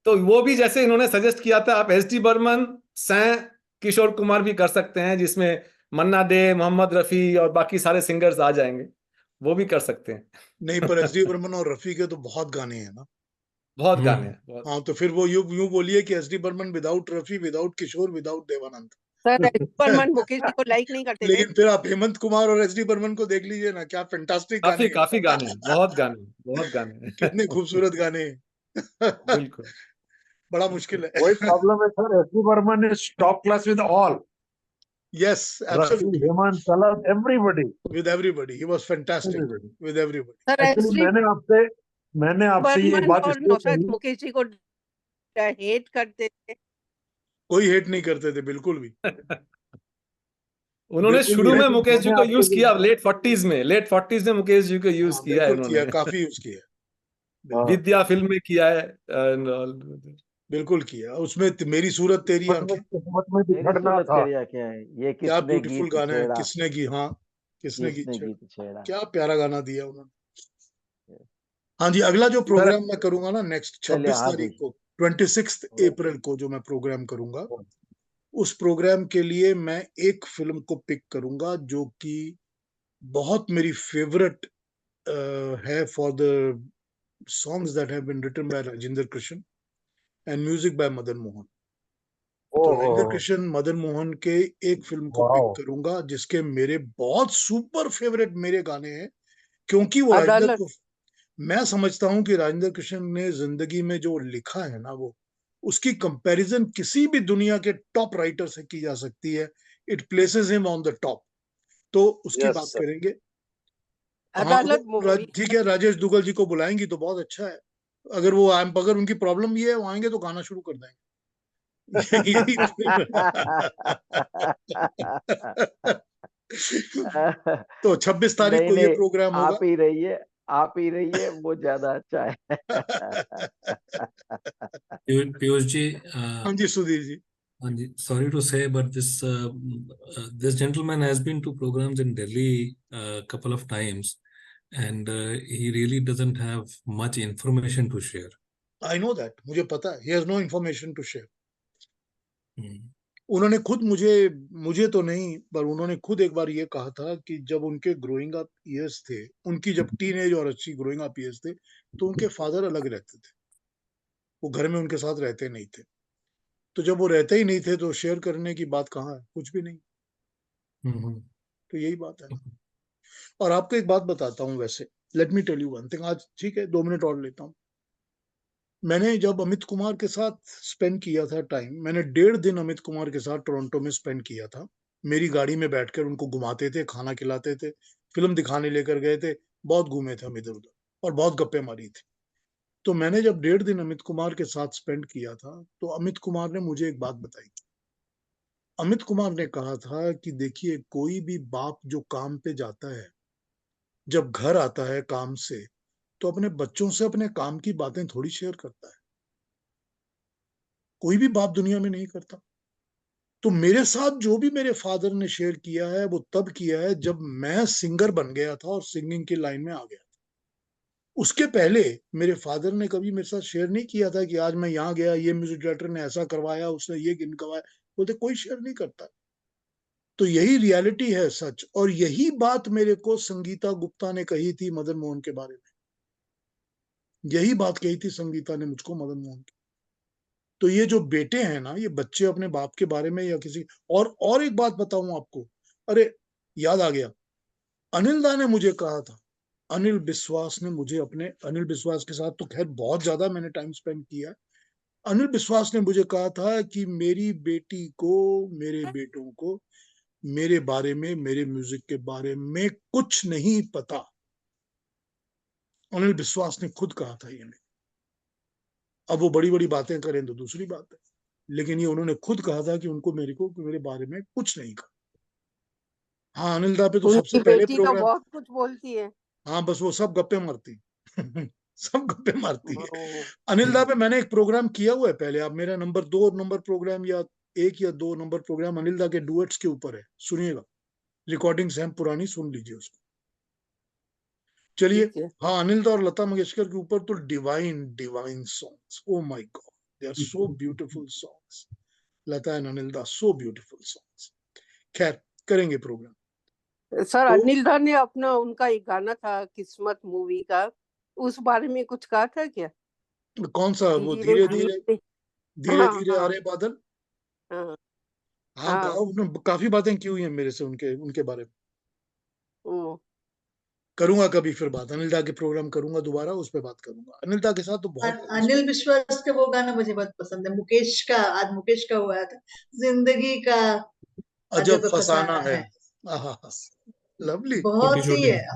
तो वो भी जैसे इन्होंने सजेस्ट किया था, आप एस डी बर्मन सैं किशोर कुमार भी कर सकते हैं, जिसमें मन्ना डे, मोहम्मद रफी और बाकी सारे सिंगर्स आ जाएंगे, वो भी कर सकते हैं। नहीं, पर एस डी बर्मन और रफी के तो बहुत गाने हैं ना। बहुत गाने हैं बहुत। हाँ, तो फिर वो यूं यूं बोलिए कि S D Burman without Rafi, without Kishore, without Dev Anand. Sir S D Burman Mukesh ji को लाइक नहीं करते थे? लेकिन फिर आप हेमंत कुमार और एस डी बर्मन को देख लीजिए ना, क्या फैंटास्टिक गाने काफी हैं। काफी गाने हैं, बहुत गाने हैं, बहुत गाने हैं। कितने खूबसूरत गाने हैं। बिल्कुल। बड़ा मुश्किल है। वही प्रॉब्लम है sir, S D Burman is top class with all, Yes, Rafi, absolutely. Hemant, Talat, everybody With everybody, he was fantastic. Everybody. With everybody. Sir S actually D मैंने आपसे ये बर्मन बात और इसलिए शायद कही, मुकेश जी को हेट करते थे। कोई हेट नहीं करते थे, बिल्कुल भी। उन्होंने बिल्कुल भी शुरू में hate। मुकेश जी मैंने को आपको यूज किया, लेट 40s में मुकेश जी को यूज हाँ, किया है बिल्कुल किया, उन्होंने। काफी यूज किया, हाँ, विद्या फिल्म में किया है and all। बिल्कुल किया। उसमें मेरी सूरत तेरी आंखें, किस्मत में मेरी बिछड़ना सूरत था। करिया क्या है, ये क्या किसने ब्यूटीफुल गीत गाना है, छेड़ा, किसने की, हाँ, किसने की किसने छेड़ा। गीत छेड़ा। क्या प्यारा गाना दिया उन्होंने। हाँ जी, अगला जो सर प्रोग्राम मैं करूंगा ना नेक्स्ट चलिए, 26 हाँ जी, तारीख को, 26 अप्रैल को जो मैं प्रोग्राम करूंगा, उस प्रोग्राम के लिए मैं एक फिल्म को पिक करूंगा जो कि बहुत मेरी फेवरेट है, for the songs that have been written by Rajendra Krishan and music by Madan Mohan. तो राजेंद्र ओह कृष्ण, मदन मोहन के एक फिल्म को पिक वाओ, करूंगा जिसके मेरे बहुत सुपर फेवरेट मेरे गाने हैं, क्योंकि वो राजेंद्र अदालत। को, मैं समझता हूं कि राजेंद्र कृष्ण ने जिंदगी में जो लिखा है ना, वो उसकी कंपैरिजन किसी भी दुनिया के टॉप राइटर से की जा सकती है। It places him on the top. तो उसकी यस बात सर। करेंगे। हाँ, अदालत मूवी। ठीक है, राजेश दुगल जी को बुलाएंगी तो बहुत अच्छा है। अगर उनकी प्रॉब्लम ये है, वो आएंगे तो गाना शुरू कर देंगे। यही तो 26 तारीख नहीं को ये नहीं, प्रोग्राम होगा। आप ही रहिए, वो ज्यादा अच्छा है। पीयूष जी, हाँ जी, Sudhir ji. sorry to say, but this gentleman has been to programs in Delhi a couple of times, and he really doesn't have much information to share. I know that, मुझे पता है, he has no information to share. Hmm. उन्होंने खुद मुझे तो नहीं, पर उन्होंने खुद एक बार ये कहा था कि जब उनके ग्रोइंग अप ईयर्स थे, उनकी जब टीनेज और अच्छी ग्रोइंग अप ईयर्स थे, तो उनके फादर अलग रहते थे, वो घर में उनके साथ रहते नहीं थे। तो जब वो रहते ही नहीं थे तो शेयर करने की बात कहाँ है, कुछ भी नहीं। Mhm. तो यही बात है ना। और आपको एक बात बताता हूँ, वैसे let me tell you one thing, आज ठीक है 2 मिनट और लेता हूँ। मैंने जब अमित कुमार के साथ स्पेंड किया था टाइम, मैंने 1.5 दिन अमित कुमार के साथ टोरंटो में स्पेंड किया था। मेरी गाड़ी में बैठकर उनको घुमाते थे, खाना खिलाते थे, फिल्म दिखाने लेकर गए थे, बहुत घूमे थे हम इधर उधर और बहुत गप्पे मारी थी। तो मैंने जब 1.5 दिन अमित कुमार के साथ स्पेंड किया था, तो अमित कुमार ने मुझे एक बात बताई। अमित कुमार ने कहा था कि देखिए, कोई भी बाप जो काम पे जाता है, जब घर आता है काम से, तो अपने बच्चों से अपने काम की बातें थोड़ी शेयर करता है। कोई भी बाप दुनिया में नहीं करता। तो मेरे साथ जो भी मेरे फादर ने शेयर किया है, वो तब किया है जब मैं सिंगर बन गया था और सिंगिंग की लाइन में आ गया था। उसके पहले मेरे फादर ने कभी मेरे साथ शेयर नहीं किया था कि आज मैं यहाँ गया, ये म्यूजिक डायरेक्टर ने ऐसा करवाया, उसने ये गिन गवाया, बोलते कोई शेयर नहीं करता। तो यही रियलिटी है, सच। और यही बात मेरे को संगीता गुप्ता ने कही थी मदन मोहन के बारे में। यही बात कही थी संगीता ने मुझको मदन मोहन की। तो ये जो बेटे हैं ना, ये बच्चे अपने बाप के बारे में या किसी और एक बात बताऊं आपको, अरे याद आ गया, अनिल दा ने मुझे कहा था, अनिल विश्वास ने मुझे अपने, अनिल विश्वास के साथ तो खैर बहुत ज्यादा मैंने टाइम स्पेंड किया। अनिल विश्वास ने मुझे कहा था कि मेरी बेटी को, मेरे बेटों को मेरे बारे में, मेरे म्यूजिक के बारे में कुछ नहीं पता। अनिल विश्वास ने खुद कहा था ये। अब वो बड़ी बड़ी बातें करें तो दूसरी बात है, लेकिन ये उन्होंने खुद कहा था कि उनको मेरे बारे में कुछ नहीं कहा। हाँ, अनिल दा पे तो सबसे उनकी पहले बेटी तो प्रोग्राम, बहुत कुछ बोलती है। हाँ बस वो सब गप्पे मारती सब गप्पे मारती है। ओ, अनिल दा पे मैंने एक प्रोग्राम किया हुआ है पहले, आप मेरा नंबर 2 नंबर प्रोग्राम या 1 या 2 नंबर प्रोग्राम अनिल दा के डुएट्स के ऊपर है, सुनिएगा, रिकॉर्डिंग्स हैं पुरानी, सुन लीजिए उसको। चलिए, ठीक है। हाँ, अनिल दा और लता मंगेशकर के ऊपर तो divine divine songs, oh my god, they are so beautiful songs. Lata and Anil da, so beautiful songs. खैर, करेंगे प्रोग्राम। सर, तो अनिल दा ने अपना, उनका एक गाना था किस्मत मूवी का, उस बारे में कुछ कहा था क्या? कौन सा वो, धीरे धीरे धीरे धीरे। धीरे हाँ धीरे आ हाँ रहे बादल? हाँ हाँ, कहा, हाँ। उन्होंने काफी बातें की हुई हैं मेरे से उनके उनके बारे में। ओ, करूंगा कभी फिर बात, अनिल दा के प्रोग्राम करूंगा दोबारा, उस पर बात करूंगा। अनिल दा के साथ तो बहुत टाइम अनिल विश्वास का वो गाना मुझे बहुत पसंद है, मुकेश का, आज मुकेश का हुआ था, जिंदगी का अजब अजब फसाना फसाना है। है। आहा, लवली, छोटी बहुत ही छोटी। है,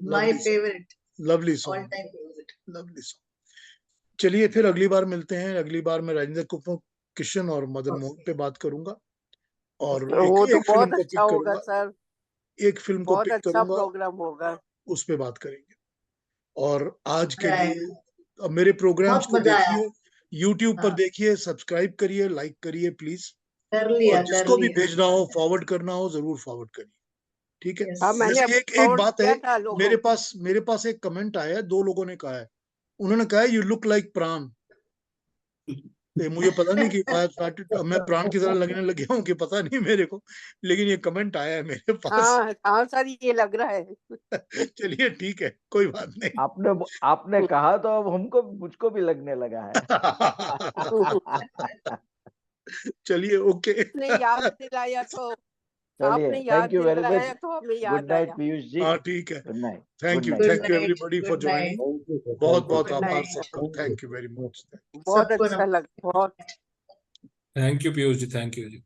my lovely song, favourite, lovely all song, time favourite. Lovely song. चलिए, फिर अगली बार मिलते हैं। अगली बार मैं राजेंद्र कुमार, किशन और मदन मोहन पे बात करूंगा, और एक वो तो एक फिल्म बहुत को अच्छा पिक होगा करूंगा, सर, एक फिल्म को बहुत पिक अच्छा करूंगा, प्रोग्राम होगा। उस पे बात करेंगे। और आज के राइट, लिए, अब मेरे प्रोग्राम्स बहुत को मजा आया। देखिए, यूट्यूब पर हाँ, देखिए, सब्सक्राइब करिए, लाइक करिए प्लीज, कर और लिया कर जिसको भी लिया। भेजना हो, फॉरवर्ड करना हो, जरूर फॉरवर्ड करिए, ठीक है। हाँ, यस, मैंने वैसे अभी एक फॉरवर्ड बात है, किया था लोगों मेरे पास एक कमेंट आया है, 2 लोगों ने कहा है, उन्होंने कहा है यू लुक लाइक प्राण। तो मुझे पता नहीं कि मैं प्राण की तरह लगने लग गया हूँ कि पता नहीं मेरे को, लेकिन ये कमेंट आया है मेरे पास। हाँ हाँ सर, ये लग रहा है। चलिए ठीक है, कोई बात नहीं। आपने कहा तो अब मुझको भी लगने लगा है। चलिए, ओके। आपने याद दिलाया तो, चलिए, आपने याद थैंक यू वेरी मच। दिलाया तो हमें गुड याद नाइट आया। पीयूष जी। हाँ, ठीक है। Good night. Thank you, good good thank you night, everybody for good joining. Night, बहुत बहुत गुड आभार नाइट, सबका, थैंक यू वेरी मच। बहुत सबको अच्छा लगा, बहुत। Thank you Piyush ji, thank you ji.